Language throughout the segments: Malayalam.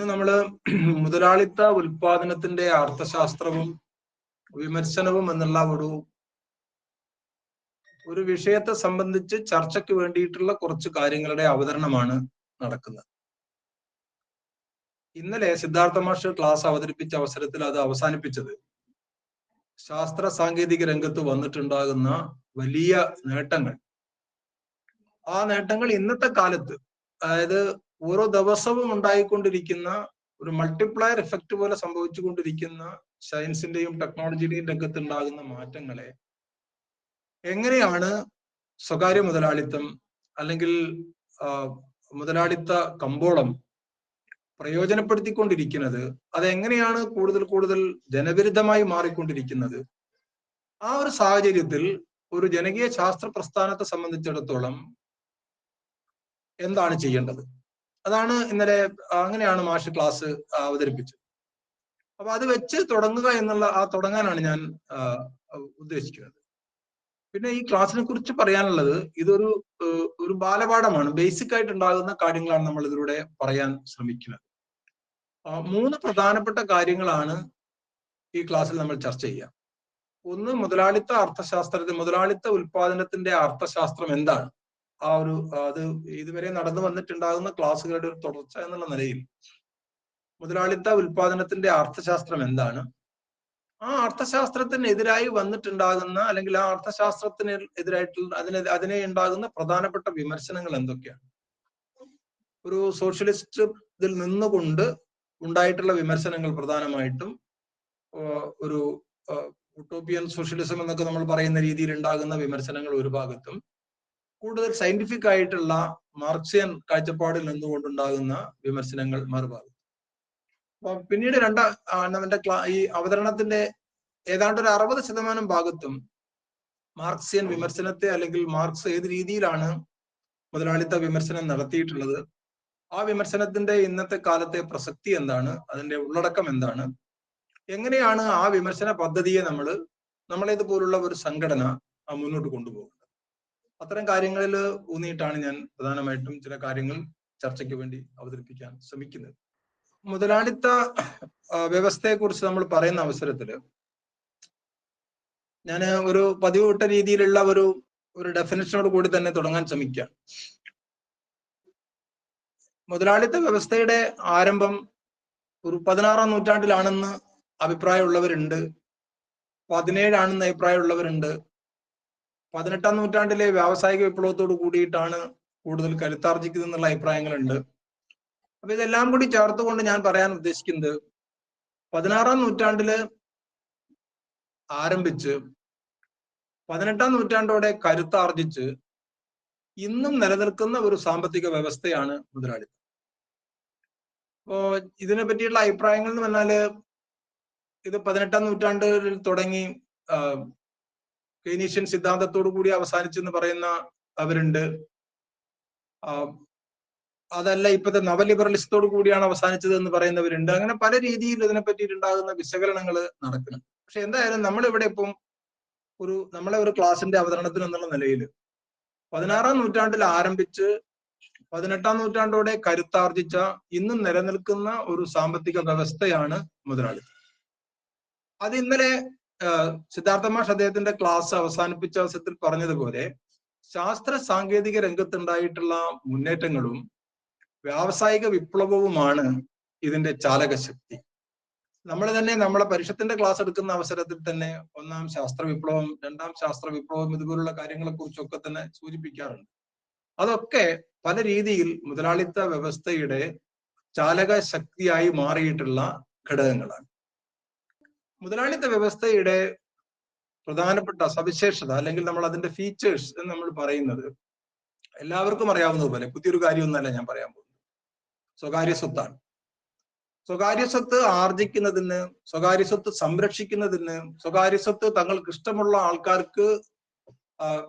ഇന്ന് നമ്മള് മുതലാളിത്ത ഉൽപാദനത്തിന്റെ അർത്ഥശാസ്ത്രവും വിമർശനവും എന്നുള്ള ഒരു വിഷയത്തെ സംബന്ധിച്ച് ചർച്ചയ്ക്ക് വേണ്ടിയിട്ടുള്ള കുറച്ച് കാര്യങ്ങളുടെ അവതരണമാണ് നടക്കുന്നത്. ഇന്നലെ സിദ്ധാർത്ഥ മാഷ് ക്ലാസ് അവതരിപ്പിച്ച അവസരത്തിൽ അത് അവസാനിപ്പിച്ചത് ശാസ്ത്ര സാങ്കേതിക രംഗത്ത് വന്നിട്ടുണ്ടാകുന്ന വലിയ നേട്ടങ്ങൾ, ആ നേട്ടങ്ങൾ ഇന്നത്തെ കാലത്ത്, അതായത് ഓരോ ദിവസവും ഉണ്ടായിക്കൊണ്ടിരിക്കുന്ന ഒരു മൾട്ടിപ്ലയർ എഫക്റ്റ് പോലെ സംഭവിച്ചുകൊണ്ടിരിക്കുന്ന സയൻസിന്റെയും ടെക്നോളജിയുടെയും രംഗത്ത് ഉണ്ടാകുന്ന മാറ്റങ്ങളെ എങ്ങനെയാണ് സ്വകാര്യ മുതലാളിത്തം അല്ലെങ്കിൽ മുതലാളിത്ത കമ്പോളം പ്രയോജനപ്പെടുത്തിക്കൊണ്ടിരിക്കുന്നത്, അതെങ്ങനെയാണ് കൂടുതൽ കൂടുതൽ ജനവിരുദ്ധമായി മാറിക്കൊണ്ടിരിക്കുന്നത്. ആ ഒരു സാഹചര്യത്തിൽ ഒരു ജനകീയ ശാസ്ത്ര പ്രസ്ഥാനത്തെ സംബന്ധിച്ചിടത്തോളം എന്താണ് ചെയ്യേണ്ടത്, അതാണ് ഇന്നലെ, അങ്ങനെയാണ് മാഷ് ക്ലാസ് അവതരിപ്പിച്ചത്. അപ്പൊ അത് വെച്ച് തുടങ്ങുക എന്നുള്ള, തുടങ്ങാനാണ് ഞാൻ ഉദ്ദേശിക്കുന്നത്. പിന്നെ ഈ ക്ലാസ്സിനെ കുറിച്ച് പറയാനുള്ളത്, ഇതൊരു ബാലപാഠമാണ്, ബേസിക് ആയിട്ട് ഉണ്ടാകുന്ന കാര്യങ്ങളാണ് നമ്മൾ ഇതിലൂടെ പറയാൻ ശ്രമിക്കുന്നത്. 3 പ്രധാനപ്പെട്ട കാര്യങ്ങളാണ് ഈ ക്ലാസ്സിൽ നമ്മൾ ചർച്ച ചെയ്യുക. ഒന്ന്, മുതലാളിത്ത അർത്ഥശാസ്ത്രത്തിൽ മുതലാളിത്ത ഉൽപാദനത്തിന്റെ അർത്ഥശാസ്ത്രം എന്താണ്, അത് ഇതുവരെ നടന്നു വന്നിട്ടുണ്ടാകുന്ന ക്ലാസ്സുകളുടെ ഒരു തുടർച്ച എന്നുള്ള നിലയിൽ മുതലാളിത്ത ഉൽപാദനത്തിന്റെ അർത്ഥശാസ്ത്രം എന്താണ്, ആ അർത്ഥശാസ്ത്രത്തിനെതിരായി വന്നിട്ടുണ്ടാകുന്ന അല്ലെങ്കിൽ ആ അർത്ഥശാസ്ത്രത്തിന് എതിരായിട്ടുള്ള അതിനെ ഉണ്ടാകുന്ന പ്രധാനപ്പെട്ട വിമർശനങ്ങൾ എന്തൊക്കെയാണ്. ഒരു സോഷ്യലിസ്റ്റ് ഇതിൽ നിന്നുകൊണ്ട് ഉണ്ടായിട്ടുള്ള വിമർശനങ്ങൾ പ്രധാനമായിട്ടും ഒരു യൂട്ടോപ്പിയൻ സോഷ്യലിസം എന്നൊക്കെ നമ്മൾ പറയുന്ന രീതിയിൽ ഉണ്ടാകുന്ന വിമർശനങ്ങൾ ഒരു ഭാഗത്തും, കൂടുതൽ സയന്റിഫിക് ആയിട്ടുള്ള മാർക്സിയൻ കാഴ്ചപ്പാടിൽ നിന്നുകൊണ്ടുണ്ടാകുന്ന വിമർശനങ്ങൾ മറുഭാഗം. അപ്പൊ പിന്നീട് നമ്മുടെ ഈ അവതരണത്തിന്റെ ഏതാണ്ട് ഒരു 60% ഭാഗത്തും മാർക്സിയൻ വിമർശനത്തെ, അല്ലെങ്കിൽ മാർക്സ് ഏത് രീതിയിലാണ് മുതലാളിത്ത വിമർശനം നടത്തിയിട്ടുള്ളത്, ആ വിമർശനത്തിന്റെ ഇന്നത്തെ കാലത്തെ പ്രസക്തി എന്താണ്, അതിന്റെ ഉള്ളടക്കം എന്താണ്, എങ്ങനെയാണ് ആ വിമർശന പദ്ധതിയെ നമ്മളേതുപോലുള്ള ഒരു സംഘടന മുന്നോട്ട് കൊണ്ടുപോകുന്നത്. അത്തരം കാര്യങ്ങളിൽ ഊന്നിയിട്ടാണ് ഞാൻ പ്രധാനമായിട്ടും ചില കാര്യങ്ങൾ ചർച്ചയ്ക്ക് വേണ്ടി അവതരിപ്പിക്കാൻ ശ്രമിക്കുന്നത്. മുതലാളിത്ത വ്യവസ്ഥയെ കുറിച്ച് നമ്മൾ പറയുന്ന അവസരത്തിൽ ഞാൻ ഒരു പതിവ് വിട്ട രീതിയിലുള്ള ഒരു ഡെഫിനിഷനോട് കൂടി തന്നെ തുടങ്ങാൻ ശ്രമിക്കാം. മുതലാളിത്ത വ്യവസ്ഥയുടെ ആരംഭം ഒരു 16-ാം നൂറ്റാണ്ടിലാണെന്ന് അഭിപ്രായമുള്ളവരുണ്ട്, 17 ആണെന്ന് അഭിപ്രായമുള്ളവരുണ്ട്, 18-ാം നൂറ്റാണ്ടിലെ വ്യാവസായിക വിപ്ലവത്തോട് കൂടിയിട്ടാണ് കൂടുതൽ കരുത്താർജിക്കുന്നത് എന്നുള്ള അഭിപ്രായങ്ങളുണ്ട്. അപ്പൊ ഇതെല്ലാം കൂടി ചേർത്തുകൊണ്ട് ഞാൻ പറയാൻ ഉദ്ദേശിക്കുന്നത്, 16-ാം നൂറ്റാണ്ടില് ആരംഭിച്ച് 18-ാം നൂറ്റാണ്ടോടെ കരുത്താർജിച്ച് ഇന്നും നിലനിൽക്കുന്ന ഒരു സാമ്പത്തിക വ്യവസ്ഥയാണ് മുതലാളിത്തം. അപ്പോ ഇതിനെ പറ്റിയുള്ള അഭിപ്രായങ്ങൾ എന്ന് പറഞ്ഞാല്, ഇത് 18-ാം നൂറ്റാണ്ടിൽ തുടങ്ങി കെയ്നീഷ്യൻ സിദ്ധാന്തത്തോടു കൂടി അവസാനിച്ചെന്ന് പറയുന്ന അവരുണ്ട്. അതല്ല, ഇപ്പോഴത്തെ നവലിബറലിസത്തോടു കൂടിയാണ് അവസാനിച്ചത് എന്ന് പറയുന്നവരുണ്ട്. അങ്ങനെ പല രീതിയിൽ ഇതിനെ പറ്റിയിട്ടുണ്ടാകുന്ന വിശകലനങ്ങൾ നടക്കുന്നുണ്ട്. പക്ഷെ എന്തായാലും നമ്മളിവിടെ ഇപ്പം നമ്മളെ ഒരു ക്ലാസിന്റെ അവതരണത്തിന് എന്നുള്ള നിലയിൽ 16-ാം നൂറ്റാണ്ടിൽ ആരംഭിച്ച് 18-ാം നൂറ്റാണ്ടോടെ കരുത്താർജിച്ച ഇന്നും നിലനിൽക്കുന്ന ഒരു സാമ്പത്തിക വ്യവസ്ഥയാണ് മുതലാളിത്തം. അത് ഇന്നലെ സിദ്ധാർത്ഥ മാഷ് അദ്ദേഹത്തിന്റെ ക്ലാസ് അവസാനിപ്പിച്ച അവസരത്തിൽ പറഞ്ഞതുപോലെ, ശാസ്ത്ര സാങ്കേതിക രംഗത്തുണ്ടായിട്ടുള്ള മുന്നേറ്റങ്ങളും വ്യാവസായിക വിപ്ലവവുമാണ് ഇതിന്റെ ചാലകശക്തി. നമ്മളെ പരിഷത്തിന്റെ ക്ലാസ് എടുക്കുന്ന അവസരത്തിൽ തന്നെ 1-ാം ശാസ്ത്ര വിപ്ലവം, 2-ാം ശാസ്ത്ര വിപ്ലവം, ഇതുപോലുള്ള കാര്യങ്ങളെ കുറിച്ചൊക്കെ തന്നെ സൂചിപ്പിക്കാറുണ്ട്. അതൊക്കെ പല രീതിയിൽ മുതലാളിത്ത വ്യവസ്ഥയുടെ ചാലക ശക്തിയായി മാറിയിട്ടുള്ള ഘടകങ്ങളാണ്. മുതലാളിത്ത വ്യവസ്ഥയുടെ പ്രധാനപ്പെട്ട സവിശേഷത, അല്ലെങ്കിൽ നമ്മൾ അതിന്റെ ഫീച്ചേഴ്സ് എന്ന് നമ്മൾ പറയുന്നത്, എല്ലാവർക്കും അറിയാവുന്നതുപോലെ പുതിയൊരു കാര്യമൊന്നുമല്ല ഞാൻ പറയാൻ പോകുന്നത്. സ്വകാര്യ സ്വത്താണ്. സ്വകാര്യ സ്വത്ത് ആർജിക്കുന്നതിന്, സ്വകാര്യ സ്വത്ത് സംരക്ഷിക്കുന്നതിന്, സ്വകാര്യ സ്വത്ത് തങ്ങൾക്ക് ഇഷ്ടമുള്ള ആൾക്കാർക്ക്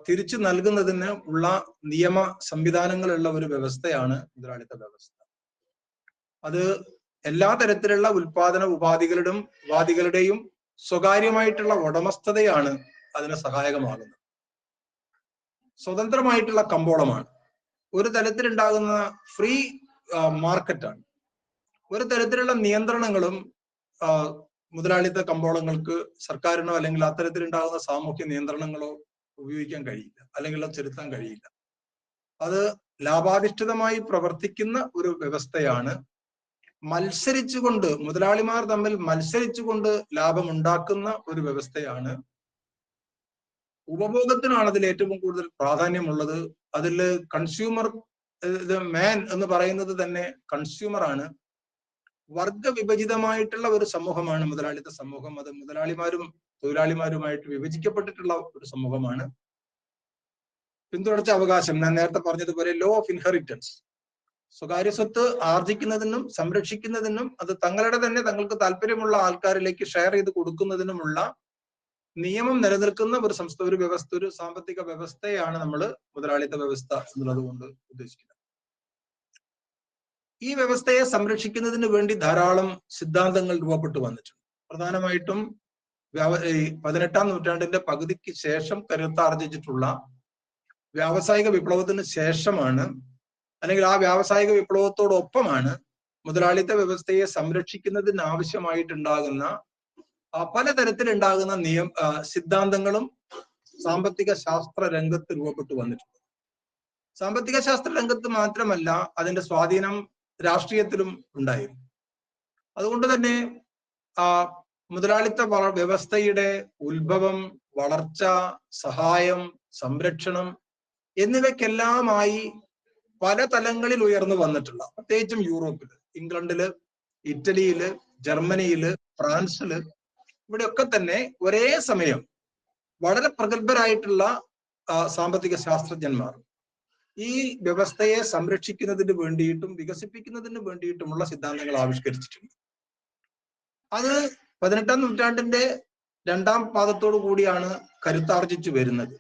തിരിച്ചു നൽകുന്നതിന് ഉള്ള നിയമ സംവിധാനങ്ങളുള്ള ഒരു വ്യവസ്ഥയാണ് മുതലാളിത്ത വ്യവസ്ഥ. അത് എല്ലാ തരത്തിലുള്ള ഉൽപാദന ഉപാധികളുടെയും സ്വകാര്യമായിട്ടുള്ള ഉടമസ്ഥതയാണ് അതിന് സഹായകമാകുന്നത്. സ്വതന്ത്രമായിട്ടുള്ള കമ്പോളമാണ്. ഒരു തലത്തിലുണ്ടാകുന്ന ഫ്രീ മാർക്കറ്റാണ്. ഒരു തരത്തിലുള്ള നിയന്ത്രണങ്ങളും മുതലാളിത്ത കമ്പോളങ്ങൾക്ക് സർക്കാരിനോ അല്ലെങ്കിൽ അത്തരത്തിലുണ്ടാകുന്ന സാമൂഹ്യ നിയന്ത്രണങ്ങളോ ഉപയോഗിക്കാൻ കഴിയില്ല, അല്ലെങ്കിൽ അത് ചെലുത്താൻ കഴിയില്ല. അത് ലാഭാധിഷ്ഠിതമായി പ്രവർത്തിക്കുന്ന ഒരു വ്യവസ്ഥയാണ്. മത്സരിച്ചുകൊണ്ട് മുതലാളിമാർ തമ്മിൽ മത്സരിച്ചുകൊണ്ട് ലാഭമുണ്ടാക്കുന്ന ഒരു വ്യവസ്ഥയാണ്. ഉപഭോഗത്തിനാണ് അതിൽ ഏറ്റവും കൂടുതൽ പ്രാധാന്യമുള്ളത്. അതിൽ കൺസ്യൂമർ മാൻ എന്ന് പറയുന്നത് തന്നെ കൺസ്യൂമർ ആണ്. വർഗവിഭജിതമായിട്ടുള്ള ഒരു സമൂഹമാണ് മുതലാളിത്ത സമൂഹം. അത് മുതലാളിമാരും തൊഴിലാളിമാരുമായിട്ട് വിഭജിക്കപ്പെട്ടിട്ടുള്ള ഒരു സമൂഹമാണ്. പിന്തുടർച്ച അവകാശം, ഞാൻ നേരത്തെ പറഞ്ഞതുപോലെ ലോ ഓഫ് ഇൻഹെറിറ്റൻസ്, സ്വകാര്യ സ്വത്ത് ആർജിക്കുന്നതിനും സംരക്ഷിക്കുന്നതിനും അത് തങ്ങളുടെ തന്നെ തങ്ങൾക്ക് താല്പര്യമുള്ള ആൾക്കാരിലേക്ക് ഷെയർ ചെയ്ത് കൊടുക്കുന്നതിനുമുള്ള നിയമം നിലനിൽക്കുന്ന ഒരു വ്യവസ്ഥ, ഒരു സാമ്പത്തിക വ്യവസ്ഥയാണ് നമ്മൾ മുതലാളിത്ത വ്യവസ്ഥ എന്നുള്ളത് കൊണ്ട് ഉദ്ദേശിക്കുന്നത്. ഈ വ്യവസ്ഥയെ സംരക്ഷിക്കുന്നതിന് വേണ്ടി ധാരാളം സിദ്ധാന്തങ്ങൾ രൂപപ്പെട്ടു വന്നിട്ടുണ്ട്. പ്രധാനമായിട്ടും 18-ാം നൂറ്റാണ്ടിന്റെ പകുതിക്ക് ശേഷം കരുത്താർജിച്ചിട്ടുള്ള വ്യാവസായിക വിപ്ലവത്തിന് ശേഷമാണ്, അല്ലെങ്കിൽ ആ വ്യാവസായിക വിപ്ലവത്തോടൊപ്പമാണ് മുതലാളിത്ത വ്യവസ്ഥയെ സംരക്ഷിക്കുന്നതിന് ആവശ്യമായിട്ടുണ്ടാകുന്ന പലതരത്തിലുണ്ടാകുന്ന സിദ്ധാന്തങ്ങളും സാമ്പത്തിക ശാസ്ത്ര രംഗത്ത് രൂപപ്പെട്ടു വന്നിട്ടുണ്ട്. സാമ്പത്തിക ശാസ്ത്ര രംഗത്ത് മാത്രമല്ല, അതിന്റെ സ്വാധീനം രാഷ്ട്രീയത്തിലും ഉണ്ടായിരുന്നു. അതുകൊണ്ട് തന്നെ മുതലാളിത്ത വ്യവസ്ഥയുടെ ഉത്ഭവം, വളർച്ച, സഹായം, സംരക്ഷണം എന്നിവയ്ക്കെല്ലാമായി പല തലങ്ങളിൽ ഉയർന്നു വന്നിട്ടുള്ള, പ്രത്യേകിച്ചും യൂറോപ്പില്, ഇംഗ്ലണ്ടില്, ഇറ്റലിയില്, ജർമ്മനിയില്, ഫ്രാൻസില്, ഇവിടെയൊക്കെ തന്നെ ഒരേ സമയം വളരെ പ്രഗത്ഭരായിട്ടുള്ള സാമ്പത്തിക ശാസ്ത്രജ്ഞന്മാർ ഈ വ്യവസ്ഥയെ സംരക്ഷിക്കുന്നതിന് വേണ്ടിയിട്ടും വികസിപ്പിക്കുന്നതിന് വേണ്ടിയിട്ടുമുള്ള സിദ്ധാന്തങ്ങൾ ആവിഷ്കരിച്ചിട്ടുണ്ട്. അത് 18-ാം നൂറ്റാണ്ടിന്റെ 2ാം പാദത്തോടു കൂടിയാണ് കരുത്താർജിച്ചു വരുന്നത്.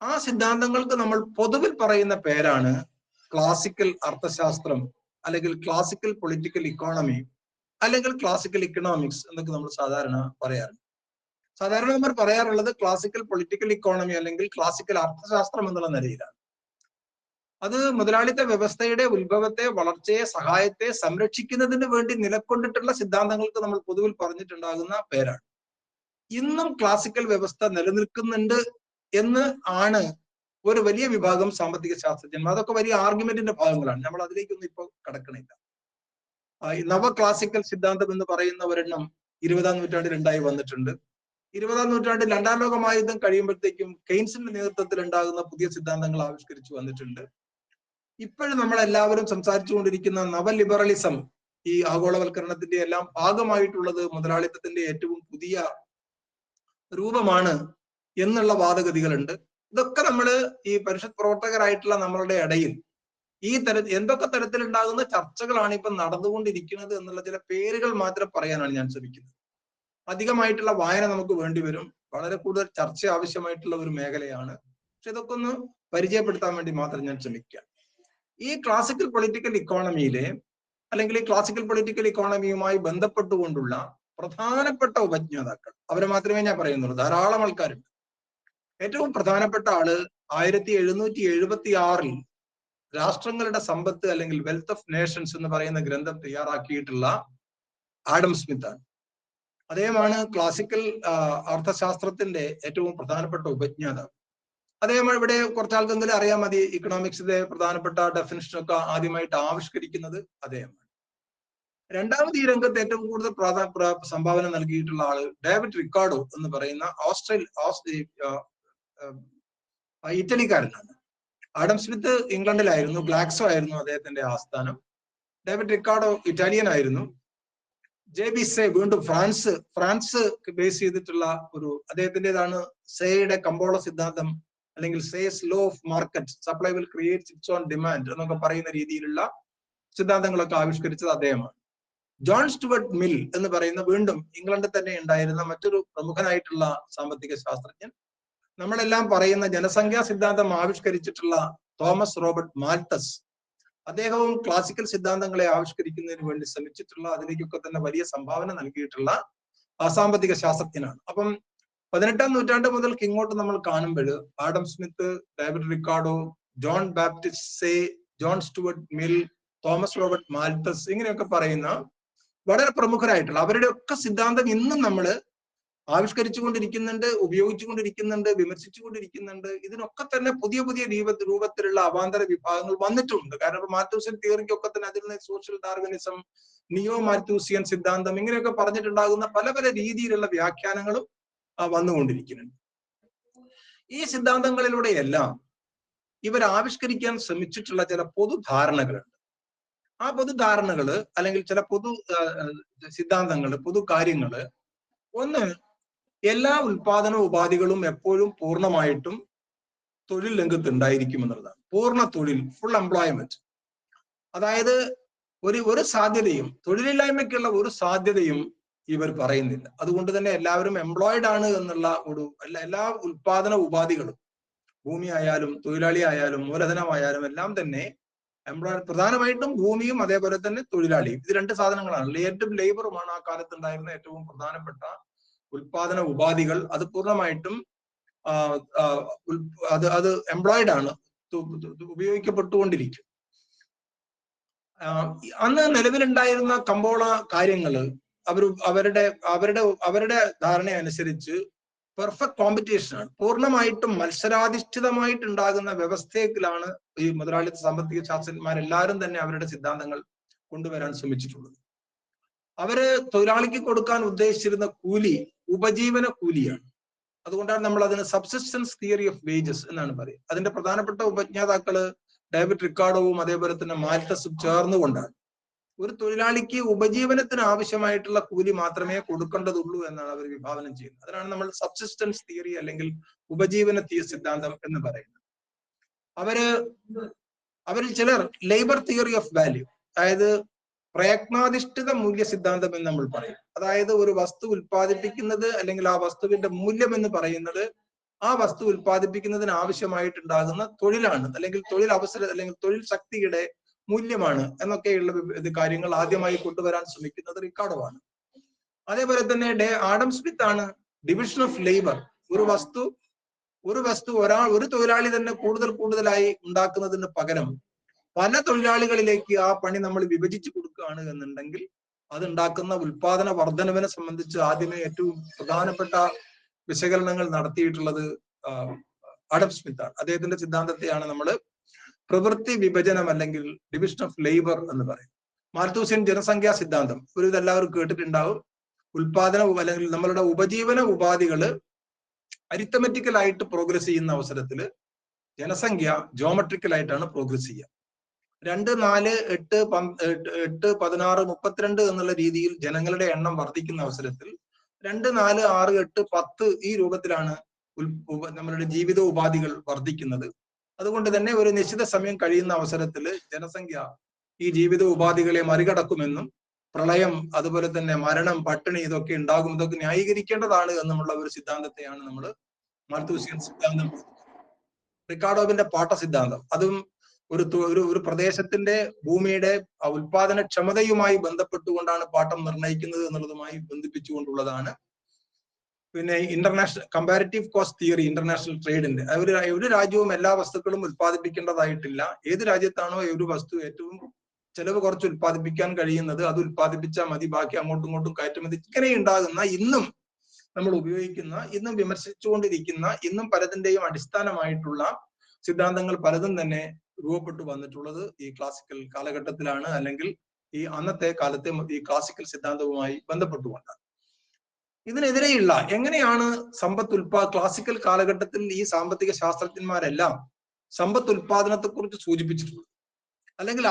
ആ സിദ്ധാന്തങ്ങൾക്ക് നമ്മൾ പൊതുവിൽ പറയുന്ന പേരാണ് ക്ലാസിക്കൽ അർത്ഥശാസ്ത്രം, അല്ലെങ്കിൽ ക്ലാസിക്കൽ പൊളിറ്റിക്കൽ ഇക്കോണമി, അല്ലെങ്കിൽ ക്ലാസിക്കൽ ഇക്കണോമിക്സ് എന്നൊക്കെ നമ്മൾ സാധാരണ പറയാറുണ്ട്. സാധാരണ നമ്മൾ പറയാറുള്ളത് ക്ലാസിക്കൽ പൊളിറ്റിക്കൽ ഇക്കോണമി അല്ലെങ്കിൽ ക്ലാസിക്കൽ അർത്ഥശാസ്ത്രം എന്നുള്ള നിലയിലാണ്. അത് മുതലാളിത്ത വ്യവസ്ഥയുടെ ഉത്ഭവത്തെ, വളർച്ചയെ, സഹായത്തെ സംരക്ഷിക്കുന്നതിന് വേണ്ടി നിലകൊണ്ടിട്ടുള്ള സിദ്ധാന്തങ്ങൾക്ക് നമ്മൾ പൊതുവിൽ പറഞ്ഞിട്ടുണ്ടാകുന്ന പേരാണ്. ഇന്നും ക്ലാസിക്കൽ വ്യവസ്ഥ നിലനിൽക്കുന്നുണ്ട് എന്ന് ആണ് ഒരു വലിയ വിഭാഗം സാമ്പത്തിക ശാസ്ത്രജ്ഞന്മാർ. അതൊക്കെ വലിയ ആർഗ്യുമെന്റിന്റെ ഭാഗങ്ങളാണ്, നമ്മൾ അതിലേക്കൊന്നും ഇപ്പോൾ കടക്കണില്ല. നവ ക്ലാസിക്കൽ സിദ്ധാന്തം എന്ന് പറയുന്ന ഒരെണ്ണം 20-ാം നൂറ്റാണ്ടിൽ ഉണ്ടായി വന്നിട്ടുണ്ട്. 20-ാം നൂറ്റാണ്ടിൽ 2ാം ലോക മഹായുദ്ധം കഴിയുമ്പോഴത്തേക്കും കെയ്ൻസിന്റെ നേതൃത്വത്തിൽ ഉണ്ടാകുന്ന പുതിയ സിദ്ധാന്തങ്ങൾ ആവിഷ്കരിച്ചു വന്നിട്ടുണ്ട്. ഇപ്പോഴും നമ്മളെല്ലാവരും സംസാരിച്ചുകൊണ്ടിരിക്കുന്ന നവലിബറലിസം, ഈ ആഗോളവൽക്കരണത്തിന്റെ എല്ലാം ഭാഗമായിട്ടുള്ളത് മുതലാളിത്തത്തിന്റെ ഏറ്റവും പുതിയ രൂപമാണ് എന്നുള്ള വാദഗതികളുണ്ട്. ഇതൊക്കെ നമ്മൾ ഈ പരിഷത്ത് പ്രവർത്തകരായിട്ടുള്ള നമ്മളുടെ ഇടയിൽ എന്തൊക്കെ തരത്തിലുണ്ടാകുന്ന ചർച്ചകളാണ് ഇപ്പൊ നടന്നുകൊണ്ടിരിക്കുന്നത് എന്നുള്ള ചില പേരുകൾ മാത്രം പറയാനാണ് ഞാൻ ശ്രമിക്കുന്നത്. അധികമായിട്ടുള്ള വായന നമുക്ക് വേണ്ടി വരും, വളരെ കൂടുതൽ ചർച്ച ആവശ്യമായിട്ടുള്ള ഒരു മേഖലയാണ്. പക്ഷെ ഇതൊക്കെ ഒന്ന് പരിചയപ്പെടുത്താൻ വേണ്ടി മാത്രം ഞാൻ ശ്രമിക്കാം. ഈ ക്ലാസിക്കൽ പൊളിറ്റിക്കൽ ഇക്കോണമിയിലെ, അല്ലെങ്കിൽ ഈ ക്ലാസിക്കൽ പൊളിറ്റിക്കൽ ഇക്കോണമിയുമായി ബന്ധപ്പെട്ടുകൊണ്ടുള്ള പ്രധാനപ്പെട്ട ഉപജ്ഞാതാക്കൾ, അവരെ മാത്രമേ ഞാൻ പറയുന്നുള്ളൂ, ധാരാളം ആൾക്കാരുണ്ട്. ഏറ്റവും പ്രധാനപ്പെട്ട ആള് 1776 രാഷ്ട്രങ്ങളുടെ സമ്പത്ത് അല്ലെങ്കിൽ വെൽത്ത് ഓഫ് നേഷൻസ് എന്ന് പറയുന്ന ഗ്രന്ഥം തയ്യാറാക്കിയിട്ടുള്ള ആഡം സ്മിത്ത് ആണ്. അദ്ദേഹമാണ് ക്ലാസിക്കൽ അർത്ഥശാസ്ത്രത്തിന്റെ ഏറ്റവും പ്രധാനപ്പെട്ട ഉപജ്ഞാതാവ്. അദ്ദേഹം ഇവിടെ കുറച്ചാൾക്കെങ്കിലും അറിയാൻ മതി, ഇക്കണോമിക്സിന്റെ പ്രധാനപ്പെട്ട ഡെഫിനിഷനൊക്കെ ആദ്യമായിട്ട് ആവിഷ്കരിക്കുന്നത് അദ്ദേഹമാണ്. രണ്ടാമത് ഈ രംഗത്ത് ഏറ്റവും കൂടുതൽ സംഭാവന നൽകിയിട്ടുള്ള ആള് ഡേവിഡ് റിക്കാർഡോ എന്ന് പറയുന്ന ഇറ്റലിക്കാരനാണ്. ആഡം സ്മിത്ത് ഇംഗ്ലണ്ടിലായിരുന്നു, ഗ്ലാക്സോ ആയിരുന്നു അദ്ദേഹത്തിന്റെ ആസ്ഥാനം. ഡേവിഡ് റിക്കാർഡോ ഇറ്റാലിയൻ ആയിരുന്നു. JB Say വീണ്ടും ഫ്രാൻസ് ബേസ് ചെയ്തിട്ടുള്ള അദ്ദേഹത്തിൻ്റെതാണ് സേയുടെ കമ്പോള സിദ്ധാന്തം, അല്ലെങ്കിൽ says law of market, supply will create it's on demand എന്നൊക്കെ പറയുന്ന രീതിയിലുള്ള സിദ്ധാന്തങ്ങളൊക്കെ ആവിഷ്കരിച്ചത് അദ്ദേഹമാണ്. ജോൺ സ്റ്റുവർട്ട് മിൽ എന്ന് പറയുന്ന വീണ്ടും ഇംഗ്ലണ്ടിൽ തന്നെ ഉണ്ടായിരുന്ന മറ്റൊരു പ്രമുഖനായിട്ടുള്ള സാമ്പത്തിക ശാസ്ത്രജ്ഞൻ. നമ്മളെല്ലാം പറയുന്ന ജനസംഖ്യാ സിദ്ധാന്തം ആവിഷ്കരിച്ചിട്ടുള്ള തോമസ് റോബർട്ട് മാൽത്തസ്, അദ്ദേഹവും ക്ലാസിക്കൽ സിദ്ധാന്തങ്ങളെ ആവിഷ്കരിക്കുന്നതിന് വേണ്ടി ശ്രമിച്ചിട്ടുള്ള, അതിലേക്കൊക്കെ തന്നെ വലിയ സംഭാവന നൽകിയിട്ടുള്ള സാമ്പത്തിക ശാസ്ത്രജ്ഞനാണ്. അപ്പം 18-ാം നൂറ്റാണ്ട് മുതൽ ഇങ്ങോട്ട് നമ്മൾ കാണുമ്പോൾ Adam Smith, David Ricardo, John Baptist say, John Stuart mill, Thomas Robert മാൽത്തസ്, ഇങ്ങനെയൊക്കെ പറയുന്ന വളരെ പ്രമുഖരായിട്ടുള്ള അവരുടെ ഒക്കെ സിദ്ധാന്തം ഇന്നും നമ്മൾ ആവിഷ്കരിച്ചുകൊണ്ടിരിക്കുന്നുണ്ട്, ഉപയോഗിച്ചുകൊണ്ടിരിക്കുന്നുണ്ട്, വിമർശിച്ചുകൊണ്ടിരിക്കുന്നുണ്ട്. ഇതിനൊക്കെ തന്നെ പുതിയ പുതിയ രൂപത്തിലുള്ള അവാന്തര വിഭാഗങ്ങൾ വന്നിട്ടുണ്ട്. കാരണം ഇപ്പൊ മാൽത്തൂസിയൻ തിയറിക്കൊക്കെ തന്നെ അതിൽ നിന്ന് സോഷ്യൽ ഡാർവിനിസം, നിയോ മാൽത്തൂസിയൻ സിദ്ധാന്തം ഇങ്ങനെയൊക്കെ പറഞ്ഞിട്ടുണ്ടാകുന്ന പല പല രീതിയിലുള്ള വ്യാഖ്യാനങ്ങളും വന്നുകൊണ്ടിരിക്കുന്നുണ്ട്. ഈ സിദ്ധാന്തങ്ങളിലൂടെയെല്ലാം ഇവർ ആവിഷ്കരിക്കാൻ ശ്രമിച്ചിട്ടുള്ള ചില പൊതുധാരണകളുണ്ട്. ആ പൊതുധാരണകള് അല്ലെങ്കിൽ ചില പൊതു സിദ്ധാന്തങ്ങള്, പൊതു കാര്യങ്ങള്, ഒന്ന്, എല്ലാ ഉൽപാദന ഉപാധികളും എപ്പോഴും പൂർണ്ണമായിട്ടും തൊഴിൽ രംഗത്ത് ഉണ്ടായിരിക്കും എന്നുള്ളതാണ്. പൂർണ്ണ തൊഴിൽ, ഫുൾ എംപ്ലോയ്മെന്റ്. അതായത് ഒരു സാധ്യതയും, തൊഴിലില്ലായ്മയ്ക്കുള്ള ഒരു സാധ്യതയും ഇവർ പറയുന്നില്ല. അതുകൊണ്ട് തന്നെ എല്ലാവരും എംപ്ലോയിഡ് ആണ് എന്നുള്ള എല്ലാ ഉൽപാദന ഉപാധികളും, ഭൂമി ആയാലും തൊഴിലാളി ആയാലും മൂലധനമായാലും എല്ലാം തന്നെ പ്രധാനമായിട്ടും ഭൂമിയും അതേപോലെ തന്നെ തൊഴിലാളിയും, ഇത് രണ്ട് സാധനങ്ങളാണ്. ലേബറുമാണ് ആ കാലത്ത് ഉണ്ടായിരുന്ന ഏറ്റവും പ്രധാനപ്പെട്ട ഉൽപാദന ഉപാധികൾ. അത് പൂർണ്ണമായിട്ടും അത് എംപ്ലോയിഡ് ആണ്, ഉപയോഗിക്കപ്പെട്ടുകൊണ്ടിരിക്കും. അന്ന് നിലവിലുണ്ടായിരുന്ന കമ്പോള കാര്യങ്ങള് അവരുടെ ധാരണ അനുസരിച്ച് പെർഫെക്റ്റ് കോമ്പറ്റീഷൻ ആണ്, പൂർണ്ണമായിട്ടും മത്സരാധിഷ്ഠിതമായിട്ടുണ്ടാകുന്ന വ്യവസ്ഥയിലാണ് ഈ മുതലാളിത്ത സാമ്പത്തിക ശാസ്ത്രജ്ഞന്മാരെല്ലാവരും തന്നെ അവരുടെ സിദ്ധാന്തങ്ങൾ കൊണ്ടുവരാൻ ശ്രമിച്ചിട്ടുള്ളത്. അവര് തൊഴിലാളിക്ക് കൊടുക്കാൻ ഉദ്ദേശിച്ചിരുന്ന കൂലി ഉപജീവന കൂലിയാണ്. അതുകൊണ്ടാണ് നമ്മൾ അതിന് സബ്സിസ്റ്റൻസ് തിയറി ഓഫ് വേജസ് എന്നാണ് പറയുക. അതിന്റെ പ്രധാനപ്പെട്ട ഉപജ്ഞാതാക്കള് ഡേവിഡ് റിക്കാർഡോവും അതേപോലെ തന്നെ മാൽത്തസും ചേർന്നുകൊണ്ടാണ്. ഒരു തൊഴിലാളിക്ക് ഉപജീവനത്തിന് ആവശ്യമായിട്ടുള്ള കൂലി മാത്രമേ കൊടുക്കേണ്ടതുള്ളൂ എന്നാണ് അവർ വിഭാവനം ചെയ്യുന്നത്. അതിനാണ് നമ്മൾ സബ്സിസ്റ്റൻസ് തിയറി അല്ലെങ്കിൽ ഉപജീവന സിദ്ധാന്തം എന്ന് പറയുന്നത്. അവരിൽ ചിലർ ലേബർ തിയറി ഓഫ് വാല്യൂ, അതായത് പ്രയത്നാധിഷ്ഠിത മൂല്യ സിദ്ധാന്തം എന്ന് നമ്മൾ പറയും. അതായത് ഒരു വസ്തു ഉൽപ്പാദിപ്പിക്കുന്നത് അല്ലെങ്കിൽ ആ വസ്തുവിന്റെ മൂല്യം എന്ന് പറയുന്നത് ആ വസ്തു ഉൽപ്പാദിപ്പിക്കുന്നതിന് ആവശ്യമായിട്ടുണ്ടാകുന്ന തൊഴിലാണ്, അല്ലെങ്കിൽ തൊഴിൽ അവസരം അല്ലെങ്കിൽ തൊഴിൽ ശക്തിയുടെ മൂല്യമാണ് എന്നൊക്കെയുള്ള കാര്യങ്ങൾ ആദ്യമായി കൊണ്ടുവരാൻ ശ്രമിക്കുന്നത് റിക്കാർഡോ ആണ്. അതേപോലെ തന്നെ ആഡം സ്മിത്ത് ആണ് ഡിവിഷൻ ഓഫ് ലേബർ. ഒരു വസ്തു ഒരു തൊഴിലാളി തന്നെ കൂടുതലായി ഉണ്ടാക്കുന്നതിന് പകരം പല തൊഴിലാളികളിലേക്ക് ആ പണി നമ്മൾ വിഭജിച്ചു കൊടുക്കുകയാണ് എന്നുണ്ടെങ്കിൽ അതുണ്ടാക്കുന്ന ഉൽപാദന വർധനവിനെ സംബന്ധിച്ച് ആദ്യമേ ഏറ്റവും പ്രധാനപ്പെട്ട വിശകലനങ്ങൾ നടത്തിയിട്ടുള്ളത് ആഡം സ്മിത്ത് ആണ്. അദ്ദേഹത്തിന്റെ സിദ്ധാന്തത്തെയാണ് നമ്മൾ പ്രവൃത്തി വിഭജനം അല്ലെങ്കിൽ ഡിവിഷൻ ഓഫ് ലേബർ എന്ന് പറയും. മാൽത്തൂസിയൻ ജനസംഖ്യാ സിദ്ധാന്തം ഇതെല്ലാവരും കേട്ടിട്ടുണ്ടാവും. അല്ലെങ്കിൽ നമ്മളുടെ ഉപജീവന ഉപാധികള് അരിത്തമെറ്റിക്കലായിട്ട് പ്രോഗ്രസ് ചെയ്യുന്ന അവസരത്തില് ജനസംഖ്യ ജോമെട്രിക്കലായിട്ടാണ് പ്രോഗ്രസ് ചെയ്യുക. 2, 4, 8, 16, 32 എന്നുള്ള രീതിയിൽ ജനങ്ങളുടെ എണ്ണം വർദ്ധിക്കുന്ന അവസരത്തിൽ 2, 4, 6, 8, 10 ഈ രൂപത്തിലാണ് നമ്മളുടെ ജീവിത ഉപാധികൾ വർദ്ധിക്കുന്നത്. അതുകൊണ്ട് തന്നെ ഒരു നിശ്ചിത സമയം കഴിയുന്ന അവസരത്തിൽ ജനസംഖ്യ ഈ ജീവിത ഉപാധികളെ മറികടക്കുമെന്നും പ്രളയം, അതുപോലെ തന്നെ മരണം, പട്ടിണി ഇതൊക്കെ ഉണ്ടാകും, ഇതൊക്കെ ന്യായീകരിക്കേണ്ടതാണ് എന്നുമുള്ള ഒരു സിദ്ധാന്തത്തെയാണ് നമ്മൾ മാൽത്തൂസിയൻ സിദ്ധാന്തം. റിക്കാർഡോവിന്റെ പാട്ട സിദ്ധാന്തം, അതും ഒരു പ്രദേശത്തിന്റെ ഭൂമിയുടെ ഉൽപാദന ക്ഷമതയുമായി ബന്ധപ്പെട്ടുകൊണ്ടാണ് പാട്ടം നിർണ്ണയിക്കുന്നത് എന്നുള്ളതുമായി ബന്ധിപ്പിച്ചുകൊണ്ടുള്ളതാണ്. പിന്നെ international comparative cost theory, international ട്രേഡിന്റെ ഒരു രാജ്യവും എല്ലാ വസ്തുക്കളും ഉൽപ്പാദിപ്പിക്കേണ്ടതായിട്ടില്ല. ഏത് രാജ്യത്താണോ ഒരു വസ്തു ഏറ്റവും ചെലവ് കുറച്ച് ഉൽപ്പാദിപ്പിക്കാൻ കഴിയുന്നത് അത് ഉൽപ്പാദിപ്പിച്ചാൽ മതി, ബാക്കി അങ്ങോട്ടും ഇങ്ങോട്ടും കയറ്റുമതി. ഇങ്ങനെ ഉണ്ടാകുന്ന ഇന്നും നമ്മൾ ഉപയോഗിക്കുന്ന, ഇന്നും വിമർശിച്ചുകൊണ്ടിരിക്കുന്ന, ഇന്നും പലതിന്റെയും അടിസ്ഥാനമായിട്ടുള്ള സിദ്ധാന്തങ്ങൾ പലതും തന്നെ രൂപപ്പെട്ടു വന്നിട്ടുള്ളത് ഈ ക്ലാസിക്കൽ കാലഘട്ടത്തിലാണ്, അല്ലെങ്കിൽ ഈ അന്നത്തെ കാലത്തെ ഈ ക്ലാസിക്കൽ സിദ്ധാന്തവുമായി ബന്ധപ്പെട്ടുകൊണ്ടാണ്. ഇതിനെതിരെയുള്ള എങ്ങനെയാണ് ക്ലാസിക്കൽ കാലഘട്ടത്തിൽ ഈ സാമ്പത്തിക ശാസ്ത്രജ്ഞന്മാരെല്ലാം സമ്പത്ത് ഉൽപാദനത്തെക്കുറിച്ച് സൂചിപ്പിച്ചിട്ടുള്ളത്, അല്ലെങ്കിൽ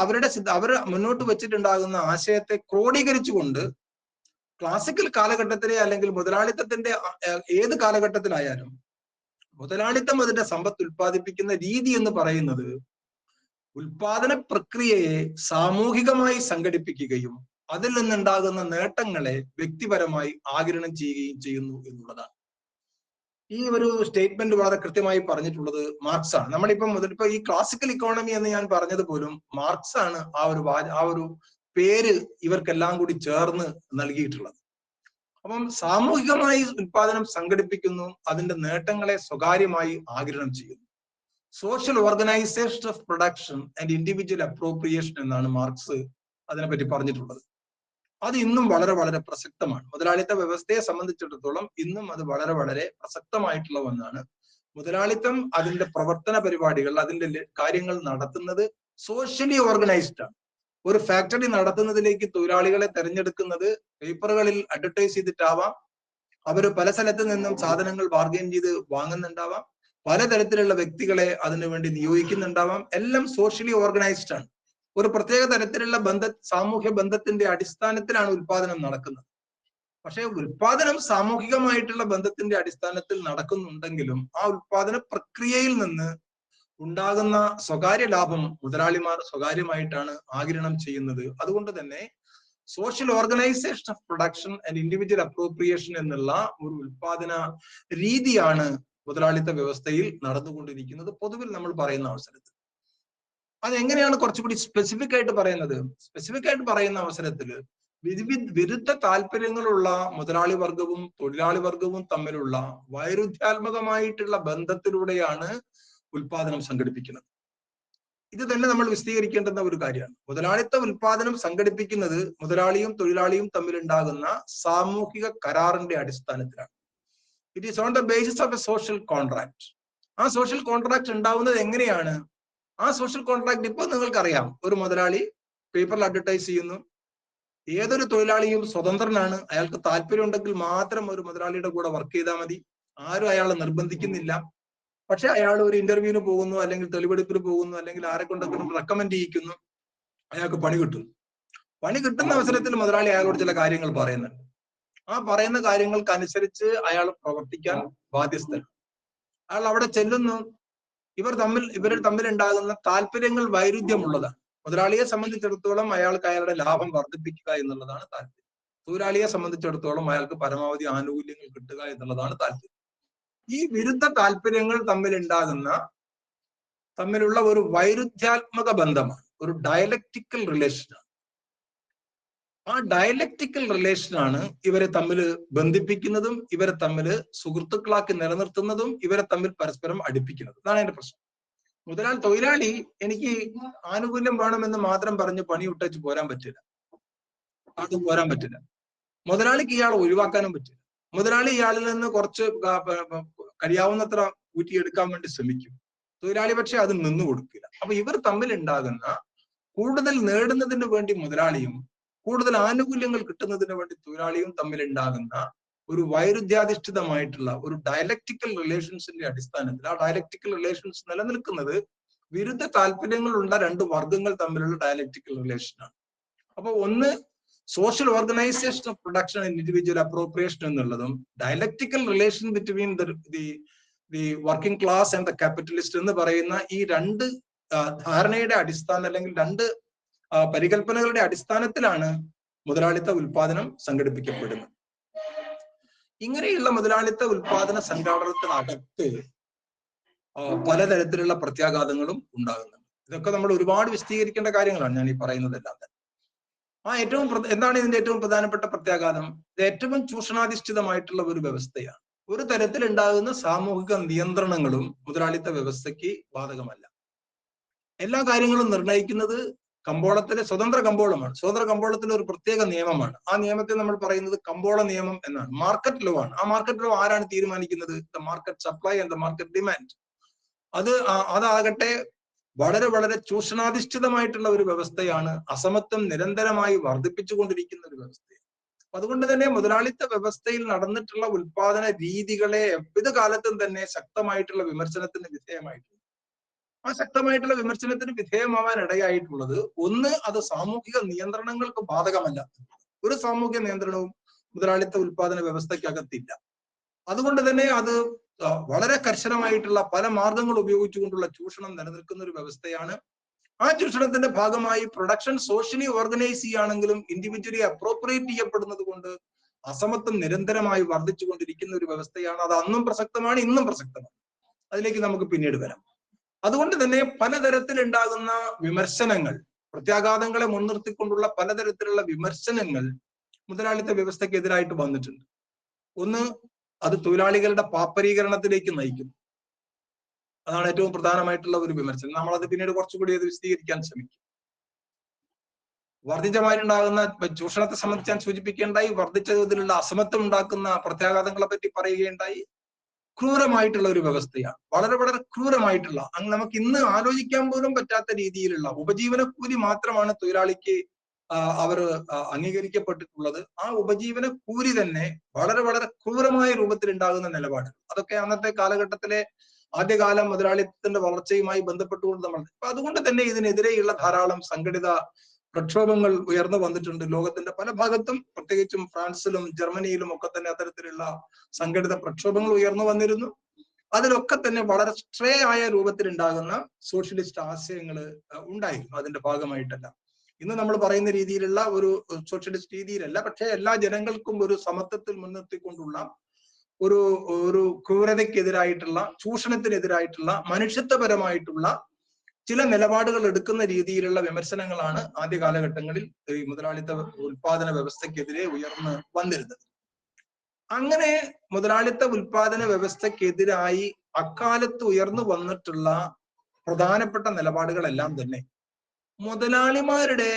അവർ മുന്നോട്ട് വെച്ചിട്ടുണ്ടാകുന്ന ആശയത്തെ ക്രോഡീകരിച്ചുകൊണ്ട് ക്ലാസിക്കൽ കാലഘട്ടത്തിലെ അല്ലെങ്കിൽ മുതലാളിത്തത്തിന്റെ ഏത് കാലഘട്ടത്തിലായാലും മുതലാളിത്തം അതിന്റെ സമ്പത്ത് ഉൽപ്പാദിപ്പിക്കുന്ന രീതി എന്ന് പറയുന്നത് ഉൽപാദന പ്രക്രിയയെ സാമൂഹികമായി സംഘടിപ്പിക്കുകയും അതിൽ നിന്നുണ്ടാകുന്ന നേട്ടങ്ങളെ വ്യക്തിപരമായി ആഗിരണം ചെയ്യുകയും ചെയ്യുന്നു എന്നുള്ളതാണ്. ഈ ഒരു സ്റ്റേറ്റ്മെന്റ് വളരെ കൃത്യമായി പറഞ്ഞിട്ടുള്ളത് മാർക്സ് ആണ്. നമ്മളിപ്പം ഈ ക്ലാസിക്കൽ ഇക്കോണമി എന്ന് ഞാൻ പറഞ്ഞത് പോലും മാർക്സ് ആണ് ആ ഒരു പേര് ഇവർക്കെല്ലാം കൂടി ചേർന്ന് നൽകിയിട്ടുള്ളത്. അപ്പം സാമൂഹികമായി ഉൽപാദനം സംഘടിപ്പിക്കുന്നു, അതിന്റെ നേട്ടങ്ങളെ സ്വകാര്യമായി ആഗിരണം ചെയ്യുന്നു. Social organisation of production and individual appropriation എന്നാണ് മാർക്സ് അതിനെപ്പറ്റി പറഞ്ഞിട്ടുള്ളത്. അത് ഇന്നും വളരെ വളരെ പ്രസക്തമാണ്. മുതലാളിത്ത വ്യവസ്ഥയെ സംബന്ധിച്ചിടത്തോളം ഇന്നും അത് വളരെ വളരെ പ്രസക്തമായിട്ടുള്ള ഒന്നാണ്. മുതലാളിത്തം അതിന്റെ പ്രവർത്തന പരിപാടികൾ, അതിന്റെ കാര്യങ്ങൾ നടത്തുന്നത് സോഷ്യലി ഓർഗനൈസ്ഡ് ആണ്. ഒരു ഫാക്ടറി നടത്തുന്നതിലേക്ക് തൊഴിലാളികളെ തെരഞ്ഞെടുക്കുന്നത് പേപ്പറുകളിൽ അഡ്വർടൈസ് ചെയ്തിട്ടാവാം, അവർ പല സ്ഥലത്ത് നിന്നും സാധനങ്ങൾ ബാർഗെയിൻ ചെയ്ത് വാങ്ങുന്നുണ്ടാവാം, പലതരത്തിലുള്ള വ്യക്തികളെ അതിനുവേണ്ടി നിയോഗിക്കുന്നുണ്ടാവാം. എല്ലാം സോഷ്യലി ഓർഗനൈസ്ഡ് ആണ്. ഒരു പ്രത്യേക തരത്തിലുള്ള സാമൂഹ്യ ബന്ധത്തിന്റെ അടിസ്ഥാനത്തിലാണ് ഉൽപാദനം നടക്കുന്നത്. പക്ഷെ ഉൽപാദനം സാമൂഹികമായിട്ടുള്ള ബന്ധത്തിന്റെ അടിസ്ഥാനത്തിൽ നടക്കുന്നുണ്ടെങ്കിലും ആ ഉൽപാദന പ്രക്രിയയിൽ നിന്ന് ഉണ്ടാകുന്ന സ്വകാര്യ ലാഭം മുതലാളിമാർ സ്വകാര്യമായിട്ടാണ് ആഗിരണം ചെയ്യുന്നത്. അതുകൊണ്ട് തന്നെ social organisation of production and individual appropriation എന്നുള്ള ഒരു ഉൽപാദന രീതിയാണ് മുതലാളിത്ത വ്യവസ്ഥയിൽ നടന്നുകൊണ്ടിരിക്കുന്നത് പൊതുവിൽ നമ്മൾ പറയുന്ന അവസരത്തിൽ. അതെങ്ങനെയാണ് കുറച്ചുകൂടി സ്പെസിഫിക് ആയിട്ട് പറയുന്നത്? സ്പെസിഫിക് ആയിട്ട് പറയുന്ന അവസരത്തിൽ വിരുദ്ധ താല്പര്യങ്ങളുള്ള മുതലാളി വർഗവും തൊഴിലാളി വർഗവും തമ്മിലുള്ള വൈരുദ്ധ്യാത്മകമായിട്ടുള്ള ബന്ധത്തിലൂടെയാണ് ഉൽപാദനം സംഘടിപ്പിക്കുന്നത്. ഇത് തന്നെ നമ്മൾ വിശദീകരിക്കേണ്ടുന്ന ഒരു കാര്യമാണ്. മുതലാളിത്ത ഉൽപാദനം സംഘടിപ്പിക്കുന്നത് മുതലാളിയും തൊഴിലാളിയും തമ്മിലുണ്ടാകുന്ന സാമൂഹിക കരാറിന്റെ അടിസ്ഥാനത്തിലാണ്. It is on the basis of A social contract. ആ സോഷ്യൽ കോൺട്രാക്ട് ഉണ്ടാവുന്നത് എങ്ങനെയാണ്? ആ സോഷ്യൽ കോൺട്രാക്ട് ഇപ്പോൾ നിങ്ങൾക്കറിയാം. ഒരു മുതലാളി പേപ്പറിൽ അഡ്വർടൈസ് ചെയ്യുന്നു. ഏതൊരു തൊഴിലാളിയും സ്വതന്ത്രനാണ്. അയാൾക്ക് താല്പര്യം ഉണ്ടെങ്കിൽ മാത്രം ഒരു മുതലാളിയുടെ കൂടെ വർക്ക് ചെയ്താൽ മതി. ആരും അയാളെ നിർബന്ധിക്കുന്നില്ല. പക്ഷെ അയാൾ ഒരു ഇന്റർവ്യൂവിന് പോകുന്നു, അല്ലെങ്കിൽ തെളിവെടുപ്പിന് പോകുന്നു, അല്ലെങ്കിൽ ആരെ കൊണ്ടെങ്കിലും റെക്കമെൻഡ് ചെയ്യിക്കുന്നു, അയാൾക്ക് പണി കിട്ടുന്നു. പണി കിട്ടുന്ന അവസരത്തിൽ മുതലാളി അയാളോട് ചില കാര്യങ്ങൾ പറയുന്നുണ്ട്. ആ പറയുന്ന കാര്യങ്ങൾക്കനുസരിച്ച് അയാൾ പ്രവർത്തിക്കാൻ ബാധ്യസ്ഥനാണ്. അയാൾ അവിടെ ചെല്ലുന്നു. ഇവർ തമ്മിൽ ഉണ്ടാകുന്ന താല്പര്യങ്ങൾ വൈരുദ്ധ്യമുള്ളതാണ്. മുതലാളിയെ സംബന്ധിച്ചിടത്തോളം അയാൾക്ക് അയാളുടെ ലാഭം വർദ്ധിപ്പിക്കുക എന്നുള്ളതാണ് താല്പര്യം. തൊഴിലാളിയെ സംബന്ധിച്ചിടത്തോളം അയാൾക്ക് പരമാവധി ആനുകൂല്യങ്ങൾ കിട്ടുക എന്നുള്ളതാണ് താല്പര്യം. ഈ വിരുദ്ധ താല്പര്യങ്ങൾ തമ്മിലുള്ള ഒരു വൈരുദ്ധ്യാത്മക ബന്ധമാണ്, ഒരു ഡയലക്റ്റിക്കൽ റിലേഷനാണ്. ആ ഡയലക്റ്റിക്കൽ റിലേഷനാണ് ഇവരെ തമ്മിൽ ബന്ധിപ്പിക്കുന്നതും ഇവരെ തമ്മിൽ സുഹൃത്തുക്കളാക്കി നിലനിർത്തുന്നതും ഇവരെ തമ്മിൽ പരസ്പരം അടുപ്പിക്കുന്നതും. അതാണ് അതിന്റെ പ്രശ്നം. തൊഴിലാളി എനിക്ക് ആനുകൂല്യം വേണമെന്ന് മാത്രം പറഞ്ഞ് പണി വിട്ടേച്ച് പോരാൻ പറ്റില്ല. മുതലാളിക്ക് ഇയാൾ ഒഴിവാക്കാനും പറ്റില്ല. മുതലാളി ഇയാളിൽ നിന്ന് കുറച്ച് കഴിയാവുന്നത്ര ഊറ്റിയെടുക്കാൻ വേണ്ടി ശ്രമിക്കും. തൊഴിലാളി പക്ഷെ അത് നിന്നു കൊടുക്കില്ല. അപ്പൊ ഇവർ തമ്മിൽ ഉണ്ടാകുന്ന കൂടുതൽ നേടുന്നതിന് വേണ്ടി മുതലാളിയും കൂടുതൽ ആനുകൂല്യങ്ങൾ കിട്ടുന്നതിന് വേണ്ടി തൊഴിലാളിയും തമ്മിൽ ഉണ്ടാകുന്ന ഒരു വൈരുദ്ധ്യാധിഷ്ഠിതമായിട്ടുള്ള ഒരു ഡയലക്റ്റിക്കൽ റിലേഷൻസിന്റെ അടിസ്ഥാനത്തിൽ ആ ഡയലക്റ്റിക്കൽ റിലേഷൻസ് നിലനിൽക്കുന്നത് വിരുദ്ധ താല്പര്യങ്ങളുള്ള രണ്ട് വർഗങ്ങൾ തമ്മിലുള്ള ഡയലക്റ്റിക്കൽ റിലേഷനാണ്. അപ്പൊ ഒന്ന് social organisation of production and individual appropriation എന്നുള്ളതും dialectical relation between the working class and the capitalist എന്ന് പറയുന്ന ഈ രണ്ട് ധാരണയുടെ അടിസ്ഥാനം അല്ലെങ്കിൽ രണ്ട് പരികൽപ്പനകളുടെ അടിസ്ഥാനത്തിലാണ് മുതലാളിത്ത ഉൽപാദനം സംഘടിപ്പിക്കപ്പെടുന്നത്. ഇങ്ങനെയുള്ള മുതലാളിത്ത ഉൽപാദന സംഘാടനത്തിനകത്ത് പലതരത്തിലുള്ള പ്രത്യാഘാതങ്ങളും ഉണ്ടാകുന്നുണ്ട്. ഇതൊക്കെ നമ്മൾ ഒരുപാട് വിശദീകരിക്കേണ്ട കാര്യങ്ങളാണ് ഞാൻ ഈ പറയുന്നതെല്ലാം തന്നെ. എന്താണ് ഇതിന്റെ ഏറ്റവും പ്രധാനപ്പെട്ട പ്രത്യാഘാതം? ഇത് ഏറ്റവും ചൂഷണാധിഷ്ഠിതമായിട്ടുള്ള ഒരു വ്യവസ്ഥയാണ്. ഒരു തരത്തിൽ ഉണ്ടാകുന്ന സാമൂഹിക നിയന്ത്രണങ്ങളും മുതലാളിത്ത വ്യവസ്ഥയ്ക്ക് ബാധകമല്ല. എല്ലാ കാര്യങ്ങളും നിർണ്ണയിക്കുന്നത് സ്വതന്ത്ര കമ്പോളമാണ്. സ്വതന്ത്ര കമ്പോളത്തിന്റെ ഒരു പ്രത്യേക നിയമമാണ്. ആ നിയമത്തെ നമ്മൾ പറയുന്നത് കമ്പോള നിയമം എന്നാണ്. മാർക്കറ്റ് ലോ ആണ്. ആ മാർക്കറ്റ് ലോ ആരാണ് തീരുമാനിക്കുന്നത്? The market supply and the market demand. അതാകട്ടെ വളരെ വളരെ ചൂഷണാധിഷ്ഠിതമായിട്ടുള്ള ഒരു വ്യവസ്ഥയാണ്. അസമത്വം നിരന്തരമായി വർദ്ധിപ്പിച്ചുകൊണ്ടിരിക്കുന്ന ഒരു വ്യവസ്ഥയാണ്. അതുകൊണ്ട് തന്നെ മുതലാളിത്ത വ്യവസ്ഥയിൽ നടന്നിട്ടുള്ള ഉൽപാദന രീതികളെ എவ்வித കാലത്തും തന്നെ ശക്തമായിട്ടുള്ള വിമർശനത്തിന് വിധേയമായിട്ടുണ്ട്. ആ ശക്തമായിട്ടുള്ള വിമർശനത്തിന് വിധേയമാവാൻ ഇടയായിട്ടുള്ളത് ഒന്ന്, അത് സാമൂഹിക നിയന്ത്രണങ്ങൾക്ക് ബാധകമല്ല. ഒരു സാമൂഹിക നിയന്ത്രണവും മുതലാളിത്ത ഉൽപാദന വ്യവസ്ഥയ്ക്കകത്തില്ല. അതുകൊണ്ട് തന്നെ അത് വളരെ കർശനമായിട്ടുള്ള പല മാർഗങ്ങൾ ഉപയോഗിച്ചുകൊണ്ടുള്ള ചൂഷണം നിലനിൽക്കുന്ന ഒരു വ്യവസ്ഥയാണ്. ആ ചൂഷണത്തിന്റെ ഭാഗമായി പ്രൊഡക്ഷൻ സോഷ്യലി ഓർഗനൈസ് ചെയ്യുകയാണെങ്കിലും ഇൻഡിവിജ്വലി അപ്രോപ്രിയേറ്റ് ചെയ്യപ്പെടുന്നത് കൊണ്ട് അസമത്വം നിരന്തരമായി വർദ്ധിച്ചുകൊണ്ടിരിക്കുന്ന ഒരു വ്യവസ്ഥയാണ്. അത് അന്നും പ്രസക്തമാണ്, ഇന്നും പ്രസക്തമാണ്. അതിലേക്ക് നമുക്ക് പിന്നീട് വരാം. അതുകൊണ്ട് തന്നെ പലതരത്തിലുണ്ടാകുന്ന വിമർശനങ്ങൾ, പ്രത്യാഘാതങ്ങളെ മുൻനിർത്തിക്കൊണ്ടുള്ള പലതരത്തിലുള്ള വിമർശനങ്ങൾ മുതലാളിത്ത വ്യവസ്ഥക്കെതിരായിട്ട് വന്നിട്ടുണ്ട്. ഒന്ന്, അത് തൊഴിലാളികളുടെ പാപ്പരീകരണത്തിലേക്ക് നയിക്കുന്നു. അതാണ് ഏറ്റവും പ്രധാനമായിട്ടുള്ള ഒരു വിമർശനം. നമ്മളത് പിന്നീട് കുറച്ചുകൂടി അത് വിശദീകരിക്കാൻ ശ്രമിക്കും. വർദ്ധിതമായിട്ടുണ്ടാകുന്ന ചൂഷണത്തെ സംബന്ധിച്ച് ഞാൻ സൂചിപ്പിക്കേണ്ടായി. വർദ്ധിച്ച തോതിലുള്ള അസമത്വം ഉണ്ടാക്കുന്ന പ്രത്യാഘാതങ്ങളെ പറ്റി പറയുകയുണ്ടായി. ക്രൂരമായിട്ടുള്ള ഒരു വ്യവസ്ഥയാണ്, വളരെ വളരെ ക്രൂരമായിട്ടുള്ള, നമുക്ക് ഇന്ന് ആലോചിക്കാൻ പോലും പറ്റാത്ത രീതിയിലുള്ള ഉപജീവന കൂലി മാത്രമാണ് തൊഴിലാളിക്ക് അവർ അംഗീകരിക്കപ്പെട്ടിട്ടുള്ളത്. ആ ഉപജീവന കൂലി തന്നെ വളരെ വളരെ ക്രൂരമായ രൂപത്തിൽ ഉണ്ടാകുന്ന നിലപാട്, അതൊക്കെ അന്നത്തെ കാലഘട്ടത്തിലെ ആദ്യകാല മുതലാളിത്തത്തിന്റെ വളർച്ചയുമായി ബന്ധപ്പെട്ടുകൊണ്ട് നമ്മൾ അപ്പൊ അതുകൊണ്ട് തന്നെ ഇതിനെതിരെയുള്ള ധാരാളം സംഘടിത പ്രക്ഷോഭങ്ങൾ ഉയർന്നു വന്നിട്ടുണ്ട്. ലോകത്തിന്റെ പല ഭാഗത്തും, പ്രത്യേകിച്ചും ഫ്രാൻസിലും ജർമ്മനിയിലും ഒക്കെ തന്നെ അത്തരത്തിലുള്ള സംഘടിത പ്രക്ഷോഭങ്ങൾ ഉയർന്നു വന്നിരുന്നു. അതിലൊക്കെ തന്നെ വളരെ സ്ട്രേ ആയ രൂപത്തിൽ ഉണ്ടാകുന്ന സോഷ്യലിസ്റ്റ് ആശയങ്ങൾ ഉണ്ടായിരുന്നു അതിന്റെ ഭാഗമായിട്ടല്ല. ഇന്ന് നമ്മൾ പറയുന്ന രീതിയിലുള്ള ഒരു സോഷ്യലിസ്റ്റ് രീതിയിലല്ല, പക്ഷേ എല്ലാ ജനങ്ങൾക്കും ഒരു സമത്വത്തിൽ മുൻനിർത്തിക്കൊണ്ടുള്ള ഒരു ക്രൂരതയ്ക്കെതിരായിട്ടുള്ള, ചൂഷണത്തിനെതിരായിട്ടുള്ള, മനുഷ്യത്വപരമായിട്ടുള്ള ചില നിലപാടുകൾ എടുക്കുന്ന രീതിയിലുള്ള വിമർശനങ്ങളാണ് ആദ്യ കാലഘട്ടങ്ങളിൽ ഈ മുതലാളിത്ത ഉൽപാദന വ്യവസ്ഥക്കെതിരെ ഉയർന്നു വന്നിരുന്നത്. അങ്ങനെ മുതലാളിത്ത ഉൽപാദന വ്യവസ്ഥക്കെതിരായി അക്കാലത്ത് ഉയർന്നു വന്നിട്ടുള്ള പ്രധാനപ്പെട്ട നിലപാടുകളെല്ലാം തന്നെ മുതലാളിമാരുടെ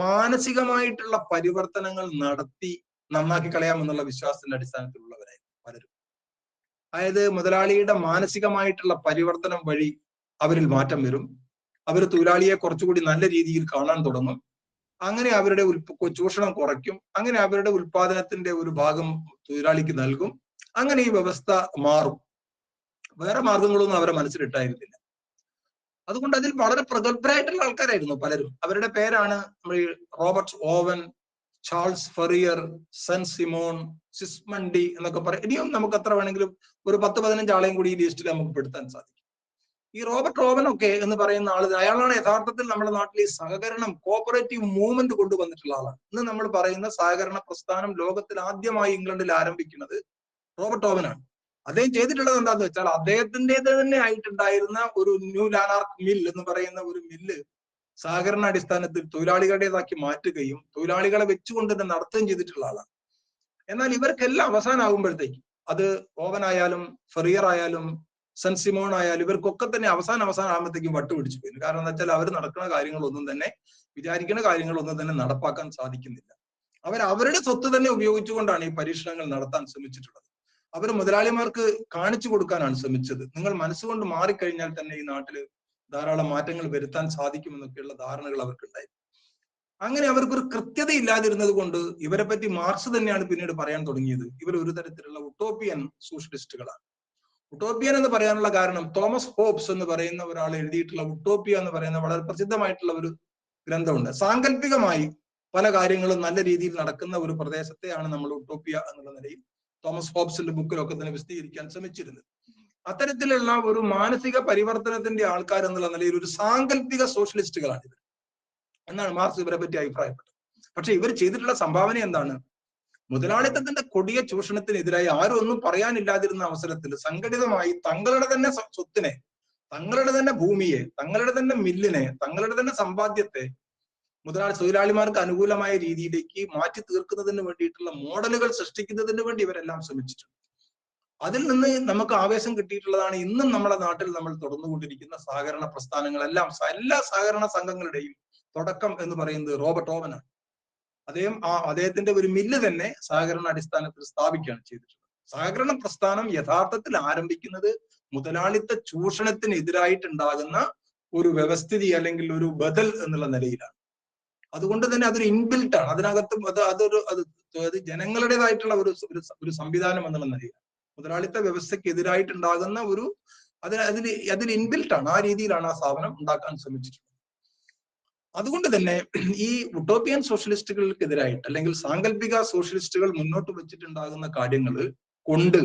മാനസികമായിട്ടുള്ള പരിവർത്തനങ്ങൾ നടത്തി നന്നാക്കി കളയാമെന്നുള്ള വിശ്വാസത്തിന്റെ അടിസ്ഥാനത്തിലുള്ളവരായിരുന്നു പലരും. അതായത് മുതലാളിയുടെ മാനസികമായിട്ടുള്ള പരിവർത്തനം വഴി അവരിൽ മാറ്റം വരും, അവർ തൊഴിലാളിയെ കുറച്ചുകൂടി നല്ല രീതിയിൽ കാണാൻ തുടങ്ങും, അങ്ങനെ അവരുടെ ചൂഷണം കുറയ്ക്കും, അങ്ങനെ അവരുടെ ഉൽപാദനത്തിന്റെ ഒരു ഭാഗം തൊഴിലാളിക്ക് നൽകും, അങ്ങനെ ഈ വ്യവസ്ഥ മാറും. വേറെ മാർഗങ്ങളൊന്നും അവരെ മനസ്സിലിട്ടായിരുന്നില്ല. അതുകൊണ്ട് അതിൽ വളരെ പ്രഗത്ഭരായിട്ടുള്ള ആൾക്കാരായിരുന്നു പലരും. അവരുടെ പേരാണ് നമ്മൾ Robert Owen, Charles Fourier, Saint Simon, Sismondi എന്നൊക്കെ പറയും. ഇനിയും നമുക്ക് എത്ര വേണമെങ്കിലും ഒരു 10-15 ആളെയും കൂടി ഈ ലിസ്റ്റിൽ നമുക്ക് പെടുത്താൻ സാധിക്കും. ഈ റോബർട്ട് ഓവൻ ഒക്കെ എന്ന് പറയുന്ന ആള്, അയാളാണ് യഥാർത്ഥത്തിൽ നമ്മുടെ നാട്ടിൽ ഈ സഹകരണം, കോഓപ്പറേറ്റീവ് മൂവ്മെന്റ് കൊണ്ടുവന്നിട്ടുള്ള ആളാണ്. ഇന്ന് നമ്മൾ പറയുന്ന സഹകരണ പ്രസ്ഥാനം ലോകത്തിൽ ആദ്യമായി ഇംഗ്ലണ്ടിൽ ആരംഭിക്കുന്നത് റോബർട്ട് ഓവനാണ്. അദ്ദേഹം ചെയ്തിട്ടുള്ളത് എന്താന്ന് വെച്ചാൽ, അദ്ദേഹത്തിൻ്റെത് തന്നെ ആയിട്ടുണ്ടായിരുന്ന ഒരു ന്യൂ ലാനാർക്ക് മിൽ എന്ന് പറയുന്ന ഒരു മില്ല് സഹകരണ അടിസ്ഥാനത്തിൽ തൊഴിലാളികളുടേതാക്കി മാറ്റുകയും തൊഴിലാളികളെ വെച്ചുകൊണ്ട് തന്നെ നടത്തുകയും ചെയ്തിട്ടുള്ള ആളാണ്. എന്നാൽ ഇവർക്കെല്ലാം അവസാനമാകുമ്പോഴത്തേക്കും, അത് ഓവൻ ആയാലും ഫെറിയർ ആയാലും സെൻ സിമോൺ ആയാലും, ഇവർക്കൊക്കെ തന്നെ അവസാനം ആകുമ്പോഴത്തേക്കും വട്ടുപിടിച്ചു പോയി. കാരണം എന്താ വെച്ചാൽ അവർ നടക്കുന്ന കാര്യങ്ങളൊന്നും തന്നെ, വിചാരിക്കുന്ന കാര്യങ്ങളൊന്നും തന്നെ നടപ്പാക്കാൻ സാധിക്കുന്നില്ല. അവരുടെ സ്വത്ത് തന്നെ ഉപയോഗിച്ചുകൊണ്ടാണ് ഈ പരീക്ഷണങ്ങൾ നടത്താൻ ശ്രമിച്ചിട്ടുള്ളത്. അവർ മുതലാളിമാർക്ക് കാണിച്ചു കൊടുക്കാനാണ് ശ്രമിച്ചത്. നിങ്ങൾ മനസ്സുകൊണ്ട് മാറിക്കഴിഞ്ഞാൽ തന്നെ ഈ നാട്ടിൽ ധാരാളം മാറ്റങ്ങൾ വരുത്താൻ സാധിക്കുമെന്നൊക്കെയുള്ള ധാരണകൾ അവർക്കുണ്ടായി. അങ്ങനെ അവർക്കൊരു കൃത്യത ഇല്ലാതിരുന്നത് കൊണ്ട് ഇവരെ പറ്റി മാർക്സ് തന്നെയാണ് പിന്നീട് പറയാൻ തുടങ്ങിയത്, ഇവർ ഒരു തരത്തിലുള്ള ഉട്ടോപ്പിയൻ സോഷ്യലിസ്റ്റുകളാണ്. ഉട്ടോപ്പിയൻ എന്ന് പറയാനുള്ള കാരണം, തോമസ് ഹോബ്സ് എന്ന് പറയുന്ന ഒരാൾ എഴുതിയിട്ടുള്ള ഉട്ടോപ്പിയ എന്ന് പറയുന്ന വളരെ പ്രസിദ്ധമായിട്ടുള്ള ഒരു ഗ്രന്ഥമുണ്ട്. സാങ്കല്പികമായി പല കാര്യങ്ങളും നല്ല രീതിയിൽ നടക്കുന്ന ഒരു പ്രദേശത്തെയാണ് നമ്മൾ ഉട്ടോപ്പിയ എന്നുള്ള നിലയിൽ തോമസ് ഹോബ്സിന്റെ ബുക്കിലൊക്കെ തന്നെ വിശദീകരിക്കാൻ ശ്രമിച്ചിരുന്നത്. അത്തരത്തിലുള്ള ഒരു മാനസിക പരിവർത്തനത്തിന്റെ ആൾക്കാർ എന്നുള്ള നിലയിൽ ഒരു സാങ്കല്പിക സോഷ്യലിസ്റ്റുകളാണ് ഇവർ എന്നാണ് മാർക്സ് ഇവരെ പറ്റി അഭിപ്രായപ്പെട്ടത്. പക്ഷെ ഇവർ ചെയ്തിട്ടുള്ള സംഭാവന എന്താണ്? മുതലാളിത്തത്തിന്റെ കൊടിയ ചൂഷണത്തിനെതിരായി ആരും ഒന്നും പറയാനില്ലാതിരുന്ന അവസരത്തിൽ സംഘടിതമായി തങ്ങളുടെ തന്നെ സ്വത്തിനെ, തങ്ങളുടെ തന്നെ ഭൂമിയെ, തങ്ങളുടെ തന്നെ മില്ലിനെ, തങ്ങളുടെ തന്നെ സമ്പാദ്യത്തെ തൊഴിലാളിമാർക്ക് അനുകൂലമായ രീതിയിലേക്ക് മാറ്റി തീർക്കുന്നതിന് വേണ്ടിയിട്ടുള്ള മോഡലുകൾ സൃഷ്ടിക്കുന്നതിന് വേണ്ടി ഇവരെല്ലാം ശ്രമിച്ചിട്ടുണ്ട്. അതിൽ നിന്ന് നമുക്ക് ആവേശം കിട്ടിയിട്ടുള്ളതാണ് ഇന്നും നമ്മുടെ നാട്ടിൽ നമ്മൾ തുടർന്നുകൊണ്ടിരിക്കുന്ന സഹകരണ പ്രസ്ഥാനങ്ങളെല്ലാം. എല്ലാ സഹകരണ സംഘങ്ങളുടെയും തുടക്കം എന്ന് പറയുന്നത് റോബർട്ട് ഓവനാണ്. അദ്ദേഹത്തിന്റെ ഒരു മില്ല് തന്നെ സഹകരണ അടിസ്ഥാനത്തിൽ സ്ഥാപിക്കുകയാണ് ചെയ്തിട്ടുള്ളത്. സഹകരണ പ്രസ്ഥാനം യഥാർത്ഥത്തിൽ ആരംഭിക്കുന്നത് മുതലാളിത്ത ചൂഷണത്തിനെതിരായിട്ടുണ്ടാകുന്ന ഒരു വ്യവസ്ഥിതി അല്ലെങ്കിൽ ഒരു ബദൽ എന്നുള്ള നിലയിലാണ്. അതുകൊണ്ട് തന്നെ അതൊരു ഇൻബിൽട്ട് ആണ്. അതിനകത്തും അത് ജനങ്ങളുടേതായിട്ടുള്ള ഒരു സംവിധാനം എന്നുള്ള നിലയിലാണ്. മുതലാളിത്ത വ്യവസ്ഥക്കെതിരായിട്ടുണ്ടാകുന്ന അതിൽ ഇൻബിൽട്ട് ആണ്. ആ രീതിയിലാണ് ആ സ്ഥാപനം ഉണ്ടാക്കാൻ ശ്രമിച്ചിട്ടുള്ളത്. അതുകൊണ്ട് തന്നെ ഈ ഉട്ടോപ്പിയൻ സോഷ്യലിസ്റ്റുകൾക്കെതിരായിട്ട് അല്ലെങ്കിൽ സാങ്കല്പിക സോഷ്യലിസ്റ്റുകൾ മുന്നോട്ട് വെച്ചിട്ടുണ്ടാകുന്ന കാര്യങ്ങൾ കൊണ്ട്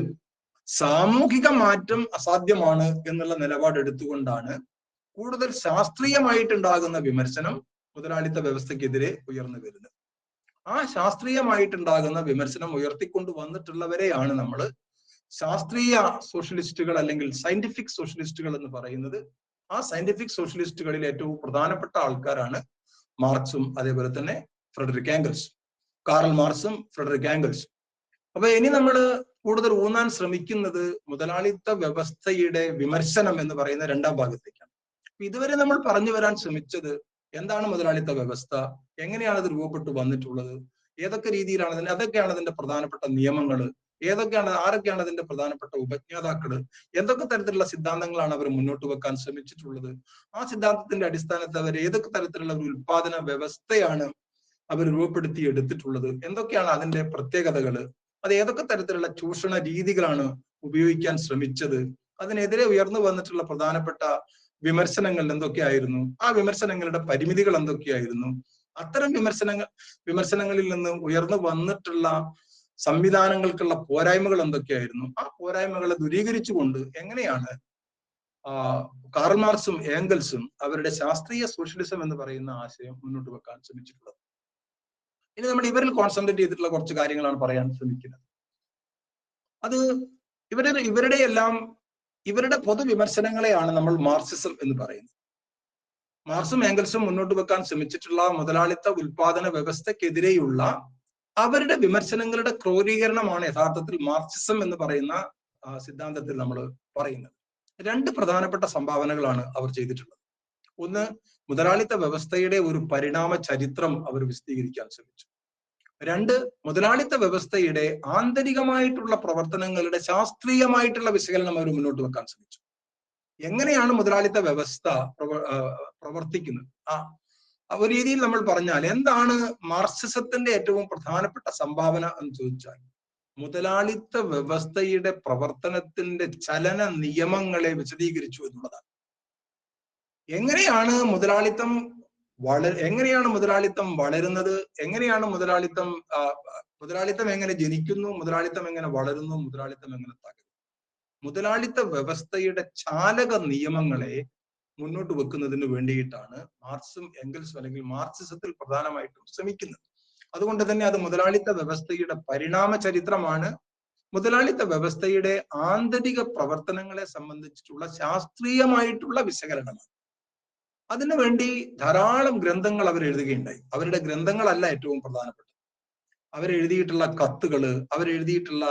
സാമൂഹിക മാറ്റം അസാധ്യമാണ് എന്നുള്ള നിലപാട് എടുത്തുകൊണ്ടാണ് കൂടുതൽ ശാസ്ത്രീയമായിട്ടുണ്ടാകുന്ന വിമർശനം മുതലാളിത്ത വ്യവസ്ഥക്കെതിരെ ഉയർന്നു വരുന്നത്. ആ ശാസ്ത്രീയമായിട്ടുണ്ടാകുന്ന വിമർശനം ഉയർത്തിക്കൊണ്ട് വന്നിട്ടുള്ളവരെയാണ് നമ്മൾ ശാസ്ത്രീയ സോഷ്യലിസ്റ്റുകൾ അല്ലെങ്കിൽ സയന്റിഫിക് സോഷ്യലിസ്റ്റുകൾ എന്ന് പറയുന്നത്. ആ സയന്റിഫിക് സോഷ്യലിസ്റ്റുകളിൽ ഏറ്റവും പ്രധാനപ്പെട്ട ആൾക്കാരാണ് മാർക്സും അതേപോലെ തന്നെ ഫ്രെഡറിക് ആംഗൽസും. കാറൽ മാർക്സും ഫ്രെഡറിക് ആംഗൽസും. അപ്പൊ ഇനി നമ്മൾ കൂടുതൽ ഊന്നാൻ ശ്രമിക്കുന്നത് മുതലാളിത്ത വ്യവസ്ഥയുടെ വിമർശനം എന്ന് പറയുന്ന രണ്ടാം ഭാഗത്തേക്കാണ്. ഇതുവരെ നമ്മൾ പറഞ്ഞു വരാൻ ശ്രമിച്ചത് എന്താണ് മുതലാളിത്ത വ്യവസ്ഥ, എങ്ങനെയാണ് അത് രൂപപ്പെട്ടു വന്നിട്ടുള്ളത്, ഏതൊക്കെ രീതിയിലാണ് അതൊക്കെയാണ് അതിന്റെ പ്രധാനപ്പെട്ട നിയമങ്ങൾ, ആരൊക്കെയാണ് അതിന്റെ പ്രധാനപ്പെട്ട ഉപജ്ഞാതാക്കള്, എന്തൊക്കെ തരത്തിലുള്ള സിദ്ധാന്തങ്ങളാണ് അവർ മുന്നോട്ട് വെക്കാൻ ശ്രമിച്ചിട്ടുള്ളത്, ആ സിദ്ധാന്തത്തിന്റെ അടിസ്ഥാനത്തിൽ അവർ ഏതൊക്കെ തരത്തിലുള്ള ഒരു ഉൽപാദന വ്യവസ്ഥയാണ് അവർ രൂപപ്പെടുത്തി എടുത്തിട്ടുള്ളത്, എന്തൊക്കെയാണ് അതിന്റെ പ്രത്യേകതകള്, അത് ഏതൊക്കെ തരത്തിലുള്ള ചൂഷണ രീതികളാണ് ഉപയോഗിക്കാൻ ശ്രമിച്ചത്, അതിനെതിരെ ഉയർന്നു വന്നിട്ടുള്ള പ്രധാനപ്പെട്ട വിമർശനങ്ങൾ എന്തൊക്കെയായിരുന്നു, ആ വിമർശനങ്ങളുടെ പരിമിതികൾ എന്തൊക്കെയായിരുന്നു, അത്തരം വിമർശനങ്ങളിൽ നിന്ന് ഉയർന്നു വന്നിട്ടുള്ള സംവിധാനങ്ങൾക്കുള്ള പോരായ്മകൾ എന്തൊക്കെയായിരുന്നു, ആ പോരായ്മകളെ ദൂരീകരിച്ചുകൊണ്ട് എങ്ങനെയാണ് കാറൽ മാർക്സും ഏംഗൽസും അവരുടെ ശാസ്ത്രീയ സോഷ്യലിസം എന്ന് പറയുന്ന ആശയം മുന്നോട്ട് വെക്കാൻ ശ്രമിച്ചിട്ടുള്ളത്. ഇനി നമ്മൾ ഇവരിൽ കോൺസെൻട്രേറ്റ് ചെയ്തിട്ടുള്ള കുറച്ച് കാര്യങ്ങളാണ് പറയാൻ ശ്രമിക്കുന്നത്. അത് ഇവരുടെ പൊതുവിമർശനങ്ങളെയാണ് നമ്മൾ മാർക്സിസം എന്ന് പറയുന്നത്. മാർക്സും ഏംഗൽസും മുന്നോട്ട് വെക്കാൻ ശ്രമിച്ചിട്ടുള്ള മുതലാളിത്ത ഉൽപാദന വ്യവസ്ഥക്കെതിരെയുള്ള അവരുടെ വിമർശനങ്ങളുടെ ക്രോഡീകരണമാണ് യഥാർത്ഥത്തിൽ മാർക്സിസം എന്ന് പറയുന്ന സിദ്ധാന്തത്തിൽ നമ്മൾ പറയുന്നത്. രണ്ട് പ്രധാനപ്പെട്ട സംഭാവനകളാണ് അവർ ചെയ്തിട്ടുള്ളത്. ഒന്ന്, മുതലാളിത്ത വ്യവസ്ഥയുടെ ഒരു പരിണാമ ചരിത്രം അവർ വിശദീകരിക്കാൻ ശ്രമിച്ചു. രണ്ട്, മുതലാളിത്ത വ്യവസ്ഥയുടെ ആന്തരികമായിട്ടുള്ള പ്രവർത്തനങ്ങളുടെ ശാസ്ത്രീയമായിട്ടുള്ള വിശകലനം അവർ മുന്നോട്ട് വെക്കാൻ ശ്രമിച്ചു. എങ്ങനെയാണ് മുതലാളിത്ത വ്യവസ്ഥ പ്രവർത്തിക്കുന്നത്? ഒരു രീതിയിൽ നമ്മൾ പറഞ്ഞാൽ എന്താണ് മാർക്സിസത്തിന്റെ ഏറ്റവും പ്രധാനപ്പെട്ട സംഭാവന എന്ന് ചോദിച്ചാൽ, മുതലാളിത്ത വ്യവസ്ഥയുടെ പ്രവർത്തനത്തിന്റെ ചലന നിയമങ്ങളെ വിശദീകരിച്ചു എന്നുള്ളതാണ്. എങ്ങനെയാണ് മുതലാളിത്തം വളരുന്നത്, എങ്ങനെയാണ് മുതലാളിത്തം എങ്ങനെ ജനിക്കുന്നു, മുതലാളിത്തം എങ്ങനെ വളരുന്നു, മുതലാളിത്തം എങ്ങനെ തകരുന്നു, മുതലാളിത്ത വ്യവസ്ഥയുടെ ചാലക നിയമങ്ങളെ മുന്നോട്ട് വെക്കുന്നതിന് വേണ്ടിയിട്ടാണ് മാർക്സും എംഗൽസും അല്ലെങ്കിൽ മാർക്സിസത്തിൽ പ്രധാനമായിട്ടും ശ്രമിക്കുന്നത്. അതുകൊണ്ട് തന്നെ അത് മുതലാളിത്ത വ്യവസ്ഥയുടെ പരിണാമ ചരിത്രമാണ്, മുതലാളിത്ത വ്യവസ്ഥയുടെ ആന്തരിക പ്രവർത്തനങ്ങളെ സംബന്ധിച്ചിട്ടുള്ള ശാസ്ത്രീയമായിട്ടുള്ള വിശകലനമാണ്. അതിനുവേണ്ടി ധാരാളം ഗ്രന്ഥങ്ങൾ അവർ എഴുതുകയുണ്ടായി. അവരുടെ ഗ്രന്ഥങ്ങളല്ല ഏറ്റവും പ്രധാനപ്പെട്ടത്, അവരെഴുതിയിട്ടുള്ള കത്തുകള്, അവരെഴുതിയിട്ടുള്ള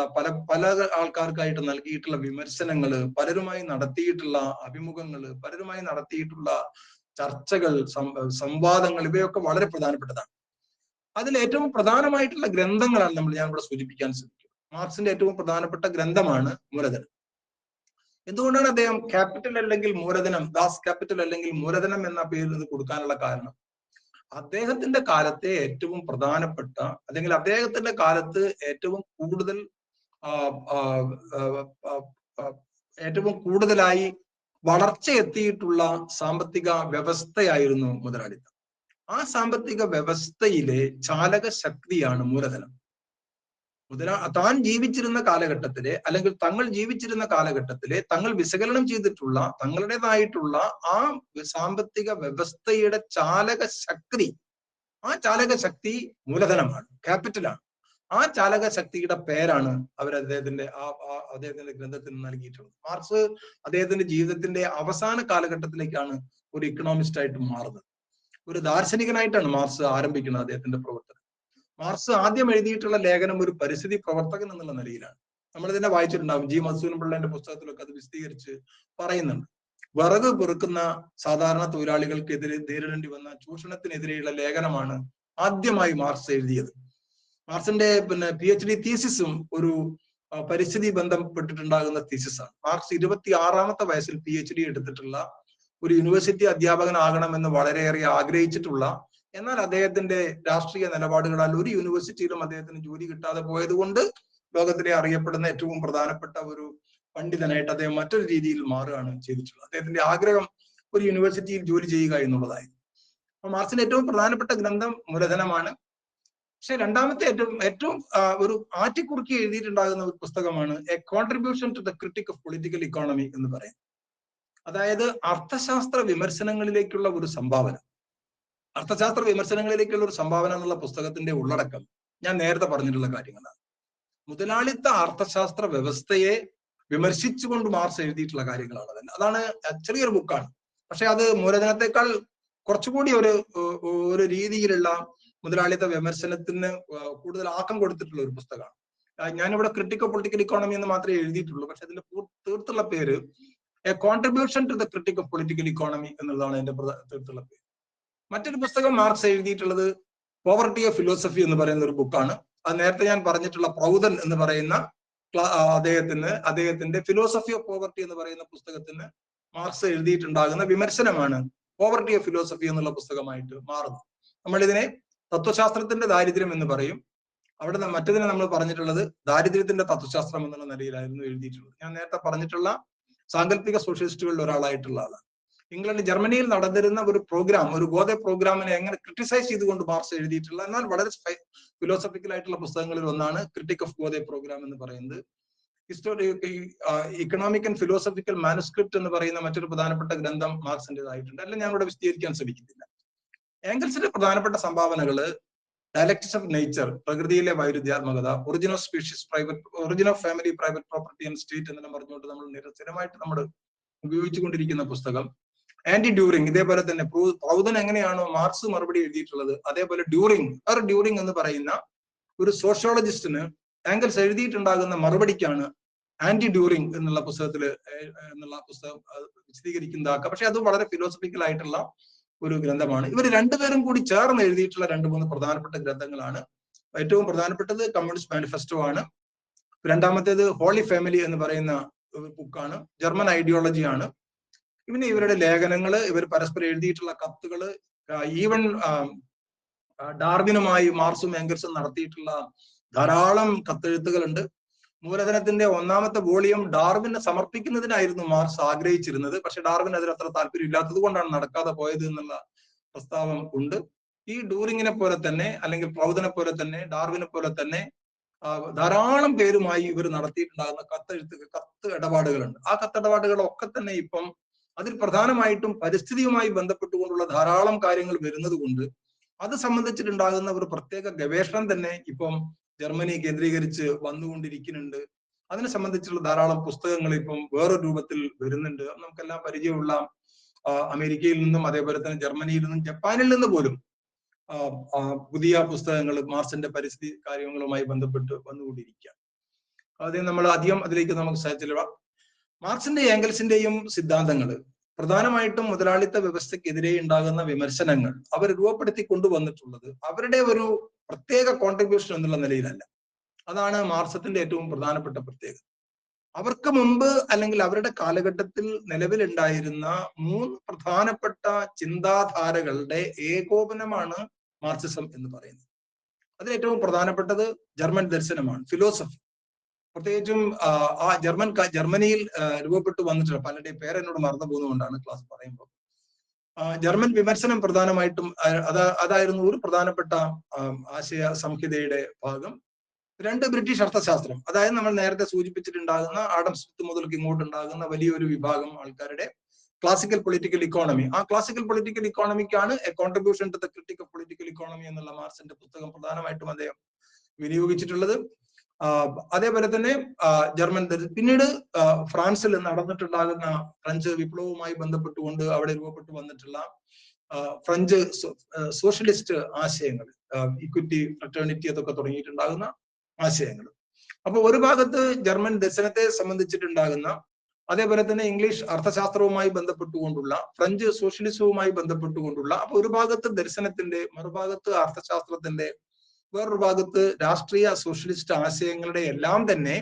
പല ആൾക്കാർക്കായിട്ട് നൽകിയിട്ടുള്ള വിമർശനങ്ങള്, പലരുമായി നടത്തിയിട്ടുള്ള അഭിമുഖങ്ങള്, പലരുമായി നടത്തിയിട്ടുള്ള ചർച്ചകൾ, സംവാദങ്ങൾ, ഇവയൊക്കെ വളരെ പ്രധാനപ്പെട്ടതാണ്. അതിൽ ഏറ്റവും പ്രധാനമായിട്ടുള്ള ഗ്രന്ഥങ്ങളാണ് ഞാൻ ഇവിടെ സൂചിപ്പിക്കാൻ ശ്രമിക്കുന്നത്. മാർക്സിന്റെ ഏറ്റവും പ്രധാനപ്പെട്ട ഗ്രന്ഥമാണ് മൂലധനം. എന്തുകൊണ്ടാണ് അദ്ദേഹം ക്യാപിറ്റൽ അല്ലെങ്കിൽ മൂലധനം, ദാസ് ക്യാപിറ്റൽ അല്ലെങ്കിൽ മൂലധനം എന്ന പേര് ഇത് കൊടുക്കാനുള്ള കാരണം? അദ്ദേഹത്തിന്റെ കാലത്തെ ഏറ്റവും പ്രധാനപ്പെട്ട, അല്ലെങ്കിൽ അദ്ദേഹത്തിന്റെ കാലത്ത് ഏറ്റവും കൂടുതലായി വളർച്ച എത്തിയിട്ടുള്ള സാമ്പത്തിക വ്യവസ്ഥയായിരുന്നു മുതലാളിത്തം. ആ സാമ്പത്തിക വ്യവസ്ഥയിലെ ചാലക ശക്തിയാണ് മൂലധനം. താൻ ജീവിച്ചിരുന്ന കാലഘട്ടത്തിലെ, അല്ലെങ്കിൽ തങ്ങൾ ജീവിച്ചിരുന്ന കാലഘട്ടത്തിലെ തങ്ങൾ വിശകലനം ചെയ്തിട്ടുള്ള തങ്ങളുടേതായിട്ടുള്ള ആ സാമ്പത്തിക വ്യവസ്ഥയുടെ ചാലക ശക്തി, ആ ചാലക ശക്തി മൂലധനമാണ്, ക്യാപിറ്റലാണ്. ആ ചാലക ശക്തിയുടെ പേരാണ് അദ്ദേഹത്തിന്റെ ഗ്രന്ഥത്തിൽ നൽകിയിട്ടുള്ളത്. മാർക്സ് അദ്ദേഹത്തിന്റെ ജീവിതത്തിന്റെ അവസാന കാലഘട്ടത്തിലേക്കാണ് ഒരു ഇക്കണോമിസ്റ്റ് ആയിട്ട് മാറുന്നത്. ഒരു ദാർശനികനായിട്ടാണ് മാർക്സ് ആരംഭിക്കുന്നത് അദ്ദേഹത്തിന്റെ പ്രവർത്തനം. മാർക്സ് ആദ്യം എഴുതിയിട്ടുള്ള ലേഖനം ഒരു പരിസ്ഥിതി പ്രവർത്തകൻ എന്നുള്ള നിലയിലാണ്. നമ്മൾ ഇതിനെ വായിച്ചിട്ടുണ്ടാവും. ജി മധുസൂദൻ പിള്ളയുടെ പുസ്തകത്തിലൊക്കെ അത് വിശദീകരിച്ച് പറയുന്നുണ്ട്. വിറക് പെറുക്കുന്ന സാധാരണ തൊഴിലാളികൾക്കെതിരെ നേരിടേണ്ടി വന്ന ചൂഷണത്തിനെതിരെയുള്ള ലേഖനമാണ് ആദ്യമായി മാർക്സ് എഴുതിയത്. മാർക്സിന്റെ PhD തീസിസും ഒരു പരിസ്ഥിതി ബന്ധപ്പെട്ടിട്ടുണ്ടാകുന്ന തീസിസാണ്. മാർക്സ് 26-ാമത്തെ വയസ്സിൽ PhD എടുത്തിട്ടുള്ള, ഒരു യൂണിവേഴ്സിറ്റി അധ്യാപകനാകണമെന്ന് വളരെയേറെ ആഗ്രഹിച്ചിട്ടുള്ള, എന്നാൽ അദ്ദേഹത്തിന്റെ രാഷ്ട്രീയ നിലപാടുകളാൽ ഒരു യൂണിവേഴ്സിറ്റിയിലും അദ്ദേഹത്തിന് ജോലി കിട്ടാതെ പോയത് കൊണ്ട് ലോകത്തിലെ അറിയപ്പെടുന്ന ഏറ്റവും പ്രധാനപ്പെട്ട ഒരു പണ്ഡിതനായിട്ട് അദ്ദേഹം മറ്റൊരു രീതിയിൽ മാറുകയാണ് ചെയ്തിട്ടുള്ളത്. അദ്ദേഹത്തിന്റെ ആഗ്രഹം ഒരു യൂണിവേഴ്സിറ്റിയിൽ ജോലി ചെയ്യുക എന്നുള്ളതായിരുന്നു. അപ്പൊ മാർക്സിന്റെ ഏറ്റവും പ്രധാനപ്പെട്ട ഗ്രന്ഥം മൂലധനമാണ്. പക്ഷെ രണ്ടാമത്തെ ഏറ്റവും ഒരു ആറ്റിക്കുറുക്കി എഴുതിയിട്ടുണ്ടാകുന്ന ഒരു പുസ്തകമാണ് a contribution to the critique of political economy എന്ന് പറയുന്നത്. അതായത് അർത്ഥശാസ്ത്ര വിമർശനങ്ങളിലേക്കുള്ള ഒരു സംഭാവന. അർത്ഥശാസ്ത്ര വിമർശനങ്ങളിലേക്കുള്ള ഒരു സംഭാവന എന്നുള്ള പുസ്തകത്തിന്റെ ഉള്ളടക്കം ഞാൻ നേരത്തെ പറഞ്ഞിട്ടുള്ള കാര്യങ്ങളാണ്. മുതലാളിത്ത അർത്ഥശാസ്ത്ര വ്യവസ്ഥയെ വിമർശിച്ചുകൊണ്ട് മാർക്സ് എഴുതിയിട്ടുള്ള കാര്യങ്ങളാണ് തന്നെ. അതാണ് ചെറിയൊരു ബുക്കാണ്, പക്ഷെ അത് മൂലധനത്തെക്കാൾ കുറച്ചുകൂടി ഒരു രീതിയിലുള്ള മുതലാളിത്ത വിമർശനത്തിന് കൂടുതൽ ആക്കം കൊടുത്തിട്ടുള്ള ഒരു പുസ്തകമാണ്. ഞാനിവിടെ ക്രിട്ടിക്കൽ പൊളിറ്റിക്കൽ ഇക്കോണമി എന്ന് മാത്രമേ എഴുതിയിട്ടുള്ളൂ. പക്ഷെ അതിന്റെ തീർത്തുള്ള പേര് a contribution to the critique of political economy എന്നുള്ളതാണ് എന്റെ തീർത്തുള്ള പേര്. മറ്റൊരു പുസ്തകം മാർക്സ് എഴുതിയിട്ടുള്ളത് പോവർട്ടി ഓഫ് ഫിലോസഫി എന്ന് പറയുന്ന ഒരു ബുക്കാണ്. അത് നേരത്തെ ഞാൻ പറഞ്ഞിട്ടുള്ള പ്രൗദൻ എന്ന് പറയുന്ന അദ്ദേഹത്തിന്റെ ഫിലോസഫി ഓഫ് പോവർട്ടി എന്ന് പറയുന്ന പുസ്തകത്തിന് മാർക്സ് എഴുതിയിട്ടുണ്ടാകുന്ന വിമർശനമാണ് പോവർട്ടി ഓഫ് ഫിലോസഫി എന്നുള്ള പുസ്തകമായിട്ട് മാറുന്നത്. നമ്മളിതിനെ തത്വശാസ്ത്രത്തിന്റെ ദാരിദ്ര്യം എന്ന് പറയും. അവിടെ മറ്റതിനെ നമ്മൾ പറഞ്ഞിട്ടുള്ളത് ദാരിദ്ര്യത്തിന്റെ തത്വശാസ്ത്രം എന്നുള്ള നിലയിലായിരുന്നു എഴുതിയിട്ടുള്ളത്. ഞാൻ നേരത്തെ പറഞ്ഞിട്ടുള്ള സാങ്കല്പിക സോഷ്യലിസ്റ്റുകളിൽ ഒരാളായിട്ടുള്ള ആളാണ്. ജർമ്മനിയിൽ നടന്നിരുന്ന ഒരു പ്രോഗ്രാം, ഒരു ഗോദെ പ്രോഗ്രാമിനെ എങ്ങനെ ക്രിട്ടിസൈസ് ചെയ്തുകൊണ്ട് മാർക്സ് എഴുതിയിട്ടുള്ള എന്നാൽ വളരെ ഫിലോസഫിക്കൽ ആയിട്ടുള്ള പുസ്തകങ്ങളിൽ ഒന്നാണ് ക്രിട്ടിക് ഓഫ് ഗോദെ പ്രോഗ്രാം എന്ന് പറയുന്നത്. ഇക്കണോമിക് ആൻഡ് ഫിലോസഫിക്കൽ മാനുസ്ക്രിപ്റ്റ് എന്ന് പറയുന്ന മറ്റൊരു പ്രധാനപ്പെട്ട ഗ്രന്ഥം മാർക്സിന്റേതായിട്ടുണ്ട്. അല്ല, ഞാൻ ഇവിടെ വിശദീകരിക്കാൻ ശ്രമിക്കുന്നില്ല. ഏംഗൽസിന്റെ പ്രധാനപ്പെട്ട സംഭാവനകള് ഡയലക്ടിക്സ് ഓഫ് നേച്ചർ, പ്രകൃതിയിലെ വൈരുദ്ധ്യാത്മകത, origin of species origin of family, private property and state എന്നെല്ലാം പറഞ്ഞുകൊണ്ട് നമ്മൾ നിരന്തരമായിട്ട് നമ്മൾ ഉപയോഗിച്ചുകൊണ്ടിരിക്കുന്ന പുസ്തകം. ആന്റി ഡ്യൂറിങ്, ഇതേപോലെ തന്നെ പ്രൗദൻ എങ്ങനെയാണോ മാർക്സ് മറുപടി എഴുതിയിട്ടുള്ളത് അതേപോലെ ഡ്യൂറിങ് എന്ന് പറയുന്ന ഒരു സോഷ്യോളജിസ്റ്റിന് ഏംഗൽസ് എഴുതിയിട്ടുണ്ടാകുന്ന മറുപടിക്കാണ് ആന്റി ഡ്യൂറിങ് എന്നുള്ള പുസ്തകം വിശദീകരിക്കുന്നതാക്കുക. പക്ഷെ അത് വളരെ ഫിലോസഫിക്കൽ ആയിട്ടുള്ള ഒരു ഗ്രന്ഥമാണ്. ഇവർ രണ്ടുപേരും കൂടി ചേർന്ന് എഴുതിയിട്ടുള്ള 2-3 പ്രധാനപ്പെട്ട ഗ്രന്ഥങ്ങളാണ്. ഏറ്റവും പ്രധാനപ്പെട്ടത് കമ്മ്യൂണിസ്റ്റ് മാനിഫെസ്റ്റോ ആണ്. രണ്ടാമത്തേത് ഹോളി ഫാമിലി എന്ന് പറയുന്ന ബുക്കാണ്. ജർമ്മൻ ഐഡിയോളജി ആണ്. പിന്നെ ഇവരുടെ ലേഖനങ്ങള്, ഇവർ പരസ്പരം എഴുതിയിട്ടുള്ള കത്തുകള്, ഈവൻ ഡാർവിനുമായി മാർക്സും ഏംഗൽസും നടത്തിയിട്ടുള്ള ധാരാളം കത്തെഴുത്തുകളുണ്ട്. മൂലധനത്തിന്റെ 1ാമത്തെ വോളിയം ഡാർവിന് സമർപ്പിക്കുന്നതിനായിരുന്നു മാർക്സ് ആഗ്രഹിച്ചിരുന്നത്. പക്ഷെ ഡാർവിൻ അതിൽ അത്ര താല്പര്യം ഇല്ലാത്തത് കൊണ്ടാണ് നടക്കാതെ പോയത് എന്നുള്ള പ്രസ്താവം ഉണ്ട്. ഈ ഡ്യൂറിങ്ങിനെ പോലെ തന്നെ അല്ലെങ്കിൽ പ്രൗദനെ പോലെ തന്നെ ഡാർവിനെ പോലെ തന്നെ ധാരാളം പേരുമായി ഇവർ നടത്തിയിട്ടുണ്ടാകുന്ന കത്ത് ഇടപാടുകളുണ്ട്. ആ കത്തിടപാടുകളൊക്കെ തന്നെ ഇപ്പം അതിൽ പ്രധാനമായിട്ടും പരിസ്ഥിതിയുമായി ബന്ധപ്പെട്ടുകൊണ്ടുള്ള ധാരാളം കാര്യങ്ങൾ വരുന്നത് കൊണ്ട് അത് സംബന്ധിച്ചിട്ടുണ്ടാകുന്ന ഒരു പ്രത്യേക ഗവേഷണം തന്നെ ഇപ്പം ജർമ്മനി കേന്ദ്രീകരിച്ച് വന്നുകൊണ്ടിരിക്കുന്നുണ്ട്. അതിനെ സംബന്ധിച്ചുള്ള ധാരാളം പുസ്തകങ്ങൾ ഇപ്പം വേറൊരു രൂപത്തിൽ വരുന്നുണ്ട്. നമുക്കെല്ലാം പരിചയമുള്ള അമേരിക്കയിൽ നിന്നും അതേപോലെ തന്നെ ജർമ്മനിയിൽ നിന്നും ജപ്പാനിൽ നിന്ന് പോലും പുതിയ പുസ്തകങ്ങൾ മാർക്സിന്റെ പരിസ്ഥിതി കാര്യങ്ങളുമായി ബന്ധപ്പെട്ട് വന്നുകൊണ്ടിരിക്കുക. അത് നമ്മൾ അധികം അതിലേക്ക് നമുക്ക് സാധിച്ചില്ല. മാർക്സിന്റെ ഏംഗൽസിന്റെയും സിദ്ധാന്തങ്ങൾ പ്രധാനമായിട്ടും മുതലാളിത്ത വ്യവസ്ഥക്കെതിരെ ഉണ്ടാകുന്ന വിമർശനങ്ങൾ അവർ രൂപപ്പെടുത്തി കൊണ്ടുവന്നിട്ടുള്ളത് അവരുടെ ഒരു പ്രത്യേക കോൺട്രിബ്യൂഷൻ എന്നുള്ള നിലയിലല്ല. അതാണ് മാർക്സത്തിന്റെ ഏറ്റവും പ്രധാനപ്പെട്ട പ്രത്യേകത. അവർക്ക് മുമ്പ് അല്ലെങ്കിൽ അവരുടെ കാലഘട്ടത്തിൽ നിലവിലുണ്ടായിരുന്ന 3 പ്രധാനപ്പെട്ട ചിന്താധാരകളുടെ ഏകോപനമാണ് മാർക്സിസം എന്ന് പറയുന്നത്. അതിൽ ഏറ്റവും പ്രധാനപ്പെട്ടത് ജർമ്മൻ ദർശനമാണ്, ഫിലോസഫി. പ്രത്യേകിച്ചും ജർമ്മനിയിൽ രൂപപ്പെട്ടു വന്നിട്ടുള്ള പലരുടെയും പേരെന്നോട് മറന്നു പോകുന്നതുകൊണ്ടാണ് ക്ലാസ് പറയുമ്പോൾ. ജർമ്മൻ വിമർശനം പ്രധാനമായിട്ടും അതായിരുന്നു ഒരു പ്രധാനപ്പെട്ട ആശയ സംഹിതയുടെ ഭാഗം. 2 ബ്രിട്ടീഷ് അർത്ഥശാസ്ത്രം, അതായത് നമ്മൾ നേരത്തെ സൂചിപ്പിച്ചിട്ടുണ്ടാകുന്ന ആഡം സ്മിത്ത് മുതൽക്ക് ഇങ്ങോട്ട് ഉണ്ടാകുന്ന വലിയൊരു വിഭാഗം ആൾക്കാരുടെ ക്ലാസിക്കൽ പൊളിറ്റിക്കൽ ഇക്കോണമി. ആ ക്ലാസിക്കൽ പൊളിറ്റിക്കൽ ഇക്കോണമിക്കാണ് a contribution to the critique of political economy എന്നുള്ള മാർക്സിന്റെ പുസ്തകം പ്രധാനമായിട്ടും അദ്ദേഹം വിനിയോഗിച്ചിട്ടുള്ളത്. അതേപോലെ തന്നെ പിന്നീട് ഫ്രാൻസിൽ നടന്നിട്ടുണ്ടാകുന്ന ഫ്രഞ്ച് വിപ്ലവവുമായി ബന്ധപ്പെട്ടുകൊണ്ട് അവിടെ രൂപപ്പെട്ടു വന്നിട്ടുള്ള ഫ്രഞ്ച് സോഷ്യലിസ്റ്റ് ആശയങ്ങൾ, ഇക്വിറ്റി, ഫ്രറ്റേണിറ്റി അതൊക്കെ തുടങ്ങിയിട്ടുണ്ടാകുന്ന ആശയങ്ങൾ. അപ്പൊ ഒരു ഭാഗത്ത് ജർമ്മൻ ദർശനത്തെ സംബന്ധിച്ചിട്ടുണ്ടാകുന്ന, അതേപോലെ തന്നെ ഇംഗ്ലീഷ് അർത്ഥശാസ്ത്രവുമായി ബന്ധപ്പെട്ടുകൊണ്ടുള്ള, ഫ്രഞ്ച് സോഷ്യലിസവുമായി ബന്ധപ്പെട്ടുകൊണ്ടുള്ള, അപ്പൊ ഒരു ഭാഗത്ത് ദർശനത്തിന്റെ, മറുഭാഗത്ത് അർത്ഥശാസ്ത്രത്തിന്റെ, വേറൊരു ഭാഗത്ത് രാഷ്ട്രീയ സോഷ്യലിസ്റ്റ് ആശയങ്ങളുടെ എല്ലാം തന്നെ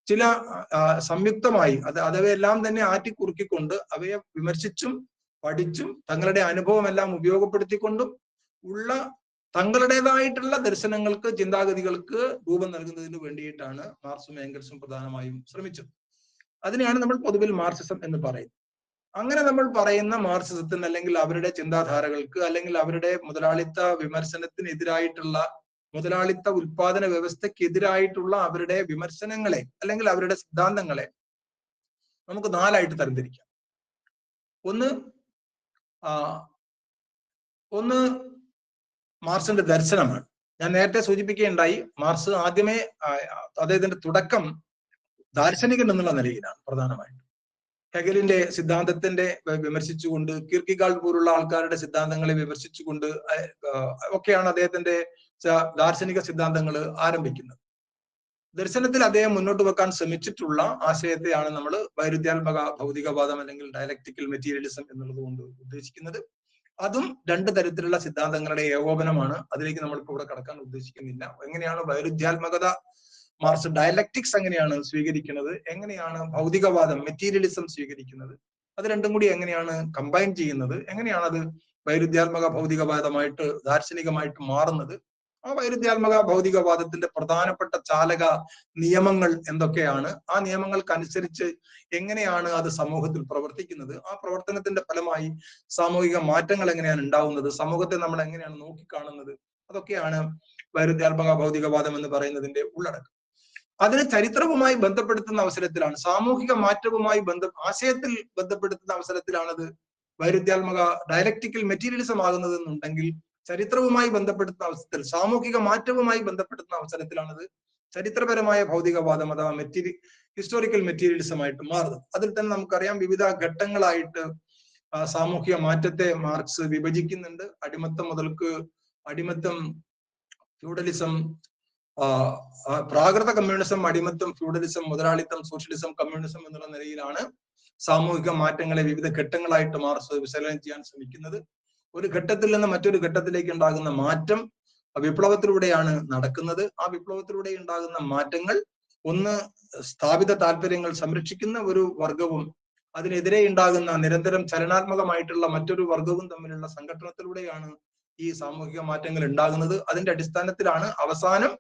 ചില സംയുക്തമായി അവയെല്ലാം തന്നെ ആറ്റിക്കുറുക്കിക്കൊണ്ട് അവയെ വിമർശിച്ചും പഠിച്ചും തങ്ങളുടെ അനുഭവം എല്ലാം ഉപയോഗപ്പെടുത്തിക്കൊണ്ടും ഉള്ള തങ്ങളുടേതായിട്ടുള്ള ദർശനങ്ങൾക്ക്, ചിന്താഗതികൾക്ക് രൂപം നൽകുന്നതിന് വേണ്ടിയിട്ടാണ് മാർക്സും ഏംഗൽസും പ്രധാനമായും ശ്രമിച്ചത്. അതിനെയാണ് നമ്മൾ പൊതുവിൽ മാർക്സിസം എന്ന് പറയുന്നത്. അങ്ങനെ നമ്മൾ പറയുന്ന മാർക്സിസത്തിന് അല്ലെങ്കിൽ അവരുടെ ചിന്താധാരകൾക്ക് അല്ലെങ്കിൽ അവരുടെ മുതലാളിത്ത വിമർശനത്തിനെതിരായിട്ടുള്ള, മുതലാളിത്ത ഉൽപാദന വ്യവസ്ഥക്കെതിരായിട്ടുള്ള അവരുടെ വിമർശനങ്ങളെ അല്ലെങ്കിൽ അവരുടെ സിദ്ധാന്തങ്ങളെ നമുക്ക് 4ആയിട്ട് തരംതിരിക്കാം. ഒന്ന് മാർക്സിന്റെ ദർശനമാണ്. ഞാൻ നേരത്തെ സൂചിപ്പിക്കുകയുണ്ടായി, മാർക്സ് ആദ്യമേ അദ്ദേഹത്തിന്റെ തുടക്കം ദാർശനികൻ എന്നുള്ള നിലയിലാണ് പ്രധാനമായിട്ടും. ഹെഗലിന്റെ സിദ്ധാന്തത്തിന്റെ വിമർശിച്ചുകൊണ്ട്, കിർക്കിഗാർഡ് പോലുള്ള ആൾക്കാരുടെ സിദ്ധാന്തങ്ങളെ വിമർശിച്ചുകൊണ്ട് ഒക്കെയാണ് അദ്ദേഹത്തിന്റെ ദാർശനിക സിദ്ധാന്തങ്ങൾ ആരംഭിക്കുന്നത്. ദർശനത്തിൽ അദ്ദേഹം മുന്നോട്ട് വെക്കാൻ ശ്രമിച്ചിട്ടുള്ള ആശയത്തെയാണ് നമ്മൾ വൈരുദ്ധ്യാത്മക ഭൗതികവാദം അല്ലെങ്കിൽ ഡയലക്റ്റിക്കൽ മെറ്റീരിയലിസം എന്നുള്ളത് കൊണ്ട് ഉദ്ദേശിക്കുന്നത്. അതും രണ്ട് തരത്തിലുള്ള സിദ്ധാന്തങ്ങളുടെ ഏകോപനമാണ്. അതിലേക്ക് നമ്മളിപ്പോൾ ഇവിടെ കടക്കാൻ ഉദ്ദേശിക്കുന്നില്ല. എങ്ങനെയാണ് വൈരുദ്ധ്യാത്മകത മാർക്സ് ഡയലക്റ്റിക്സ് എങ്ങനെയാണ് സ്വീകരിക്കുന്നത്, എങ്ങനെയാണ് ഭൗതികവാദം മെറ്റീരിയലിസം സ്വീകരിക്കുന്നത്, അത് രണ്ടും കൂടി എങ്ങനെയാണ് കമ്പൈൻ ചെയ്യുന്നത്, എങ്ങനെയാണ് അത് വൈരുദ്ധ്യാത്മക ഭൗതികവാദമായിട്ട് ദാർശനികമായിട്ട് മാറുന്നത്, ആ വൈരുദ്ധ്യാത്മക ഭൗതികവാദത്തിന്റെ പ്രധാനപ്പെട്ട ചാലക നിയമങ്ങൾ എന്തൊക്കെയാണ്, ആ നിയമങ്ങൾക്കനുസരിച്ച് എങ്ങനെയാണ് അത് സമൂഹത്തിൽ പ്രവർത്തിക്കുന്നത്, ആ പ്രവർത്തനത്തിന്റെ ഫലമായി സാമൂഹിക മാറ്റങ്ങൾ എങ്ങനെയാണ് ഉണ്ടാവുന്നത്, സമൂഹത്തെ നമ്മൾ എങ്ങനെയാണ് നോക്കിക്കാണുന്നത്, അതൊക്കെയാണ് വൈരുദ്ധ്യാത്മക ഭൗതികവാദം എന്ന് പറയുന്നതിന്റെ ഉള്ളടക്കം. അതിനെ ചരിത്രവുമായി ബന്ധപ്പെടുത്തുന്ന അവസരത്തിലാണ്, സാമൂഹിക മാറ്റവുമായി ആശയത്തിൽ ബന്ധപ്പെടുത്തുന്ന അവസരത്തിലാണത് വൈരുദ്ധ്യാത്മക ഡയലക്റ്റിക്കൽ മെറ്റീരിയലിസം ആകുന്നത് എന്നുണ്ടെങ്കിൽ, ചരിത്രവുമായി ബന്ധപ്പെടുത്തുന്ന അവസരത്തിൽ, സാമൂഹിക മാറ്റവുമായി ബന്ധപ്പെടുത്തുന്ന അവസരത്തിലാണത് ചരിത്രപരമായ ഭൗതികവാദം അഥവാ ഹിസ്റ്റോറിക്കൽ മെറ്റീരിയലിസമായിട്ട് മാറുന്നത്. അതിൽ തന്നെ നമുക്കറിയാം വിവിധ ഘട്ടങ്ങളായിട്ട് സാമൂഹിക മാറ്റത്തെ മാർക്സ് വിഭജിക്കുന്നുണ്ട്. അടിമത്തം, ഫ്യൂഡലിസം, പ്രാകൃത കമ്മ്യൂണിസം, അടിമത്തം, ഫ്യൂഡലിസം, മുതലാളിത്തം, സോഷ്യലിസം, കമ്മ്യൂണിസം എന്നുള്ള നിലയിലാണ് സാമൂഹിക മാറ്റങ്ങളെ വിവിധ ഘട്ടങ്ങളായിട്ട് മാർക്സ് വിശകലനം ചെയ്യാൻ ശ്രമിക്കുന്നത്. ഒരു ഘട്ടത്തിൽ നിന്ന് മറ്റൊരു ഘട്ടത്തിലേക്ക് ഉണ്ടാകുന്ന മാറ്റം വിപ്ലവത്തിലൂടെയാണ് നടക്കുന്നത്. ആ വിപ്ലവത്തിലൂടെ ഉണ്ടാകുന്ന മാറ്റങ്ങൾ ഒന്ന് സ്ഥാപിത താല്പര്യങ്ങൾ സംരക്ഷിക്കുന്ന ഒരു വർഗവും അതിനെതിരെ ഉണ്ടാകുന്ന നിരന്തരം ചലനാത്മകമായിട്ടുള്ള മറ്റൊരു വർഗവും തമ്മിലുള്ള സംഘട്ടനത്തിലൂടെയാണ് ഈ സാമൂഹിക മാറ്റങ്ങൾ ഉണ്ടാകുന്നത്. അതിന്റെ അടിസ്ഥാനത്തിലാണ് അവസാനം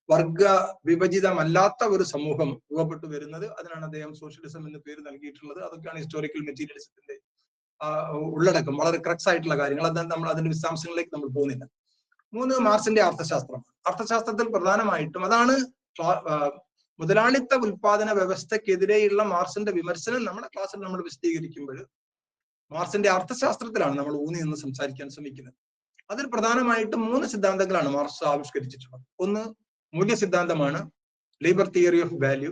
വർഗ വിഭജിതമല്ലാത്ത ഒരു സമൂഹം രൂപപ്പെട്ടു വരുന്നത്. അതിനാണ് അദ്ദേഹം സോഷ്യലിസം എന്ന് പേര് നൽകിയിട്ടുള്ളത്. അതൊക്കെയാണ് ഹിസ്റ്റോറിക്കൽ മെറ്റീരിയലിസത്തിന്റെ ഉള്ളടക്കം. വളരെ ക്രക്സ് ആയിട്ടുള്ള കാര്യങ്ങൾ. അത് നമ്മൾ അതിന്റെ വിശദാംശങ്ങളിലേക്ക് നമ്മൾ പോകുന്നില്ല. 3 മാർക്സിന്റെ അർത്ഥശാസ്ത്രമാണ്. അർത്ഥശാസ്ത്രത്തിൽ പ്രധാനമായിട്ടും അതാണ് മുതലാളിത്ത ഉൽപാദന വ്യവസ്ഥക്കെതിരെയുള്ള മാർക്സിന്റെ വിമർശനം നമ്മുടെ ക്ലാസ്സിൽ നമ്മൾ വിശദീകരിക്കുമ്പോൾ മാർക്സിന്റെ അർത്ഥശാസ്ത്രത്തിലാണ് നമ്മൾ ഊന്നി നിന്ന് സംസാരിക്കാൻ ശ്രമിക്കുന്നത്. അതിൽ പ്രധാനമായിട്ടും 3 സിദ്ധാന്തങ്ങളാണ് മാർക്സ് ആവിഷ്കരിച്ചിട്ടുള്ളത്. ഒന്ന് മൂല്യ സിദ്ധാന്തമാണ്, ലേബർ തിയറി ഓഫ് വാല്യൂ.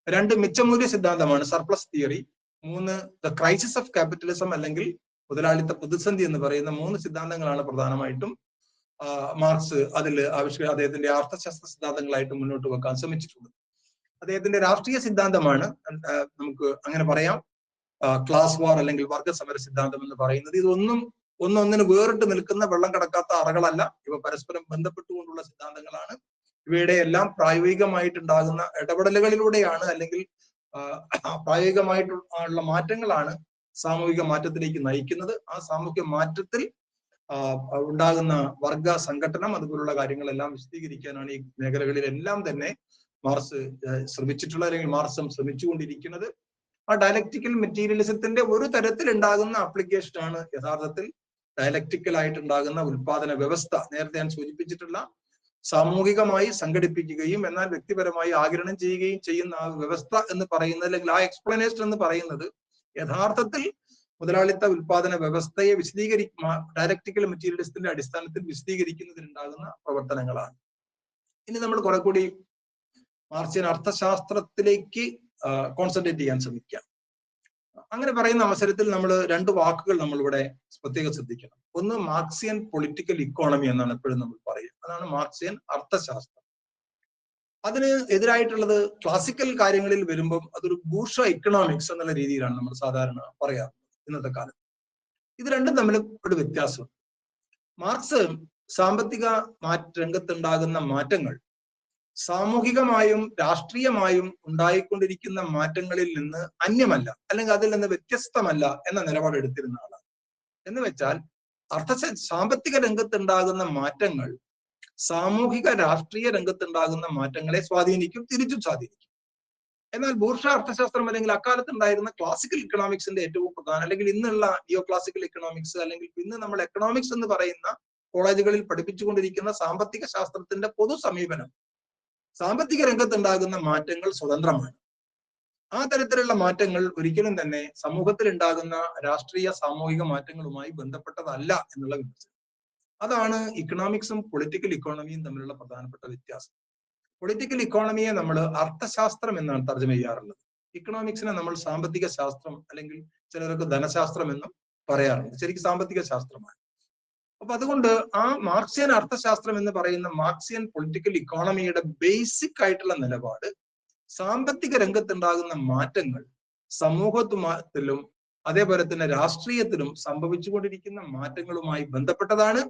2 മിച്ചമൂല്യ സിദ്ധാന്തമാണ്, surplus theory. 3 the crisis of capitalism അല്ലെങ്കിൽ മുതലാളിത്ത പ്രതിസന്ധി എന്ന് പറയുന്ന 3 സിദ്ധാന്തങ്ങളാണ് പ്രധാനമായിട്ടും മാർക്സ് അതിൽ അദ്ദേഹത്തിന്റെ അർത്ഥശാസ്ത്ര സിദ്ധാന്തങ്ങളായിട്ട് മുന്നോട്ട് വെക്കാൻ ശ്രമിച്ചിട്ടുള്ളത്. അദ്ദേഹത്തിന്റെ രാഷ്ട്രീയ സിദ്ധാന്തമാണ് നമുക്ക് അങ്ങനെ പറയാം ക്ലാസ് വാർ അല്ലെങ്കിൽ വർഗസമര സിദ്ധാന്തം എന്ന് പറയുന്നത്. ഇതൊന്നും ഒന്നൊന്നിന് വേറിട്ട് നിൽക്കുന്ന വെള്ളം കടക്കാത്ത അറകളല്ല. ഇവ പരസ്പരം ബന്ധപ്പെട്ടുകൊണ്ടുള്ള സിദ്ധാന്തങ്ങളാണ്. ഇവയുടെ എല്ലാം പ്രായോഗികമായിട്ടുണ്ടാകുന്ന ഇടപെടലുകളിലൂടെയാണ് അല്ലെങ്കിൽ പ്രായോഗികമായിട്ടുള്ള മാറ്റങ്ങളാണ് സാമൂഹിക മാറ്റത്തിലേക്ക് നയിക്കുന്നത്. ആ സാമൂഹിക മാറ്റത്തിൽ ഉണ്ടാകുന്ന വർഗ സംഘടനം അതുപോലുള്ള കാര്യങ്ങളെല്ലാം വിശദീകരിക്കാനാണ് ഈ മേഖലകളിലെല്ലാം തന്നെ മാർക്സ് ശ്രമിച്ചിട്ടുള്ളത്, അല്ലെങ്കിൽ മാർക്സും ശ്രമിച്ചുകൊണ്ടിരിക്കുന്നത്. ആ ഡയലക്റ്റിക്കൽ മെറ്റീരിയലിസത്തിന്റെ ഒരു തരത്തിൽ ഉണ്ടാകുന്ന ആപ്ലിക്കേഷൻ ആണ് യഥാർത്ഥത്തിൽ ഡയലക്റ്റിക്കൽ ആയിട്ടുണ്ടാകുന്ന ഉൽപാദന വ്യവസ്ഥ. നേരത്തെ ഞാൻ സൂചിപ്പിച്ചിട്ടുള്ള സാമൂഹികമായി സംഘടിപ്പിക്കുകയും എന്നാൽ വ്യക്തിപരമായി ആഗിരണം ചെയ്യുകയും ചെയ്യുന്ന ആ വ്യവസ്ഥ എന്ന് പറയുന്നത്, അല്ലെങ്കിൽ ആ എക്സ്പ്ലനേഷൻ എന്ന് പറയുന്നത് യഥാർത്ഥത്തിൽ മുതലാളിത്ത ഉൽപാദന വ്യവസ്ഥയെ ഡയലക്റ്റിക്കൽ മെറ്റീരിയലിസത്തിന്റെ അടിസ്ഥാനത്തിൽ വിശദീകരിക്കുന്നതിനുണ്ടാകുന്ന പ്രവർത്തനങ്ങളാണ്. ഇനി നമ്മൾ കുറെ കൂടി മാർക്സിയൻ അർത്ഥശാസ്ത്രത്തിലേക്ക് കോൺസെൻട്രേറ്റ് ചെയ്യാൻ ശ്രമിക്കാം. അങ്ങനെ പറയുന്ന അവസരത്തിൽ നമ്മൾ 2 വാക്കുകൾ നമ്മളിവിടെ പ്രത്യേകം ശ്രദ്ധിക്കണം. ഒന്ന് മാർക്സിയൻ പൊളിറ്റിക്കൽ ഇക്കോണമി എന്നാണ് എപ്പോഴും നമ്മൾ പറയുക. അതാണ് മാർക്സിയൻ അർത്ഥശാസ്ത്രം. അതിന് എതിരായിട്ടുള്ളത് ക്ലാസിക്കൽ കാര്യങ്ങളിൽ വരുമ്പം അതൊരു ബൂർഷ ഇക്കണോമിക്സ് എന്നുള്ള രീതിയിലാണ് നമ്മൾ സാധാരണ പറയാറ് ഇന്നത്തെ കാലത്ത്. ഇത് രണ്ടും തമ്മിൽ ഒരു വ്യത്യാസമുണ്ട്. മാർക്സ് സാമ്പത്തിക രംഗത്തുണ്ടാകുന്ന മാറ്റങ്ങൾ സാമൂഹികമായും രാഷ്ട്രീയമായും ഉണ്ടായിക്കൊണ്ടിരിക്കുന്ന മാറ്റങ്ങളിൽ നിന്ന് അന്യമല്ല, അല്ലെങ്കിൽ അതിൽ നിന്ന് വ്യത്യസ്തമല്ല എന്ന നിലപാടെടുത്തിരുന്ന ആളാണ്. എന്ന് വെച്ചാൽ സാമ്പത്തിക രംഗത്തുണ്ടാകുന്ന മാറ്റങ്ങൾ സാമൂഹിക രാഷ്ട്രീയ രംഗത്തുണ്ടാകുന്ന മാറ്റങ്ങളെ സ്വാധീനിക്കും, തിരിച്ചും സ്വാധീനിക്കും. എന്നാൽ ബൂർഷ അർത്ഥശാസ്ത്രം അല്ലെങ്കിൽ അക്കാലത്ത് ഉണ്ടായിരുന്ന ക്ലാസിക്കൽ ഇക്കണോമിക്സിന്റെ ഏറ്റവും പ്രധാന, അല്ലെങ്കിൽ ഇന്നുള്ള നിയോ ക്ലാസിക്കൽ ഇക്കണോമിക്സ്, അല്ലെങ്കിൽ ഇന്ന് നമ്മൾ എക്കണോമിക്സ് എന്ന് പറയുന്ന കോളേജുകളിൽ പഠിപ്പിച്ചുകൊണ്ടിരിക്കുന്ന സാമ്പത്തിക ശാസ്ത്രത്തിന്റെ പൊതു സമീപനം സാമ്പത്തിക രംഗത്തുണ്ടാകുന്ന മാറ്റങ്ങൾ സ്വതന്ത്രമാണ്. ആ തരത്തിലുള്ള മാറ്റങ്ങൾ ഒരിക്കലും തന്നെ സമൂഹത്തിൽ ഉണ്ടാകുന്ന രാഷ്ട്രീയ സാമൂഹിക മാറ്റങ്ങളുമായി ബന്ധപ്പെട്ടതല്ല എന്നുള്ള വിമർശനം. അതാണ് ഇക്കണോമിക്സും പൊളിറ്റിക്കൽ ഇക്കോണമിയും തമ്മിലുള്ള പ്രധാനപ്പെട്ട വ്യത്യാസം. പൊളിറ്റിക്കൽ ഇക്കോണമിയെ നമ്മൾ അർത്ഥശാസ്ത്രം എന്നാണ് തർജ്ജമ ചെയ്യാറുള്ളത്. ഇക്കണോമിക്സിനെ നമ്മൾ സാമ്പത്തിക ശാസ്ത്രം അല്ലെങ്കിൽ ചിലരൊക്കെ ധനശാസ്ത്രം എന്നും പറയാറുണ്ട്. ശരിക്കും സാമ്പത്തിക ശാസ്ത്രമാണ്. അപ്പൊ അതുകൊണ്ട് ആ മാർക്സിയൻ അർത്ഥശാസ്ത്രം എന്ന് പറയുന്ന മാർക്സിയൻ പൊളിറ്റിക്കൽ ഇക്കോണമിയുടെ ബേസിക് ആയിട്ടുള്ള നിലപാട് സാമ്പത്തിക രംഗത്തുണ്ടാകുന്ന മാറ്റങ്ങൾ സമൂഹത്തിലും അതേപോലെ തന്നെ രാഷ്ട്രീയത്തിലും സംഭവിച്ചുകൊണ്ടിരിക്കുന്ന മാറ്റങ്ങളുമായി ബന്ധപ്പെട്ടതാണ്.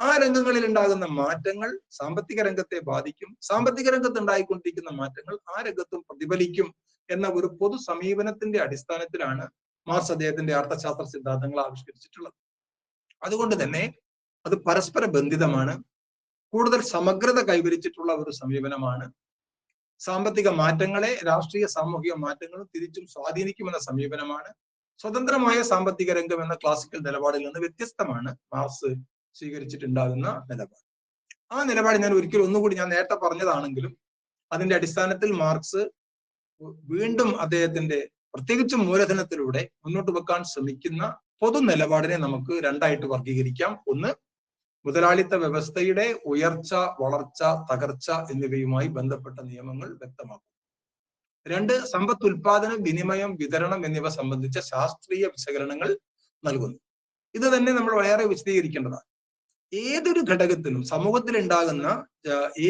ആ രംഗങ്ങളിൽ ഉണ്ടാകുന്ന മാറ്റങ്ങൾ സാമ്പത്തിക രംഗത്തെ ബാധിക്കും, സാമ്പത്തിക രംഗത്ത് ഉണ്ടായിക്കൊണ്ടിരിക്കുന്ന മാറ്റങ്ങൾ ആ രംഗത്തും പ്രതിഫലിക്കും എന്ന ഒരു പൊതു സമീപനത്തിന്റെ അടിസ്ഥാനത്തിലാണ് മാർക്സ് അദ്ദേഹത്തിന്റെ അർത്ഥശാസ്ത്ര സിദ്ധാന്തങ്ങൾ ആവിഷ്കരിച്ചിട്ടുള്ളത്. അതുകൊണ്ട് തന്നെ അത് പരസ്പര ബന്ധിതമാണ്, കൂടുതൽ സമഗ്രത കൈവരിച്ചിട്ടുള്ള ഒരു സമീപനമാണ്. സാമ്പത്തിക മാറ്റങ്ങളെ രാഷ്ട്രീയ സാമൂഹിക മാറ്റങ്ങളും തിരിച്ചും സ്വാധീനിക്കുമെന്ന സമീപനമാണ്. സ്വതന്ത്രമായ സാമ്പത്തിക രംഗം എന്ന ക്ലാസിക്കൽ നിലപാടിൽ നിന്ന് വ്യത്യസ്തമാണ് മാർക്സ് സ്വീകരിച്ചിട്ടുണ്ടാകുന്ന നിലപാട്. ആ നിലപാട് ഞാൻ ഒരിക്കലും ഒന്നുകൂടി, ഞാൻ നേരത്തെ പറഞ്ഞതാണെങ്കിലും അതിന്റെ അടിസ്ഥാനത്തിൽ മാർക്സ് വീണ്ടും അദ്ദേഹത്തിന്റെ പ്രത്യേകിച്ചും മൂലധനത്തിലൂടെ മുന്നോട്ട് വെക്കാൻ ശ്രമിക്കുന്ന പൊതു നിലപാടിനെ നമുക്ക് രണ്ടായിട്ട് വർഗീകരിക്കാം. ഒന്ന്, മുതലാളിത്ത വ്യവസ്ഥയുടെ ഉയർച്ച, വളർച്ച, തകർച്ച എന്നിവയുമായി ബന്ധപ്പെട്ട നിയമങ്ങൾ വ്യക്തമാക്കും. രണ്ട്, സമ്പത്ത് ഉൽപാദനം, വിനിമയം, വിതരണം എന്നിവ സംബന്ധിച്ച ശാസ്ത്രീയ വിശകലനങ്ങൾ നൽകുന്നു. ഇത് തന്നെ നമ്മൾ വളരെ വിശദീകരിക്കേണ്ടതാണ്. ഏതൊരു ഘടകത്തിനും സമൂഹത്തിൽ ഉണ്ടാകുന്ന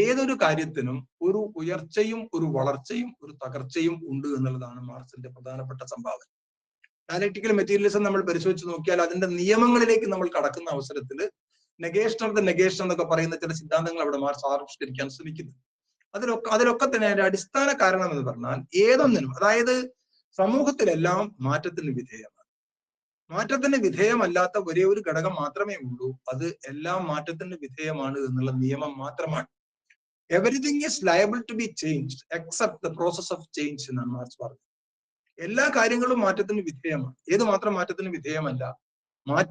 ഏതൊരു കാര്യത്തിനും ഒരു ഉയർച്ചയും ഒരു വളർച്ചയും ഒരു തകർച്ചയും ഉണ്ട് എന്നുള്ളതാണ് മാർക്സിന്റെ പ്രധാനപ്പെട്ട സംഭാവന. ഡയലക്റ്റിക്കൽ മെറ്റീരിയലിസം നമ്മൾ പരിശോധിച്ച് നോക്കിയാൽ അതിന്റെ നിയമങ്ങളിലേക്ക് നമ്മൾ കടക്കുന്ന അവസരത്തിൽ നെഗേഷൻ ഓഫ് ദ നെഗേഷൻ എന്നൊക്കെ പറയുന്ന ചില സിദ്ധാന്തങ്ങൾ അവിടെ മാർക്സ് ആവിഷ്കരിക്കാൻ ശ്രമിക്കുന്നു. അതിലൊക്കെ തന്നെ അതിന്റെ അടിസ്ഥാന കാരണം എന്ന് പറഞ്ഞാൽ ഏതൊന്നിനും, അതായത് സമൂഹത്തിലെല്ലാം മാറ്റത്തിന് വിധേയമാണ്. മാറ്റത്തിന് വിധേയമല്ലാത്ത ഒരേ ഒരു ഘടകം മാത്രമേ ഉള്ളൂ, അത് എല്ലാം മാറ്റത്തിന് വിധേയമാണ് എന്നുള്ള നിയമം മാത്രമാണ്. Everything is liable to be changed except the process of change എന്നാണ് മാർക്സ് പറഞ്ഞത്. എല്ലാ കാര്യങ്ങളും മാറ്റത്തിന് വിധേയമാണ്. ഏത് മാത്രം മാറ്റത്തിന് വിധേയമല്ല?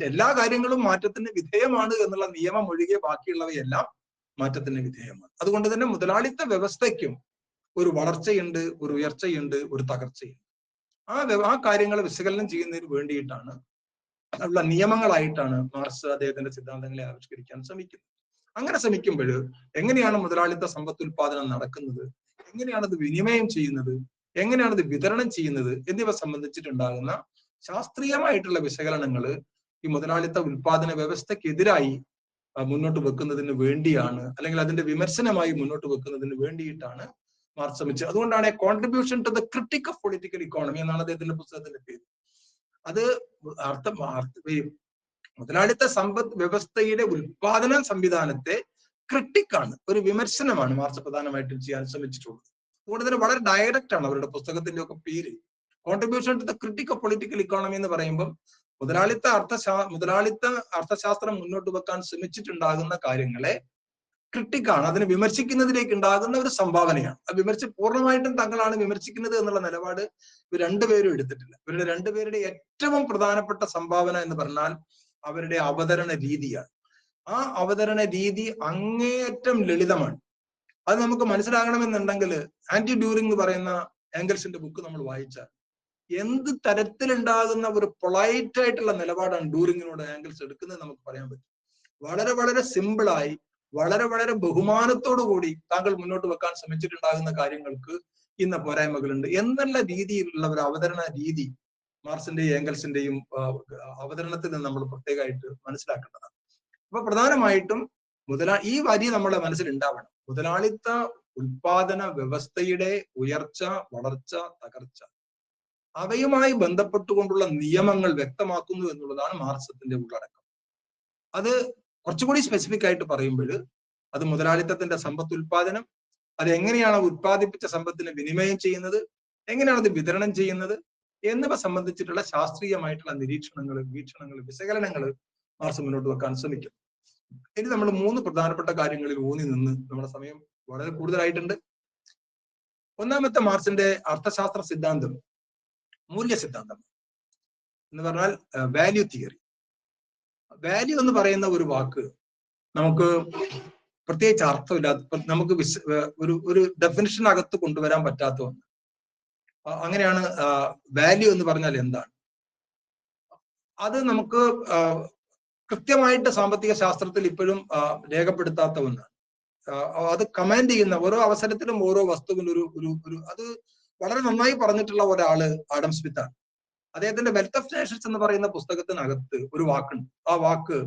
എല്ലാ കാര്യങ്ങളും മാറ്റത്തിന് വിധേയമാണ് എന്നുള്ള നിയമം ഒഴികെ ബാക്കിയുള്ളവയെല്ലാം മാറ്റത്തിന് വിധേയമാണ്. അതുകൊണ്ട് തന്നെ മുതലാളിത്ത വ്യവസ്ഥയ്ക്കും ഒരു വളർച്ചയുണ്ട്, ഒരു ഉയർച്ചയുണ്ട്, ഒരു തകർച്ചയുണ്ട്. ആ കാര്യങ്ങളെ വിശകലനം ചെയ്യുന്നതിന് വേണ്ടിയിട്ടാണ്, ഉള്ള നിയമങ്ങളായിട്ടാണ് മാർക്സ് അദ്ദേഹത്തിന്റെ സിദ്ധാന്തങ്ങളെ ആവിഷ്കരിക്കാൻ ശ്രമിക്കുന്നത്. അങ്ങനെ ശ്രമിക്കുമ്പോൾ എങ്ങനെയാണ് മുതലാളിത്ത സമ്പത്ത് ഉൽപാദനം നടക്കുന്നത്, എങ്ങനെയാണ് അത് വിനിമയം ചെയ്യുന്നത്, എങ്ങനെയാണ് ഇത് വിതരണം ചെയ്യുന്നത് എന്നിവ സംബന്ധിച്ചിട്ടുണ്ടാകുന്ന ശാസ്ത്രീയമായിട്ടുള്ള വിശകലനങ്ങൾ ഈ മുതലാളിത്ത ഉൽപാദന വ്യവസ്ഥക്കെതിരായി മുന്നോട്ട് വെക്കുന്നതിന് വേണ്ടിയാണ്, അല്ലെങ്കിൽ അതിന്റെ വിമർശനമായി മുന്നോട്ട് വെക്കുന്നതിന് വേണ്ടിയിട്ടാണ് മാർക്സ് ശ്രമിച്ചത്. അതുകൊണ്ടാണ് a contribution to the critique of political economy എന്നാണ് അദ്ദേഹത്തിന്റെ പുസ്തകത്തിന്റെ പേര്. അത് മുതലാളിത്ത സമ്പദ് വ്യവസ്ഥയുടെ ഉൽപാദന സംവിധാനത്തെ ക്രിട്ടിക്കാണ്, ഒരു വിമർശനമാണ് മാർക്സ് പ്രധാനമായിട്ടും ചെയ്യാൻ ശ്രമിച്ചിട്ടുള്ളത്. അതുകൊണ്ട് തന്നെ വളരെ ഡയറക്റ്റ് ആണ് അവരുടെ പുസ്തകത്തിന്റെ ഒക്കെ പേര്. Contribution to the critique of political economy എന്ന് പറയുമ്പോൾ മുതലാളിത്ത അർത്ഥശാസ്ത്രം മുന്നോട്ട് വെക്കാൻ ശ്രമിച്ചിട്ടുണ്ടാകുന്ന കാര്യങ്ങളെ ക്രിട്ടിക്കാണ്, അതിനെ വിമർശിക്കുന്നതിലേക്ക് ഉണ്ടാകുന്ന ഒരു സംഭാവനയാണ്. ആ പൂർണ്ണമായിട്ടും തങ്ങളാണ് വിമർശിക്കുന്നത് എന്നുള്ള നിലപാട് ഇവർ രണ്ടുപേരും എടുത്തിട്ടില്ല. ഇവരുടെ രണ്ടുപേരുടെ ഏറ്റവും പ്രധാനപ്പെട്ട സംഭാവന എന്ന് പറഞ്ഞാൽ അവരുടെ അവതരണ രീതിയാണ്. ആ അവതരണ രീതി അങ്ങേയറ്റം ലളിതമാണ്. അത് നമുക്ക് മനസ്സിലാകണമെന്നുണ്ടെങ്കിൽ ആന്റി ഡ്യൂറിംഗ് എന്ന് പറയുന്ന ഏംഗൽസിന്റെ ബുക്ക് നമ്മൾ വായിച്ചാൽ എന്ത് തരത്തിലുണ്ടാകുന്ന ഒരു പൊളൈറ്റ് ആയിട്ടുള്ള നിലപാടാണ് ഡ്യൂറിങ്ങിനോട് ഏംഗൽസ് എടുക്കുന്നത് നമുക്ക് പറയാൻ പറ്റും. വളരെ വളരെ സിമ്പിളായി, വളരെ വളരെ ബഹുമാനത്തോടു കൂടി താങ്കൾ മുന്നോട്ട് വെക്കാൻ ശ്രമിച്ചിട്ടുണ്ടാകുന്ന കാര്യങ്ങൾക്ക് ഇന്ന പോരായ്മകളുണ്ട് എന്നുള്ള രീതിയിലുള്ള ഒരു അവതരണ രീതി മാർക്സിന്റെയും ഏംഗൽസിന്റെയും അവതരണത്തിൽ നിന്ന് നമ്മൾ പ്രത്യേകമായിട്ട് മനസ്സിലാക്കേണ്ടതാണ്. അപ്പൊ പ്രധാനമായിട്ടും ഈ വരി നമ്മുടെ മനസ്സിൽ ഉണ്ടാവണം. മുതലാളിത്ത ഉൽപാദന വ്യവസ്ഥയുടെ ഉയർച്ച, വളർച്ച, തകർച്ച അവയുമായി ബന്ധപ്പെട്ടുകൊണ്ടുള്ള നിയമങ്ങൾ വ്യക്തമാക്കുന്നു എന്നുള്ളതാണ് മാർക്സത്തിന്റെ ഉള്ളടക്കം. അത് കുറച്ചുകൂടി സ്പെസിഫിക് ആയിട്ട് പറയുമ്പോൾ അത് മുതലാളിത്തത്തിന്റെ സമ്പത്ത് ഉൽപാദനം, അത് എങ്ങനെയാണ് ഉത്പാദിപ്പിച്ച സമ്പത്തിനെ വിനിമയം ചെയ്യുന്നത്, എങ്ങനെയാണ് അത് വിതരണം ചെയ്യുന്നത് എന്നിവ സംബന്ധിച്ചിട്ടുള്ള ശാസ്ത്രീയമായിട്ടുള്ള നിരീക്ഷണങ്ങൾ, വീക്ഷണങ്ങൾ, വിശകലനങ്ങൾ മാർക്സ് മുന്നോട്ട് വെക്കാൻ ശ്രമിക്കും. ഇനി നമ്മൾ 3 പ്രധാനപ്പെട്ട കാര്യങ്ങളിൽ ഊന്നി നിന്ന്, നമ്മുടെ സമയം വളരെ കൂടുതലായിട്ടുണ്ട്. ഒന്നാമത്തെ മാർക്സിന്റെ അർത്ഥശാസ്ത്ര സിദ്ധാന്തം മൂല്യ സിദ്ധാന്തം എന്ന് പറഞ്ഞാൽ വാല്യൂ തിയറി. വാല്യൂ എന്ന് പറയുന്ന ഒരു വാക്ക് നമുക്ക് പ്രത്യേകിച്ച് അർത്ഥമില്ലാത്ത, നമുക്ക് ഒരു ഡെഫിനിഷനകത്ത് കൊണ്ടുവരാൻ പറ്റാത്ത ഒന്ന്. അങ്ങനെയാണ് വാല്യൂ എന്ന് പറഞ്ഞാൽ എന്താണ്? അത് നമുക്ക് കൃത്യമായിട്ട് സാമ്പത്തിക ശാസ്ത്രത്തിൽ ഇപ്പോഴും രേഖപ്പെടുത്താത്ത ഒന്നാണ്. അത് കമാൻഡ് ചെയ്യുന്ന ഓരോ അവസരത്തിലും ഓരോ വസ്തുവിന് ഒരു അത് വളരെ നന്നായി പറഞ്ഞിട്ടുള്ള ഒരാള് ആഡം സ്മിത്ത് ആണ്. അദ്ദേഹത്തിന്റെ വെൽത്ത് ഓഫ് നേഷൻസ് എന്ന് പറയുന്ന പുസ്തകത്തിനകത്ത് ഒരു വാക്കുണ്ട്. ആ വാക്ക്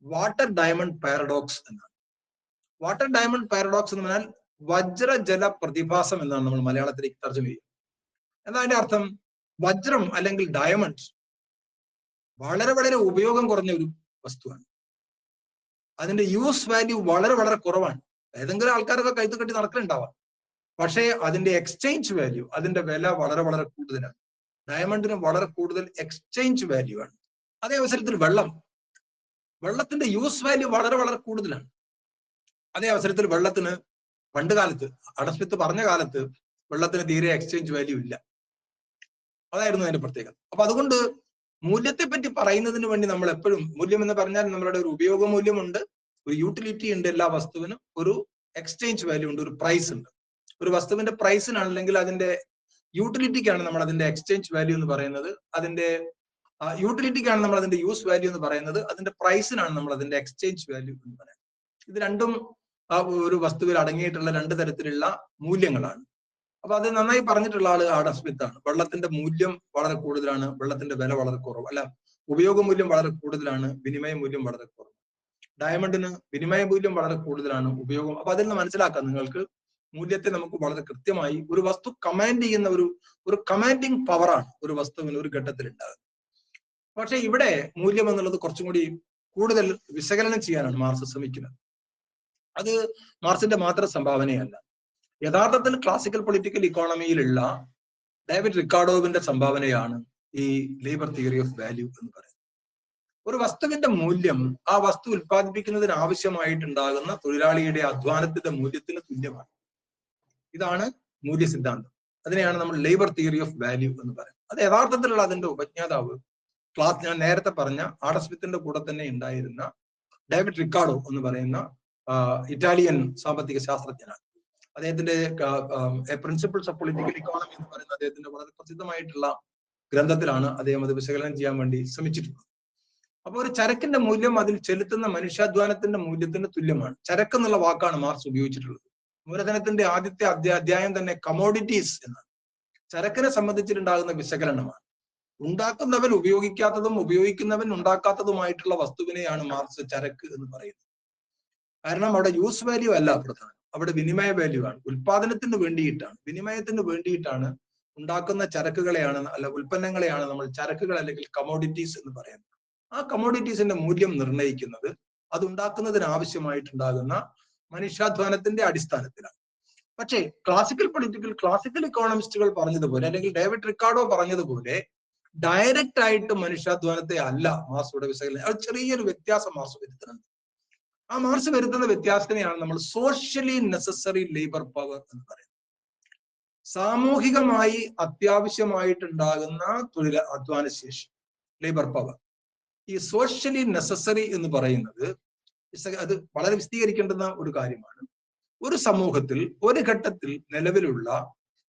വാട്ടർ ഡയമണ്ട് പാരഡോക്സ് എന്നാണ്. വാട്ടർ ഡയമണ്ട് പാരഡോക്സ് എന്ന് പറഞ്ഞാൽ വജ്രജല പ്രതിഭാസം എന്നാണ് നമ്മൾ മലയാളത്തിലേക്ക് തർജ്ജമ ചെയ്യുക. എന്താ അതിന്റെ അർത്ഥം? വജ്രം അല്ലെങ്കിൽ ഡയമണ്ട് വളരെ വളരെ ഉപയോഗം കുറഞ്ഞ ഒരു വസ്തുവാണ്. അതിന്റെ യൂസ് വാല്യൂ വളരെ വളരെ കുറവാണ്. ഏതെങ്കിലും ആൾക്കാരൊക്കെ കഴുത്ത് കെട്ടി നടക്കുന്നുണ്ടാവാം. പക്ഷേ അതിന്റെ എക്സ്ചേഞ്ച് വാല്യൂ, അതിന്റെ വില വളരെ വളരെ കൂടുതലാണ്. ഡയമണ്ടിന് വളരെ കൂടുതൽ എക്സ്ചേഞ്ച് വാല്യൂ ആണ്. അതേ അവസരത്തിൽ വെള്ളത്തിന്റെ യൂസ് വാല്യൂ വളരെ വളരെ കൂടുതലാണ്. അതേ അവസരത്തിൽ വെള്ളത്തിന് പണ്ട് കാലത്ത്, ആഡം സ്മിത്ത് പറഞ്ഞ കാലത്ത് വെള്ളത്തിന് തീരെ എക്സ്ചേഞ്ച് വാല്യൂ ഇല്ല. അതായിരുന്നു അതിന്റെ പ്രത്യേകത. അപ്പൊ അതുകൊണ്ട് മൂല്യത്തെ പറ്റി പറയുന്നതിന് വേണ്ടി നമ്മൾ എപ്പോഴും, മൂല്യം എന്ന് പറഞ്ഞാൽ നമ്മളുടെ ഒരു ഉപയോഗ മൂല്യമുണ്ട്, ഒരു യൂട്ടിലിറ്റി ഉണ്ട്, എല്ലാ വസ്തുവിനും ഒരു എക്സ്ചേഞ്ച് വാല്യൂ ഉണ്ട്, ഒരു പ്രൈസ് ഉണ്ട്. ഒരു വസ്തുവിന്റെ പ്രൈസിനാണ് അല്ലെങ്കിൽ അതിന്റെ യൂട്ടിലിറ്റിക്കാണ് നമ്മൾ അതിന്റെ എക്സ്ചേഞ്ച് വാല്യൂ എന്ന് പറയുന്നത്. അതിന്റെ യൂട്ടിലിറ്റിക്കാണ് നമ്മൾ അതിന്റെ യൂസ് വാല്യൂ എന്ന് പറയുന്നത്. അതിന്റെ പ്രൈസിനാണ് നമ്മൾ അതിന്റെ എക്സ്ചേഞ്ച് വാല്യൂ എന്ന് പറയുന്നത്. ഇത് രണ്ടും ഒരു വസ്തുവിൽ അടങ്ങിയിട്ടുള്ള രണ്ട് തരത്തിലുള്ള മൂല്യങ്ങളാണ്. അപ്പൊ അത് നന്നായി പറഞ്ഞിട്ടുള്ള ആള് ആഡം സ്മിത്ത് ആണ്. വെള്ളത്തിന്റെ മൂല്യം വളരെ കൂടുതലാണ്, വെള്ളത്തിന്റെ വില വളരെ കുറവ്, അല്ല ഉപയോഗ മൂല്യം വളരെ കൂടുതലാണ്, വിനിമയ മൂല്യം വളരെ കുറവ്. ഡയമണ്ടിന് വിനിമയ മൂല്യം വളരെ കൂടുതലാണ്, ഉപയോഗം. അപ്പൊ അതിൽ നിന്ന് മനസ്സിലാക്കാം നിങ്ങൾക്ക് മൂല്യത്തെ നമുക്ക് വളരെ കൃത്യമായി, ഒരു വസ്തു കമാൻഡ് ചെയ്യുന്ന ഒരു കമാൻഡിങ് പവറാണ് ഒരു വസ്തുവിന് ഒരു ഘട്ടത്തിൽ ഉണ്ടാകുന്നത്. പക്ഷെ ഇവിടെ മൂല്യം എന്നുള്ളത് കുറച്ചും കൂടി കൂടുതൽ വിശകലനം ചെയ്യാനാണ് മാർക്സ് ശ്രമിക്കുന്നത്. അത് മാർക്സിന്റെ മാത്രം സംഭാവനയല്ല. യഥാർത്ഥത്തിൽ ക്ലാസിക്കൽ പൊളിറ്റിക്കൽ ഇക്കോണമിയിലുള്ള ഡേവിഡ് റിക്കാർഡോവിന്റെ സംഭാവനയാണ് ഈ ലേബർ തിയറി ഓഫ് വാല്യൂ എന്ന് പറയുന്നത്. ഒരു വസ്തുവിന്റെ മൂല്യം ആ വസ്തു ഉൽപ്പാദിപ്പിക്കുന്നതിന് ആവശ്യമായിട്ടുണ്ടാകുന്ന തൊഴിലാളിയുടെ അധ്വാനത്തിന്റെ മൂല്യത്തിന് തുല്യമാണ്. ഇതാണ് മൂല്യ സിദ്ധാന്തം. അതിനെയാണ് നമ്മൾ ലേബർ തിയറി ഓഫ് വാല്യൂ എന്ന് പറയുന്നത്. അത് യഥാർത്ഥത്തിലുള്ള അതിന്റെ ഉപജ്ഞാതാവ് ഞാൻ നേരത്തെ പറഞ്ഞ ആഡം സ്മിത്തിന്റെ കൂടെ തന്നെ ഉണ്ടായിരുന്ന ഡേവിഡ് റിക്കാർഡോ എന്ന് പറയുന്ന ഇറ്റാലിയൻ സാമ്പത്തിക ശാസ്ത്രജ്ഞനാണ്. അദ്ദേഹത്തിന്റെ പ്രിൻസിപ്പിൾസ് ഓഫ് പൊളിറ്റിക്കൽ ഇക്കോണമി എന്ന് പറയുന്ന അദ്ദേഹത്തിന്റെ വളരെ പ്രസിദ്ധമായിട്ടുള്ള ഗ്രന്ഥത്തിലാണ് അദ്ദേഹം അത് വിശകലനം ചെയ്യാൻ വേണ്ടി ശ്രമിച്ചിട്ടുള്ളത്. അപ്പൊ ഒരു ചരക്കിന്റെ മൂല്യം അതിൽ ചെലുത്തുന്ന മനുഷ്യാധ്വാനത്തിന്റെ മൂല്യത്തിന് തുല്യമാണ്. ചരക്ക് എന്നുള്ള വാക്കാണ് മാർക്സ് ഉപയോഗിച്ചിട്ടുള്ളത്. മൂലധനത്തിന്റെ ആദ്യത്തെ അധ്യായം തന്നെ കമോഡിറ്റീസ് എന്നാണ്. ചരക്കിനെ സംബന്ധിച്ചിട്ടുണ്ടാകുന്ന വിശകലനമാണ്. ഉണ്ടാക്കുന്നവൻ ഉപയോഗിക്കാത്തതും ഉപയോഗിക്കുന്നവൻ ഉണ്ടാക്കാത്തതുമായിട്ടുള്ള വസ്തുവിനെയാണ് മാർക്സ് ചരക്ക് എന്ന് പറയുന്നത്. കാരണം അവിടെ യൂസ് വാല്യൂ അല്ല പ്രധാനം, അവിടെ വിനിമയ വാല്യൂ ആണ്. ഉൽപാദനത്തിന് വേണ്ടിയിട്ടാണ്, വിനിമയത്തിന് വേണ്ടിയിട്ടാണ് ഉണ്ടാക്കുന്ന ചരക്കുകളെയാണ്, അല്ല ഉൽപ്പന്നങ്ങളെയാണ് നമ്മൾ ചരക്കുകൾ അല്ലെങ്കിൽ കമോഡിറ്റീസ് എന്ന് പറയുന്നത്. ആ കമോഡിറ്റീസിന്റെ മൂല്യം നിർണ്ണയിക്കുന്നത് അത് ഉണ്ടാക്കുന്നതിന് ആവശ്യമായിട്ടുണ്ടാകുന്ന മനുഷ്യാധ്വാനത്തിന്റെ അടിസ്ഥാനത്തിലാണ്. പക്ഷേ ക്ലാസിക്കൽ ഇക്കോണമിസ്റ്റുകൾ പറഞ്ഞതുപോലെ, അല്ലെങ്കിൽ ഡേവിഡ് റിക്കാർഡോ പറഞ്ഞതുപോലെ ഡയറക്റ്റ് ആയിട്ട് മനുഷ്യാധ്വാനത്തെ അല്ല മാർക്സ് ഇവിടെ വിശകലനം. അത് ചെറിയൊരു വ്യത്യാസം മാർക്സ് വരുത്തുന്നുണ്ട്. ആ മാർക്സ് വരുത്തുന്ന വ്യത്യാസത്തിനെയാണ് നമ്മൾ സോഷ്യലി നെസസറി ലേബർ പവർ എന്ന് പറയുന്നത്. സാമൂഹികമായി അത്യാവശ്യമായിട്ടുണ്ടാകുന്ന അധ്വാന ശേഷി, ലേബർ പവർ. ഈ സോഷ്യലി നെസസറി എന്ന് പറയുന്നത് അത് വളരെ വിശദീകരിക്കേണ്ടുന്ന ഒരു കാര്യമാണ്. ഒരു സമൂഹത്തിൽ ഒരു ഘട്ടത്തിൽ നിലവിലുള്ള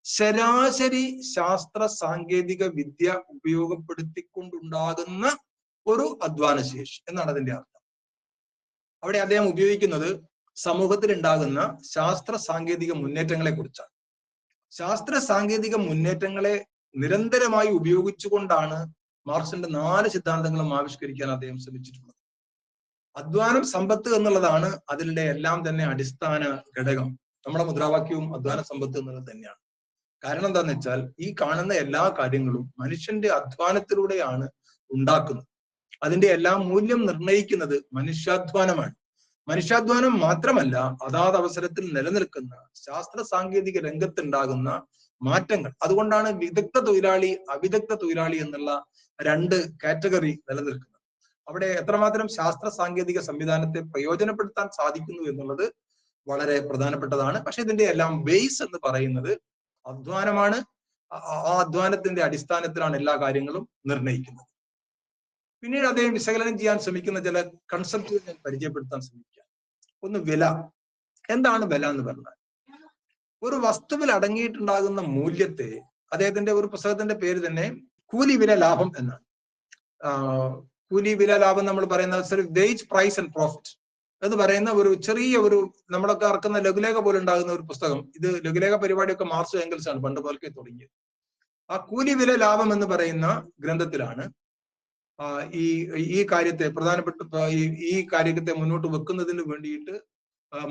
ശരാശരി ശാസ്ത്ര സാങ്കേതിക വിദ്യ ഉപയോഗപ്പെടുത്തിക്കൊണ്ടുണ്ടാകുന്ന ഒരു അധ്വാന ശേഷി എന്നാണ് അതിന്റെ അർത്ഥം. അവിടെ അദ്ദേഹം ഉപയോഗിക്കുന്നത് സമൂഹത്തിൽ ഉണ്ടാകുന്ന ശാസ്ത്ര സാങ്കേതിക മുന്നേറ്റങ്ങളെ കുറിച്ചാണ്. ശാസ്ത്ര സാങ്കേതിക മുന്നേറ്റങ്ങളെ നിരന്തരമായി ഉപയോഗിച്ചുകൊണ്ടാണ് മാർക്സിന്റെ 4 സിദ്ധാന്തങ്ങളും ആവിഷ്കരിക്കാൻ അദ്ദേഹം ശ്രമിച്ചിട്ടുള്ളത്. അധ്വാനം സമ്പത്ത് എന്നുള്ളതാണ് അതിന്റെ എല്ലാം തന്നെ അടിസ്ഥാന ഘടകം. നമ്മുടെ മുദ്രാവാക്യവും അധ്വാന സമ്പത്ത് എന്നുള്ളത് തന്നെയാണ്. കാരണം എന്താന്ന് വെച്ചാൽ ഈ കാണുന്ന എല്ലാ കാര്യങ്ങളും മനുഷ്യന്റെ അധ്വാനത്തിലൂടെയാണ് ഉണ്ടാക്കുന്നത്. അതിന്റെ എല്ലാം മൂല്യം നിർണ്ണയിക്കുന്നത് മനുഷ്യാധ്വാനമാണ്. മനുഷ്യാധ്വാനം മാത്രമല്ല, അതാത് അവസരത്തിൽ നിലനിൽക്കുന്ന ശാസ്ത്ര സാങ്കേതിക രംഗത്തുണ്ടാകുന്ന മാറ്റങ്ങൾ. അതുകൊണ്ടാണ് വിദഗ്ധ തൊഴിലാളി, അവിദഗ്ധ തൊഴിലാളി എന്നുള്ള 2 കാറ്റഗറി നിലനിൽക്കുന്നത്. അവിടെ എത്രമാത്രം ശാസ്ത്ര സാങ്കേതിക സംവിധാനത്തെ പ്രയോജനപ്പെടുത്താൻ സാധിക്കുന്നു എന്നുള്ളത് വളരെ പ്രധാനപ്പെട്ടതാണ്. പക്ഷെ ഇതിന്റെ എല്ലാം ബേസ് എന്ന് പറയുന്നത് അധ്വാനമാണ്. ആ അധ്വാനത്തിന്റെ അടിസ്ഥാനത്തിലാണ് എല്ലാ കാര്യങ്ങളും നിർണ്ണയിക്കുന്നത്. പിന്നീട് അദ്ദേഹം വിശകലനം ചെയ്യാൻ ശ്രമിക്കുന്ന ചില കൺസെപ്റ്റുകൾ ഞാൻ പരിചയപ്പെടുത്താൻ ശ്രമിക്കാം. ഒന്ന്, വില. എന്താണ് വില എന്ന് പറഞ്ഞാൽ? ഒരു വസ്തുവിൽ അടങ്ങിയിട്ടുണ്ടാകുന്ന മൂല്യത്തെ, അദ്ദേഹത്തിന്റെ ഒരു പുസ്തകത്തിന്റെ പേര് തന്നെ കൂലി വില ലാഭം എന്നാണ്. കൂലി വില ലാഭം നമ്മൾ പറയുന്ന വേജ് പ്രൈസ് ആൻഡ് പ്രോഫിറ്റ് എന്ന് പറയുന്ന ഒരു ചെറിയ നമ്മളൊക്കെ ഇറക്കുന്ന ലഘുലേഖ പോലെ ഉണ്ടാകുന്ന ഒരു പുസ്തകം. ഇത് ലഘുലേഖ പരിപാടിയൊക്കെ മാർക്സ് എംഗൽസ് ആണ് പണ്ട് പോലൊക്കെ തുടങ്ങിയത്. ആ കൂലി വില ലാഭം എന്ന് പറയുന്ന ഗ്രന്ഥത്തിലാണ് ഈ ഈ കാര്യത്തെ പ്രധാനപ്പെട്ട ഈ കാര്യത്തെ മുന്നോട്ട് വെക്കുന്നതിന് വേണ്ടിയിട്ട്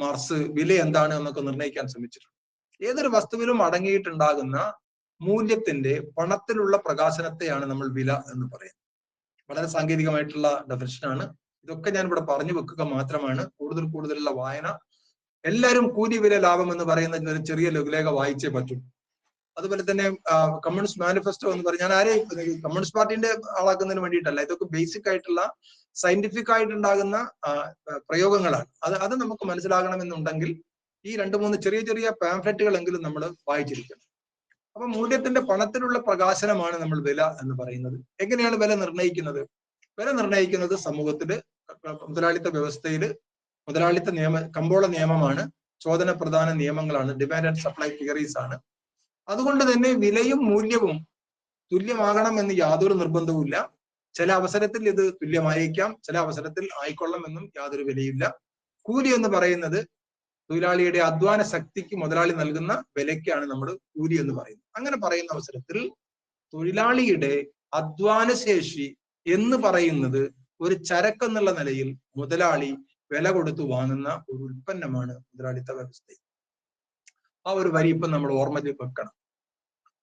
മാർക്സ് വില എന്താണ് എന്നൊക്കെ നിർണ്ണയിക്കാൻ ശ്രമിച്ചിട്ടുണ്ട്. ഏതൊരു വസ്തുവിലും അടങ്ങിയിട്ടുണ്ടാകുന്ന മൂല്യത്തിന്റെ പണത്തിലുള്ള പ്രകാശനത്തെയാണ് നമ്മൾ വില എന്ന് പറയുന്നത്. വളരെ സാങ്കേതികമായിട്ടുള്ള ഡെഫിനിഷനാണ്. ഇതൊക്കെ ഞാൻ ഇവിടെ പറഞ്ഞു വെക്കുക മാത്രമാണ്. കൂടുതലുള്ള വായന, എല്ലാവരും കൂലി വില ലാഭം എന്ന് പറയുന്ന ഒരു ചെറിയ ലഘുലേഖ വായിച്ചേ പറ്റും. അതുപോലെ തന്നെ കമ്മ്യൂണിസ്റ്റ് മാനിഫെസ്റ്റോ എന്ന് പറഞ്ഞാൽ ആരെയും കമ്മ്യൂണിസ്റ്റ് പാർട്ടിന്റെ ആളാക്കുന്നതിന് വേണ്ടിയിട്ടല്ല. ഇതൊക്കെ ബേസിക് ആയിട്ടുള്ള സയന്റിഫിക് ആയിട്ടുണ്ടാകുന്ന പ്രയോഗങ്ങളാണ്. അത് നമുക്ക് മനസ്സിലാകണമെന്നുണ്ടെങ്കിൽ ഈ 2-3 ചെറിയ പാംഫ്ലെറ്റുകളെങ്കിലും നമ്മൾ വായിച്ചിരിക്കണം. അപ്പൊ മൂല്യത്തിന്റെ പണത്തിലുള്ള പ്രകാശനമാണ് നമ്മൾ വില എന്ന് പറയുന്നത്. എങ്ങനെയാണ് വില നിർണ്ണയിക്കുന്നത്? വില നിർണ്ണയിക്കുന്നത് സമൂഹത്തില് മുതലാളിത്ത വ്യവസ്ഥയില് കമ്പോള നിയമമാണ്, ചോദന പ്രധാന നിയമങ്ങളാണ്, ഡിമാൻഡ് ആൻഡ് സപ്ലൈ തിയറീസ് ആണ്. അതുകൊണ്ട് തന്നെ വിലയും മൂല്യവും തുല്യമാകണം എന്ന് യാതൊരു നിർബന്ധവുമില്ല. ചില അവസരത്തിൽ ഇത് തുല്യമായേക്കാം, ചില അവസരത്തിൽ ആയിക്കൊള്ളാം എന്നും യാതൊരു വിലയില്ല. കൂലി എന്ന് പറയുന്നത് തൊഴിലാളിയുടെ അധ്വാന ശക്തിക്ക് മുതലാളി നൽകുന്ന വിലയ്ക്കാണ് നമ്മൾ കൂലി എന്ന് പറയുന്നത്. അങ്ങനെ പറയുന്ന അവസരത്തിൽ തൊഴിലാളിയുടെ അധ്വാനശേഷി എന്ന് പറയുന്നത് ഒരു ചരക്കെന്നുള്ള നിലയിൽ മുതലാളി വില കൊടുത്തു വാങ്ങുന്ന ഒരു ഉൽപ്പന്നമാണ് മുതലാളിത്ത വ്യവസ്ഥ. ആ ഒരു വരി ഇപ്പം നമ്മൾ ഓർമ്മയിൽ വെക്കണം.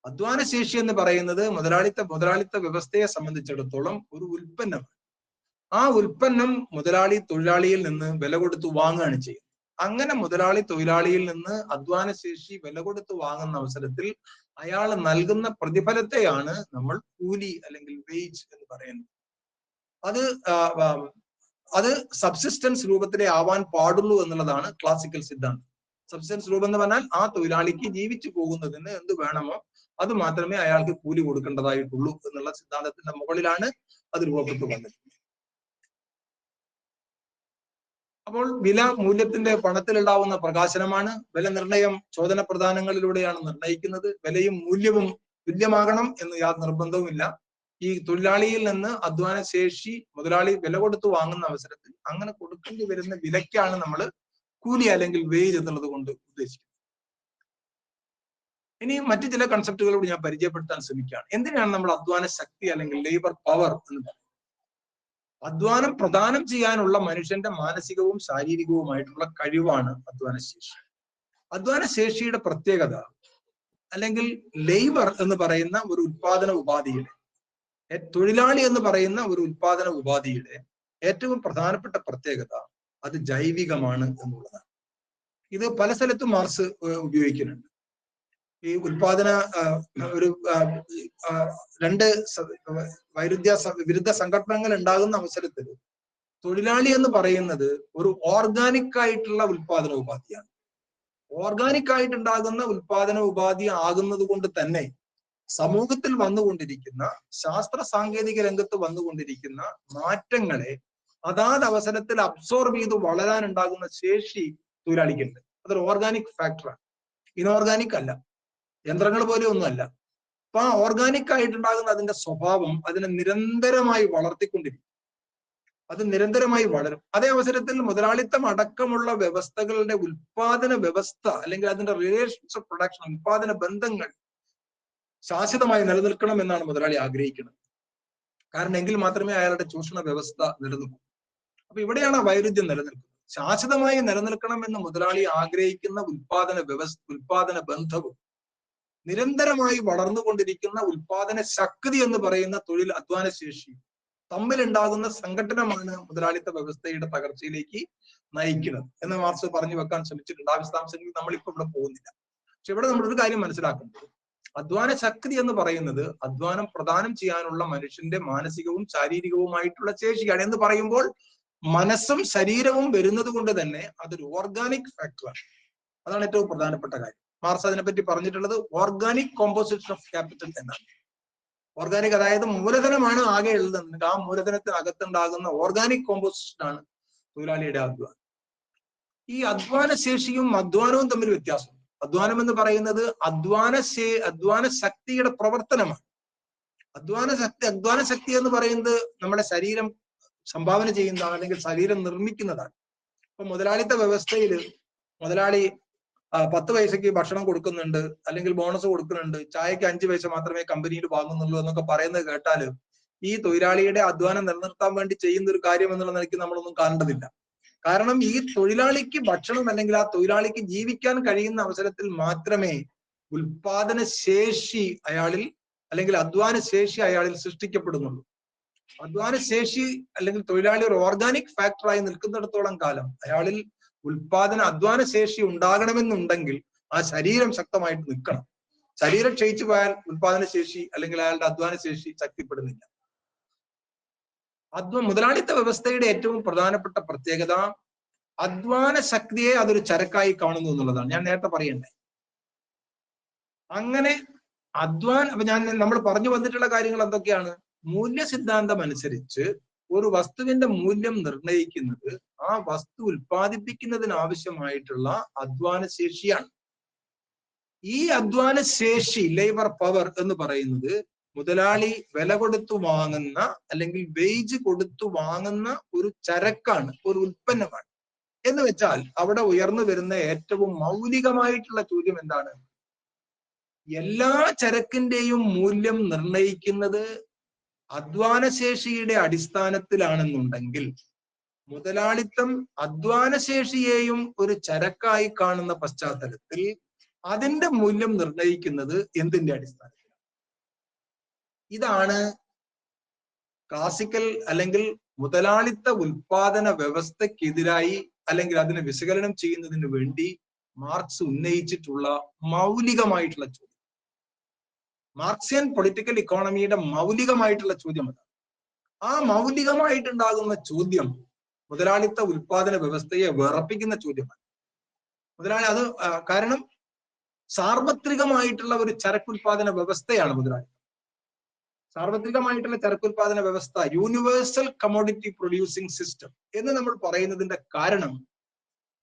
അധ്വാനശേഷി എന്ന് പറയുന്നത് മുതലാളിത്ത വ്യവസ്ഥയെ സംബന്ധിച്ചിടത്തോളം ഒരു ഉൽപ്പന്നമാണ്. ആ ഉൽപ്പന്നം മുതലാളി തൊഴിലാളിയിൽ നിന്ന് വില കൊടുത്തു വാങ്ങുകയാണ് ചെയ്യുന്നത്. അങ്ങനെ മുതലാളി തൊഴിലാളിയിൽ നിന്ന് അധ്വാനശേഷി വില കൊടുത്തു വാങ്ങുന്ന അവസരത്തിൽ അയാൾ നൽകുന്ന പ്രതിഫലത്തെയാണ് നമ്മൾ കൂലി അല്ലെങ്കിൽ വേജ് എന്ന് പറയുന്നത്. അത് സബ്സിസ്റ്റൻസ് രൂപത്തിലേ ആവാൻ പാടുള്ളൂ എന്നുള്ളതാണ് ക്ലാസിക്കൽ സിദ്ധാന്തം. സബ്സിസ്റ്റൻസ് രൂപം എന്ന് പറഞ്ഞാൽ ആ തൊഴിലാളിക്ക് ജീവിച്ചു പോകുന്നതിന് എന്ത് വേണമോ അത് മാത്രമേ അയാൾക്ക് കൂലി കൊടുക്കേണ്ടതായിട്ടുള്ളൂ എന്നുള്ള സിദ്ധാന്തത്തിന്റെ മുകളിലാണ് അത് രൂപപ്പെട്ടു വന്നത്. അപ്പോൾ വില മൂല്യത്തിന്റെ പണത്തിലുണ്ടാവുന്ന പ്രകാശനമാണ്. വില നിർണയം ചോദന പ്രധാനങ്ങളിലൂടെയാണ് നിർണയിക്കുന്നത്. വിലയും മൂല്യവും തുല്യമാകണം എന്ന് യാതൊരു നിർബന്ധവുമില്ല. ഈ തൊഴിലാളിയിൽ നിന്ന് അധ്വാന ശേഷി മുതലാളി വില കൊടുത്തു വാങ്ങുന്ന അവസരത്തിൽ അങ്ങനെ കൊടുക്കേണ്ടി വരുന്ന വിലയ്ക്കാണ് നമ്മൾ കൂലി അല്ലെങ്കിൽ വേജ് എന്നുള്ളത് കൊണ്ട് ഉദ്ദേശിക്കുന്നത്. ഇനി മറ്റു ചില കൺസെപ്റ്റുകളോട് ഞാൻ പരിചയപ്പെടുത്താൻ ശ്രമിക്കുകയാണ്. എന്തിനാണ് നമ്മൾ അധ്വാന ശക്തി അല്ലെങ്കിൽ ലേബർ പവർ എന്ന് പറയുന്നത്? അധ്വാനം പ്രദാനം ചെയ്യാനുള്ള മനുഷ്യന്റെ മാനസികവും ശാരീരികവുമായിട്ടുള്ള കഴിവാണ് അധ്വാനശേഷി. അധ്വാനശേഷിയുടെ പ്രത്യേകത അല്ലെങ്കിൽ ലേബർ എന്ന് പറയുന്ന ഒരു ഉത്പാദന ഉപാധിയുടെ, തൊഴിലാളി എന്ന് പറയുന്ന ഒരു ഉത്പാദന ഉപാധിയുടെ ഏറ്റവും പ്രധാനപ്പെട്ട പ്രത്യേകത അത് ജൈവികമാണ് എന്നുള്ളതാണ്. ഇത് പല സ്ഥലത്തും മാർക്സ് ഉപയോഗിക്കുന്നുണ്ട്. ഈ ഉത്പാദന രണ്ട് വിരുദ്ധ സംഘടനകൾ ഉണ്ടാകുന്ന അവസരത്തിൽ തൊഴിലാളി എന്ന് പറയുന്നത് ഒരു ഓർഗാനിക് ആയിട്ടുള്ള ഉത്പാദന ഉപാധിയാണ്. ഓർഗാനിക് ആയിട്ടുണ്ടാകുന്ന ഉത്പാദന ഉപാധി ആകുന്നത് കൊണ്ട് തന്നെ സമൂഹത്തിൽ വന്നുകൊണ്ടിരിക്കുന്ന ശാസ്ത്ര സാങ്കേതിക രംഗത്ത് വന്നുകൊണ്ടിരിക്കുന്ന മാറ്റങ്ങളെ അതാത് അവസരത്തിൽ അബ്സോർബ് ചെയ്ത് വളരാനുണ്ടാകുന്ന ശേഷി തൊഴിലാളിക്കുണ്ട്. അതൊരു ഓർഗാനിക് ഫാക്ടറാണ്, ഇനോർഗാനിക് അല്ല, യന്ത്രങ്ങൾ പോലെ ഒന്നുമല്ല. അപ്പൊ ആ ഓർഗാനിക് ആയിട്ടുണ്ടാകുന്ന അതിന്റെ സ്വഭാവം അതിനെ നിരന്തരമായി വളർത്തിക്കൊണ്ടിരിക്കും. അത് നിരന്തരമായി വളരും. അതേ അവസരത്തിൽ മുതലാളിത്തം അടക്കമുള്ള വ്യവസ്ഥകളുടെ ഉൽപാദന വ്യവസ്ഥ അല്ലെങ്കിൽ അതിന്റെ റിലേഷൻസ് ഓഫ് പ്രൊഡക്ഷൻ, ഉൽപാദന ബന്ധങ്ങൾ ശാശ്വതമായി നിലനിൽക്കണം എന്നാണ് മുതലാളി ആഗ്രഹിക്കുന്നത്. കാരണം എങ്കിൽ മാത്രമേ അയാളുടെ ചൂഷണ വ്യവസ്ഥ നിലനിൽക്കൂ. അപ്പൊ ഇവിടെയാണ് വൈരുദ്ധ്യം നിലനിൽക്കുന്നത്. ശാശ്വതമായി നിലനിൽക്കണം എന്ന് മുതലാളി ആഗ്രഹിക്കുന്ന ഉൽപാദന ബന്ധവും നിരന്തരമായി വളർന്നുകൊണ്ടിരിക്കുന്ന ഉൽപാദന ശക്തി എന്ന് പറയുന്ന തൊഴിൽ അധ്വാന ശേഷി തമ്മിലുണ്ടാകുന്ന സംഘടനമാണ് മുതലാളിത്ത വ്യവസ്ഥയുടെ തകർച്ചയിലേക്ക് നയിക്കുന്നത് എന്ന് മാർക്സ് പറഞ്ഞു വെക്കാൻ ശ്രമിച്ചിട്ടുണ്ട്. ആ വിശദാംശങ്ങളിൽ നമ്മളിപ്പോ ഇവിടെ പോകുന്നില്ല. പക്ഷെ ഇവിടെ നമ്മളൊരു കാര്യം മനസ്സിലാക്കുന്നത്, അധ്വാന ശക്തി എന്ന് പറയുന്നത് അധ്വാനം പ്രദാനം ചെയ്യാനുള്ള മനുഷ്യന്റെ മാനസികവും ശാരീരികവുമായിട്ടുള്ള ശേഷിയാണ്. എന്ന് പറയുമ്പോൾ മനസ്സും ശരീരവും വരുന്നത് കൊണ്ട് തന്നെ അതൊരു ഓർഗാനിക് ഫാക്ടറാണ്. അതാണ് ഏറ്റവും പ്രധാനപ്പെട്ട കാര്യം. മാർക്സ് അതിനെപ്പറ്റി പറഞ്ഞിട്ടുള്ളത് ഓർഗാനിക് കോമ്പോസിഷൻ ഓഫ് ക്യാപിറ്റൽ എന്നാണ്. ഓർഗാനിക് അതായത് മൂലധനമാണ് ആകെ ഉള്ളത്. ആ മൂലധനത്തിനകത്തുണ്ടാകുന്ന ഓർഗാനിക് കോമ്പോസിഷൻ ആണ് തൊഴിലാളിയുടെ അധ്വാനം. ഈ അധ്വാന ശേഷിയും അധ്വാനവും തമ്മിൽ വ്യത്യാസമുണ്ട്. അധ്വാനം എന്ന് പറയുന്നത് അധ്വാന ശക്തിയുടെ പ്രവർത്തനമാണ്. അധ്വാന ശക്തി എന്ന് പറയുന്നത് നമ്മുടെ ശരീരം സംഭാവന ചെയ്യുന്നതാണ് അല്ലെങ്കിൽ ശരീരം നിർമ്മിക്കുന്നതാണ്. ഇപ്പൊ മുതലാളിത്ത വ്യവസ്ഥയിൽ മുതലാളി 10 പൈസക്ക് ഭക്ഷണം കൊടുക്കുന്നുണ്ട്, അല്ലെങ്കിൽ ബോണസ് കൊടുക്കുന്നുണ്ട്, ചായക്ക് 5 പൈസ മാത്രമേ കമ്പനിയിൽ വാങ്ങുന്നുള്ളൂ എന്നൊക്കെ പറയുന്നത് കേട്ടാൽ ഈ തൊഴിലാളിയുടെ അധ്വാനം നിലനിർത്താൻ വേണ്ടി ചെയ്യുന്ന ഒരു കാര്യം എന്നുള്ള നിലയ്ക്ക് നമ്മളൊന്നും കാണേണ്ടതില്ല. കാരണം ഈ തൊഴിലാളിക്ക് ഭക്ഷണം അല്ലെങ്കിൽ ആ തൊഴിലാളിക്ക് ജീവിക്കാൻ കഴിയുന്ന അവസരത്തിൽ മാത്രമേ ഉൽപാദന ശേഷി അയാളിൽ അല്ലെങ്കിൽ അധ്വാന ശേഷി അയാളിൽ സൃഷ്ടിക്കപ്പെടുന്നുള്ളൂ. അധ്വാന ശേഷി അല്ലെങ്കിൽ തൊഴിലാളി ഒരു ഓർഗാനിക് ഫാക്ടറായി നിൽക്കുന്നിടത്തോളം കാലം അയാളിൽ അധ്വാന ശേഷി ഉണ്ടാകണമെന്നുണ്ടെങ്കിൽ ആ ശരീരം ശക്തമായിട്ട് നിൽക്കണം. ശരീരം ക്ഷയിച്ചു പോയാൽ ഉൽപാദന ശേഷി അല്ലെങ്കിൽ അയാളുടെ അധ്വാന ശേഷി ശക്തിപ്പെടുന്നില്ല. മുതലാളിത്ത വ്യവസ്ഥയുടെ ഏറ്റവും പ്രധാനപ്പെട്ട പ്രത്യേകത അധ്വാന ശക്തിയെ അതൊരു ചരക്കായി കാണുന്നു എന്നുള്ളതാണ്. ഞാൻ നേരത്തെ പറയണ്ടേ, അങ്ങനെ നമ്മൾ പറഞ്ഞു വന്നിട്ടുള്ള കാര്യങ്ങൾ എന്തൊക്കെയാണ്? മൂല്യ സിദ്ധാന്തം അനുസരിച്ച് ഒരു വസ്തുവിന്റെ മൂല്യം നിർണയിക്കുന്നത് ആ വസ്തു ഉൽപ്പാദിപ്പിക്കുന്നതിന് ആവശ്യമായിട്ടുള്ള അധ്വാന ശേഷിയാണ്. ഈ അധ്വാന ശേഷി, ലേബർ പവർ എന്ന് പറയുന്നത് മുതലാളി വില കൊടുത്തു വാങ്ങുന്ന അല്ലെങ്കിൽ വേജ് കൊടുത്തു വാങ്ങുന്ന ഒരു ചരക്കാണ്, ഒരു ഉൽപ്പന്നമാണ്. എന്ന് വെച്ചാൽ അവിടെ ഉയർന്നു വരുന്ന ഏറ്റവും മൗലികമായിട്ടുള്ള ചോദ്യം എന്താണ്? എല്ലാ ചരക്കിന്റെയും മൂല്യം നിർണയിക്കുന്നത് അധ്വാനശേഷിയുടെ അടിസ്ഥാനത്തിലാണെന്നുണ്ടെങ്കിൽ മുതലാളിത്തം അധ്വാനശേഷിയെയും ഒരു ചരക്കായി കാണുന്ന പശ്ചാത്തലത്തിൽ അതിന്റെ മൂല്യം നിർണയിക്കുന്നത് എന്തിന്റെ അടിസ്ഥാനത്തിലാണ്? ഇതാണ് ക്ലാസിക്കൽ അല്ലെങ്കിൽ മുതലാളിത്ത ഉൽപാദന വ്യവസ്ഥക്കെതിരായി അല്ലെങ്കിൽ അതിനെ വിശകലനം ചെയ്യുന്നതിന് വേണ്ടി മാർക്സ് ഉന്നയിച്ചിട്ടുള്ള മൗലികമായിട്ടുള്ള ചോദ്യം. മാർക്സിയൻ പൊളിറ്റിക്കൽ ഇക്കോണമിയുടെ മൗലികമായിട്ടുള്ള ചോദ്യം അതാണ്. ആ മൗലികമായിട്ടുണ്ടാകുന്ന ചോദ്യം മുതലാളിത്ത ഉൽപാദന വ്യവസ്ഥയെ വിറപ്പിക്കുന്ന ചോദ്യമാണ്. കാരണം സാർവത്രികമായിട്ടുള്ള ഒരു ചരക്കുൽപാദന വ്യവസ്ഥയാണ് മുതലാളിത്തം. സാർവത്രികമായിട്ടുള്ള ചരക്കുൽപാദന വ്യവസ്ഥ, യൂണിവേഴ്സൽ കമോഡിറ്റി പ്രൊഡ്യൂസിംഗ് സിസ്റ്റം എന്ന് നമ്മൾ പറയുന്നതിന്റെ കാരണം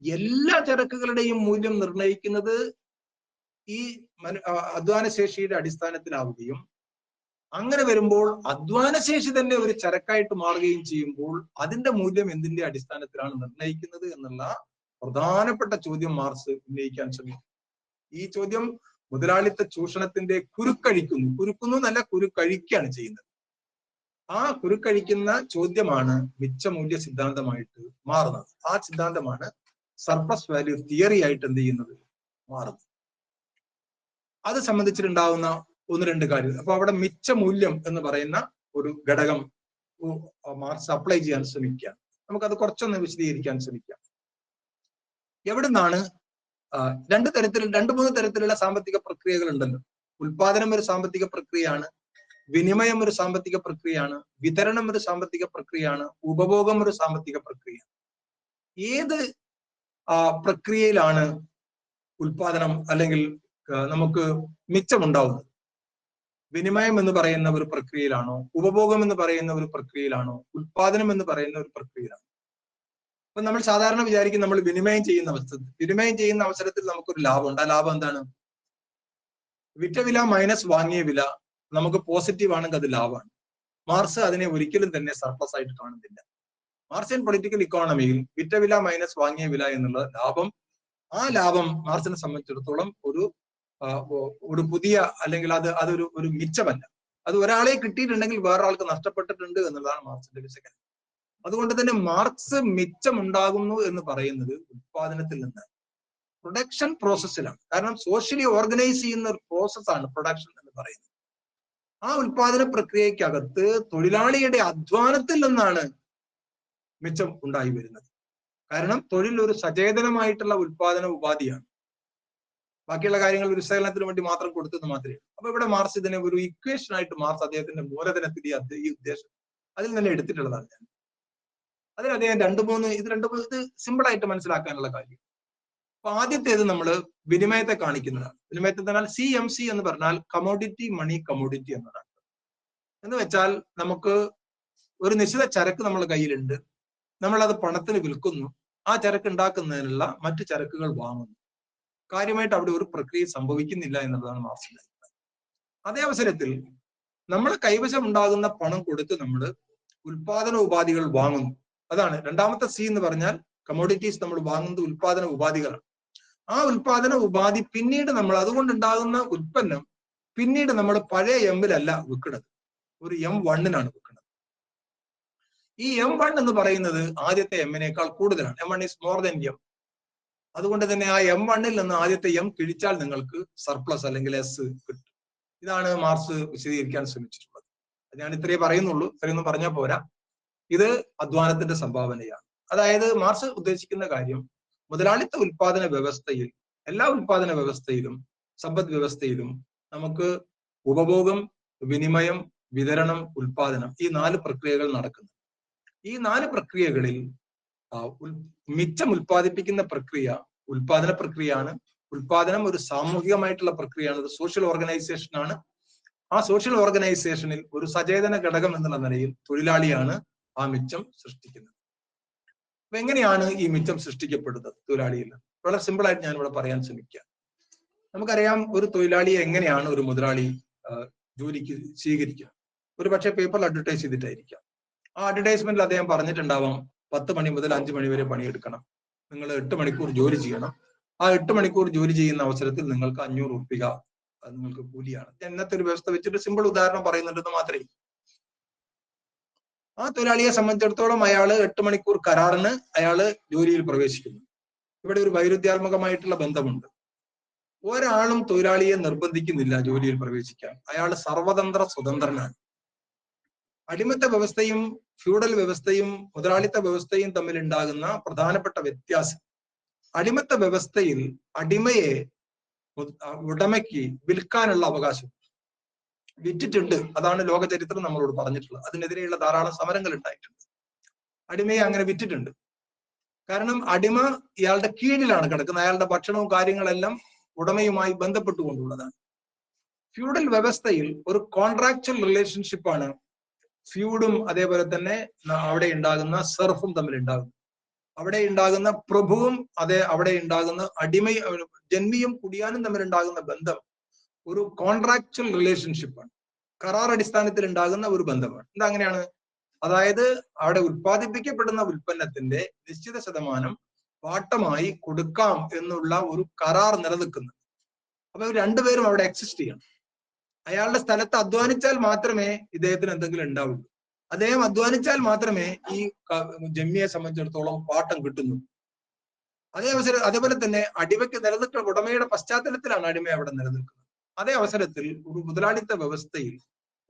എല്ലാ ചരക്കുകളുടെയും മൂല്യം നിർണയിക്കുന്നത് ഈ അധ്വാനശേഷിയുടെ അടിസ്ഥാനത്തിലാവുകയും അങ്ങനെ വരുമ്പോൾ അധ്വാനശേഷി തന്നെ ഒരു ചരക്കായിട്ട് മാറുകയും ചെയ്യുമ്പോൾ അതിന്റെ മൂല്യം എന്തിന്റെ അടിസ്ഥാനത്തിലാണ് നിർണയിക്കുന്നത് എന്നുള്ള പ്രധാനപ്പെട്ട ചോദ്യം മാർക്സ് ഉന്നയിക്കാൻ ശ്രമിക്കും. ഈ ചോദ്യം മുതലാളിത്ത ചൂഷണത്തിന്റെ കുരുക്കുന്നു എന്നല്ല, കുരുക്കഴിക്കുകയാണ് ചെയ്യുന്നത്. ആ കുരുക്കഴിക്കുന്ന ചോദ്യമാണ് മിച്ചമൂല്യ സിദ്ധാന്തമായിട്ട് മാറുന്നത്. ആ സിദ്ധാന്തമാണ് സർപ്ലസ് വാല്യൂ തിയറി ആയിട്ട് എന്ത് ചെയ്യുന്നത്, മാറുന്നത്. അത് സംബന്ധിച്ചിട്ടുണ്ടാവുന്ന ഒന്ന് രണ്ട് കാര്യങ്ങൾ. അപ്പൊ അവിടെ മിച്ചമൂല്യം എന്ന് പറയുന്ന ഒരു ഘടകം മാർക്സ് അപ്ലൈ ചെയ്യാൻ ശ്രമിക്കുക. നമുക്കത് കുറച്ചൊന്ന് വിശദീകരിക്കാൻ ശ്രമിക്കാം. എവിടുന്നാണ് രണ്ട് മൂന്ന് തരത്തിലുള്ള സാമ്പത്തിക പ്രക്രിയകൾ ഉണ്ടല്ലോ. ഉൽപാദനം ഒരു സാമ്പത്തിക പ്രക്രിയയാണ്, വിനിമയം ഒരു സാമ്പത്തിക പ്രക്രിയയാണ്, വിതരണം ഒരു സാമ്പത്തിക പ്രക്രിയയാണ്, ഉപഭോഗം ഒരു സാമ്പത്തിക പ്രക്രിയ. ഏത് പ്രക്രിയയിലാണ് ഉൽപാദനം അല്ലെങ്കിൽ നമുക്ക് മിച്ചമുണ്ടാവുന്നത്? വിനിമയം എന്ന് പറയുന്ന ഒരു പ്രക്രിയയിലാണോ, ഉപഭോഗം എന്ന് പറയുന്ന ഒരു പ്രക്രിയയിലാണോ, ഉൽപാദനം എന്ന് പറയുന്ന ഒരു പ്രക്രിയയിലാണോ? അപ്പൊ നമ്മൾ സാധാരണ വിചാരിക്കും നമ്മൾ വിനിമയം ചെയ്യുന്ന അവസരത്തിൽ നമുക്കൊരു ലാഭമുണ്ട്. ആ ലാഭം എന്താണ്? വിറ്റ വില മൈനസ് വാങ്ങിയ വില നമുക്ക് പോസിറ്റീവ് ആണെങ്കിൽ അത് ലാഭമാണ്. മാർക്സ് അതിനെ ഒരിക്കലും തന്നെ സർപ്ലസ് ആയിട്ട് കാണുന്നില്ല. മാർക്സിയൻ പൊളിറ്റിക്കൽ ഇക്കോണമിയിൽ വിറ്റ വില മൈനസ് വാങ്ങിയ വില എന്നുള്ള ലാഭം, ആ ലാഭം മാർക്സിനെ സംബന്ധിച്ചിടത്തോളം ഒരു പുതിയ അല്ലെങ്കിൽ അതൊരു മിച്ചമല്ല. അത് ഒരാളെ കിട്ടിയിട്ടുണ്ടെങ്കിൽ വേറൊരാൾക്ക് നഷ്ടപ്പെട്ടിട്ടുണ്ട് എന്നുള്ളതാണ് മാർക്സിന്റെ വിശകലനം. അതുകൊണ്ട് തന്നെ മാർക്സ് മിച്ചമുണ്ടാകുന്നു എന്ന് പറയുന്നത് ഉൽപാദനത്തിൽ നിന്നാണ്, പ്രൊഡക്ഷൻ പ്രോസസ്സിലാണ്. കാരണം സോഷ്യലി ഓർഗനൈസ് ചെയ്യുന്ന ഒരു പ്രോസസ്സാണ് പ്രൊഡക്ഷൻ എന്ന് പറയുന്നത്. ആ ഉൽപാദന പ്രക്രിയക്കകത്ത് തൊഴിലാളിയുടെ അധ്വാനത്തിൽ നിന്നാണ് മിച്ചം ഉണ്ടായി വരുന്നത്. കാരണം തൊഴിൽ ഒരു സചേതനമായിട്ടുള്ള ഉൽപാദന ഉപാധിയാണ്. ബാക്കിയുള്ള കാര്യങ്ങൾ ഒരു വിശകലനത്തിന് വേണ്ടി മാത്രം കൊടുത്തെന്ന് മാത്രമേ. അപ്പൊ ഇവിടെ മാർക്സ് ഇതിനെ ഒരു ഇക്വേഷൻ ആയിട്ട് മാർക്സ് അദ്ദേഹത്തിന്റെ മൂലധനത്തിന്റെ ഈ ഉദ്ദേശം അതിൽ തന്നെ എടുത്തിട്ടുള്ളതാണ്. ഞാൻ അതിൽ അദ്ദേഹം ഇത് സിമ്പിൾ ആയിട്ട് മനസ്സിലാക്കാനുള്ള കാര്യം. അപ്പൊ ആദ്യത്തേത് നമ്മൾ വിനിമയത്തെ കാണിക്കുന്നതാണ്. വിനിമയത്തെ എന്നാൽ CMC എന്ന് പറഞ്ഞാൽ കമോഡിറ്റി മണി കമോഡിറ്റി എന്നതാണ്. എന്ന് വെച്ചാൽ നമുക്ക് ഒരു നിശ്ചിത ചരക്ക് നമ്മുടെ കയ്യിലുണ്ട്, നമ്മൾ അത് പണത്തിന് വിൽക്കുന്നു, ആ ചരക്ക് ഉണ്ടാക്കുന്നതിനുള്ള മറ്റു ചരക്കുകൾ വാങ്ങുന്നു. കാര്യമായിട്ട് അവിടെ ഒരു പ്രക്രിയ സംഭവിക്കുന്നില്ല എന്നുള്ളതാണ് മാർക്സിന്റെ അഭിപ്രായം. അതേ അവസരത്തിൽ നമ്മുടെ കൈവശം ഉണ്ടാകുന്ന പണം കൊടുത്ത് നമ്മൾ ഉൽപാദന ഉപാധികൾ വാങ്ങുന്നു. അതാണ് രണ്ടാമത്തെ C എന്ന് പറഞ്ഞാൽ കമോഡിറ്റീസ്. നമ്മൾ വാങ്ങുന്നത് ഉൽപാദന ഉപാധികളാണ്. ആ ഉൽപാദന ഉപാധി പിന്നീട് നമ്മൾ അതുകൊണ്ടുണ്ടാകുന്ന ഉൽപ്പന്നം പിന്നീട് നമ്മൾ പഴയ M-ലല്ല വിൽക്കുന്നത്, ഒരു M1-നാണ് വിൽക്കുന്നത്. ഈ M1 എന്ന് പറയുന്നത് ആദ്യത്തെ എമ്മിനേക്കാൾ കൂടുതലാണ്. M1 is more than M. അതുകൊണ്ട് തന്നെ ആ M1-ൽ നിന്ന് ആദ്യത്തെ M കിഴിച്ചാൽ നിങ്ങൾക്ക് സർപ്ലസ് അല്ലെങ്കിൽ S കിട്ടും. ഇതാണ് മാർക്സ് വിശദീകരിക്കാൻ ശ്രമിച്ചിട്ടുള്ളത്. ഞാൻ ഇത്രയേ പറയുന്നുള്ളൂ, ഇത്രയൊന്നും പറഞ്ഞാൽ പോരാ. ഇത് അധ്വാനത്തിന്റെ സംഭാവനയാണ്. അതായത് മാർക്സ് ഉദ്ദേശിക്കുന്ന കാര്യം, മുതലാളിത്ത ഉൽപാദന വ്യവസ്ഥയിൽ, എല്ലാ ഉൽപാദന വ്യവസ്ഥയിലും സമ്പദ് വ്യവസ്ഥയിലും നമുക്ക് ഉപഭോഗം, വിനിമയം, വിതരണം, ഉൽപാദനം, ഈ 4 പ്രക്രിയകൾ നടക്കുന്നു. ഈ 4 പ്രക്രിയകളിൽ മിച്ചം ഉൽപ്പാദിപ്പിക്കുന്ന പ്രക്രിയ ഉൽപാദന പ്രക്രിയയാണ്. ഉൽപാദനം ഒരു സാമൂഹികമായിട്ടുള്ള പ്രക്രിയയാണ്, അത് സോഷ്യൽ ഓർഗനൈസേഷൻ ആണ്. ആ സോഷ്യൽ ഓർഗനൈസേഷനിൽ ഒരു സചേതന ഘടകം എന്നുള്ള നിലയിൽ തൊഴിലാളിയാണ് ആ മിച്ചം സൃഷ്ടിക്കുന്നത്. അപ്പൊ എങ്ങനെയാണ് ഈ മിച്ചം സൃഷ്ടിക്കപ്പെടുന്നത് തൊഴിലാളിയിൽ? വളരെ സിമ്പിൾ ആയിട്ട് ഞാൻ ഇവിടെ പറയാൻ ശ്രമിക്കുക. നമുക്കറിയാം, ഒരു തൊഴിലാളിയെ എങ്ങനെയാണ് ഒരു മുതലാളി ജോലിക്ക് സ്വീകരിക്കുക. ഒരു പക്ഷേ പേപ്പറിൽ അഡ്വർടൈസ് ചെയ്തിട്ടായിരിക്കാം. ആ അഡ്വർടൈസ്മെന്റിൽ അദ്ദേഹം പറഞ്ഞിട്ടുണ്ടാവാം 10 മണി മുതൽ 5 മണി വരെ പണിയെടുക്കണം, നിങ്ങൾ 8 മണിക്കൂർ ജോലി ചെയ്യണം. ആ 8 മണിക്കൂർ ജോലി ചെയ്യുന്ന അവസരത്തിൽ നിങ്ങൾക്ക് 500 ഉറുപ്പിക നിങ്ങൾക്ക് കൂലിയാണ്. ഇന്നത്തെ ഒരു വ്യവസ്ഥ വെച്ചിട്ട് സിമ്പിൾ ഉദാഹരണം പറയുന്നുണ്ടെന്ന് മാത്രമേ. ആ തൊഴിലാളിയെ സംബന്ധിച്ചിടത്തോളം അയാള് 8 മണിക്കൂർ കരാറിന് അയാള് ജോലിയിൽ പ്രവേശിക്കുന്നു. ഇവിടെ ഒരു വൈരുദ്ധ്യാത്മകമായിട്ടുള്ള ബന്ധമുണ്ട്. ഒരാളും തൊഴിലാളിയെ നിർബന്ധിക്കുന്നില്ല ജോലിയിൽ പ്രവേശിക്കാൻ. അയാൾ സർവതന്ത്ര സ്വതന്ത്രനാണ്. അടിമത്ത വ്യവസ്ഥയും ഫ്യൂഡൽ വ്യവസ്ഥയും മുതലാളിത്ത വ്യവസ്ഥയും തമ്മിൽ ഉണ്ടാകുന്ന പ്രധാനപ്പെട്ട വ്യത്യാസം, അടിമത്ത വ്യവസ്ഥയിൽ അടിമയെ ഉടമയ്ക്ക് വിൽക്കാനുള്ള അവകാശം വിറ്റിട്ടുണ്ട്. അതാണ് ലോക ചരിത്രം നമ്മളോട് പറഞ്ഞിട്ടുള്ളത്. അതിനെതിരെയുള്ള ധാരാളം സമരങ്ങൾ ഉണ്ടായിട്ടുണ്ട്. അടിമയെ അങ്ങനെ വിറ്റിട്ടുണ്ട്. കാരണം അടിമ ഇയാളുടെ കീഴിലാണ് കിടക്കുന്നത്. അയാളുടെ ഭക്ഷണവും കാര്യങ്ങളെല്ലാം ഉടമയുമായി ബന്ധപ്പെട്ടുകൊണ്ടുള്ളതാണ്. ഫ്യൂഡൽ വ്യവസ്ഥയിൽ ഒരു കോൺട്രാക്ച്വൽ റിലേഷൻഷിപ്പാണ് ഫ്യൂഡും അതേപോലെ തന്നെ അവിടെ ഉണ്ടാകുന്ന സെർഫും തമ്മിൽ ഉണ്ടാകുന്നത്. അവിടെ ഉണ്ടാകുന്ന പ്രഭുവും അവിടെ ഉണ്ടാകുന്ന ജന്മിയും കുടിയാനും തമ്മിൽ ഉണ്ടാകുന്ന ബന്ധം ഒരു കോൺട്രാക്ച്വൽ റിലേഷൻഷിപ്പാണ്. കരാർ അടിസ്ഥാനത്തിൽ ഉണ്ടാകുന്ന ഒരു ബന്ധമാണ്. എന്താ അങ്ങനെയാണ്? അതായത് അവിടെ ഉൽപ്പാദിപ്പിക്കപ്പെടുന്ന ഉൽപ്പന്നത്തിന്റെ നിശ്ചിത ശതമാനം പാട്ടമായി കൊടുക്കാം എന്നുള്ള ഒരു കരാർ നിലനിൽക്കുന്നു. അപ്പൊ രണ്ടുപേരും അവിടെ എക്സിസ്റ്റ് ചെയ്യണം. അയാളുടെ സ്ഥലത്ത് അധ്വാനിച്ചാൽ മാത്രമേ ഇദ്ദേഹത്തിന് എന്തെങ്കിലും ഉണ്ടാവുള്ളൂ. അദ്ദേഹം അധ്വാനിച്ചാൽ മാത്രമേ ഈ ജന്മിയെ സംബന്ധിച്ചിടത്തോളം പാട്ടം കിട്ടുന്നു. അതേപോലെ തന്നെ അടിമയ്ക്ക് നിലനിൽക്കുന്ന ഉടമയുടെ പശ്ചാത്തലത്തിലാണ് അടിമ അവിടെ നിലനിൽക്കുന്നത്. അതേ അവസരത്തിൽ ഒരു മുതലാളിത്ത വ്യവസ്ഥയിൽ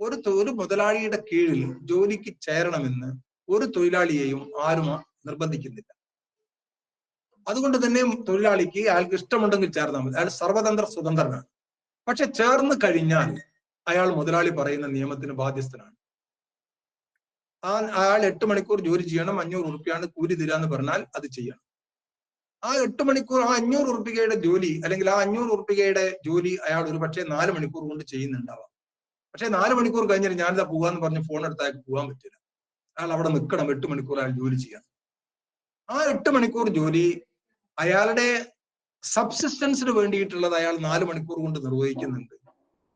ഒരു മുതലാളിയുടെ കീഴിൽ ജോലിക്ക് ചേരണമെന്ന് ഒരു തൊഴിലാളിയെയും ആരും നിർബന്ധിക്കുന്നില്ല. അതുകൊണ്ട് തന്നെ തൊഴിലാളിക്ക് അയാൾക്ക് ഇഷ്ടമുണ്ടെങ്കിൽ ചേർന്നാൽ മതി. അയാൾ സർവതന്ത്ര സ്വതന്ത്രനാണ്. പക്ഷെ ചേർന്ന് കഴിഞ്ഞാൽ അയാൾ മുതലാളി പറയുന്ന നിയമത്തിന് ബാധ്യസ്ഥനാണ്. അയാൾ 8 മണിക്കൂർ ജോലി ചെയ്യണം, 500 ഉറുപ്പികയാണ് കൂലി തരാന്ന് പറഞ്ഞാൽ അത് ചെയ്യണം. ആ 8 മണിക്കൂർ, ആ 500 ഉറുപ്പികയുടെ ജോലി അല്ലെങ്കിൽ ആ 500 ഉറുപ്പികയുടെ ജോലി അയാൾ ഒരു പക്ഷേ 4 മണിക്കൂർ കൊണ്ട് ചെയ്യുന്നുണ്ടാവാം. പക്ഷെ 4 മണിക്കൂർ കഴിഞ്ഞിട്ട് ഞാനിതാ പോകാന്ന് പറഞ്ഞ് ഫോൺ എടുത്ത് അയാൾക്ക് പോകാൻ പറ്റില്ല. അയാൾ അവിടെ നിൽക്കണം, 8 മണിക്കൂർ അയാൾ ജോലി ചെയ്യണം. ആ 8 മണിക്കൂർ ജോലി അയാളുടെ സബ്സിസ്റ്റൻസിന് വേണ്ടിയിട്ടുള്ളത് അയാൾ 4 മണിക്കൂർ കൊണ്ട് നിർവഹിക്കുന്നുണ്ട്.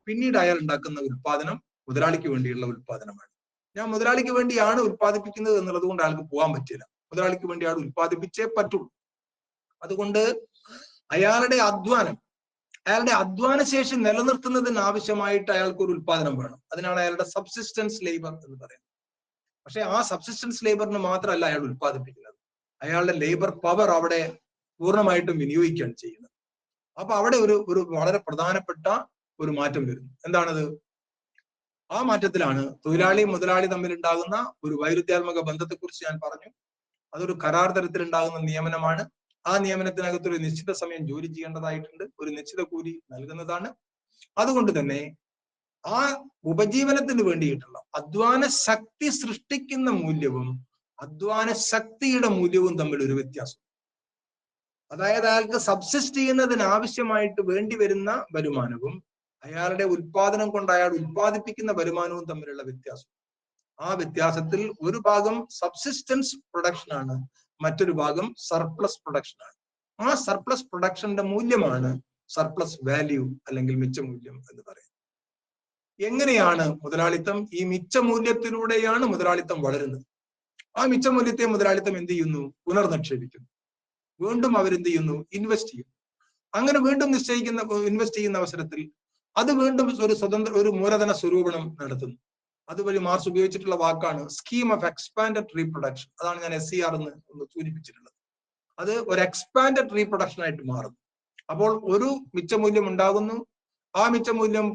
പിന്നീട് അയാൾ ഉണ്ടാക്കുന്ന ഉൽപാദനം മുതലാളിക്ക് വേണ്ടിയുള്ള ഉൽപാദനമാണ്. ഞാൻ മുതലാളിക്ക് വേണ്ടിയാണ് ഉൽപ്പാദിപ്പിക്കുന്നത് എന്നുള്ളത് കൊണ്ട് അയാൾക്ക് പോകാൻ പറ്റില്ല. മുതലാളിക്ക് വേണ്ടി അയാൾ ഉൽപ്പാദിപ്പിച്ചേ പറ്റുള്ളൂ. അതുകൊണ്ട് അയാളുടെ അധ്വാനശേഷി നിലനിർത്തുന്നതിന് ആവശ്യമായിട്ട് അയാൾക്ക് ഒരു ഉൽപാദനം വേണം. അതിനാണ് അയാളുടെ സബ്സിസ്റ്റൻസ് ലേബർ എന്ന് പറയുന്നത്. പക്ഷെ ആ സബ്സിസ്റ്റൻസ് ലേബറിന് മാത്രമല്ല അയാൾ ഉൽപ്പാദിപ്പിക്കുന്നത്, അയാളുടെ ലേബർ പവർ അവിടെ പൂർണ്ണമായിട്ടും വിനിയോഗിക്കുകയാണ് ചെയ്യുന്നത്. അപ്പൊ അവിടെ ഒരു വളരെ പ്രധാനപ്പെട്ട ഒരു മാറ്റം വരുന്നു. എന്താണത്? ആ മാറ്റത്തിലാണ് തൊഴിലാളി മുതലാളി തമ്മിൽ ഉണ്ടാകുന്ന ഒരു വൈരുദ്ധ്യാത്മക ബന്ധത്തെക്കുറിച്ച് ഞാൻ പറഞ്ഞു. അതൊരു കരാർ തരത്തിൽ ഉണ്ടാകുന്ന നിയമനമാണ്. ആ നിയമനത്തിനകത്ത് ഒരു നിശ്ചിത സമയം ജോലി ചെയ്യേണ്ടതായിട്ടുണ്ട്, ഒരു നിശ്ചിത കൂലി നൽകുന്നതാണ്. അതുകൊണ്ട് തന്നെ ആ ഉപജീവനത്തിന് വേണ്ടിയിട്ടുള്ള അധ്വാന ശക്തി സൃഷ്ടിക്കുന്ന മൂല്യവും അധ്വാന ശക്തിയുടെ മൂല്യവും തമ്മിൽ ഒരു വ്യത്യാസം. അതായത് അയാൾക്ക് സബ്സിസ്റ്റ് ചെയ്യുന്നതിന് ആവശ്യമായിട്ട് വേണ്ടി വരുന്ന വരുമാനവും അയാളുടെ ഉൽപാദനം കൊണ്ട് അയാൾ ഉൽപ്പാദിപ്പിക്കുന്ന വരുമാനവും തമ്മിലുള്ള വ്യത്യാസം. ആ വ്യത്യാസത്തിൽ ഒരു ഭാഗം സബ്സിസ്റ്റൻസ് പ്രൊഡക്ഷൻ ആണ്, മറ്റൊരു ഭാഗം സർപ്ലസ് പ്രൊഡക്ഷൻ ആണ്. ആ സർപ്ലസ് പ്രൊഡക്ഷന്റെ മൂല്യമാണ് സർപ്ലസ് വാല്യൂ അല്ലെങ്കിൽ മിച്ചമൂല്യം എന്ന് പറയുന്നത്. എങ്ങനെയാണ് മുതലാളിത്തം? ഈ മിച്ചമൂല്യത്തിലൂടെയാണ് മുതലാളിത്തം വളരുന്നത്. ആ മിച്ചമൂല്യത്തെ മുതലാളിത്തം എന്ത് ചെയ്യുന്നു? പുനർനിക്ഷേപിക്കുന്നു. വീണ്ടും അവരെന്ത് ചെയ്യുന്നു? ഇൻവെസ്റ്റ് ചെയ്യുന്നു. അങ്ങനെ വീണ്ടും ഇൻവെസ്റ്റ് ചെയ്യുന്ന അവസരത്തിൽ അത് വീണ്ടും ഒരു മൂലധന സ്വരൂപണം നടത്തുന്നു. അതുവഴി മാർക്സ് ഉപയോഗിച്ചിട്ടുള്ള വാക്കാണ് സ്കീം ഓഫ് എക്സ്പാൻഡഡ് റീപ്രൊഡക്ഷൻ. അതാണ് ഞാൻ SCR എന്ന് ഒന്ന് സൂചിപ്പിച്ചിട്ടുള്ളത്. അത് ഒരു എക്സ്പാൻഡഡ് റീപ്രൊഡക്ഷൻ ആയിട്ട് മാറുന്നു. അപ്പോൾ ഒരു മിച്ചമൂല്യം ഉണ്ടാകുന്നു, ആ മിച്ചമൂല്യം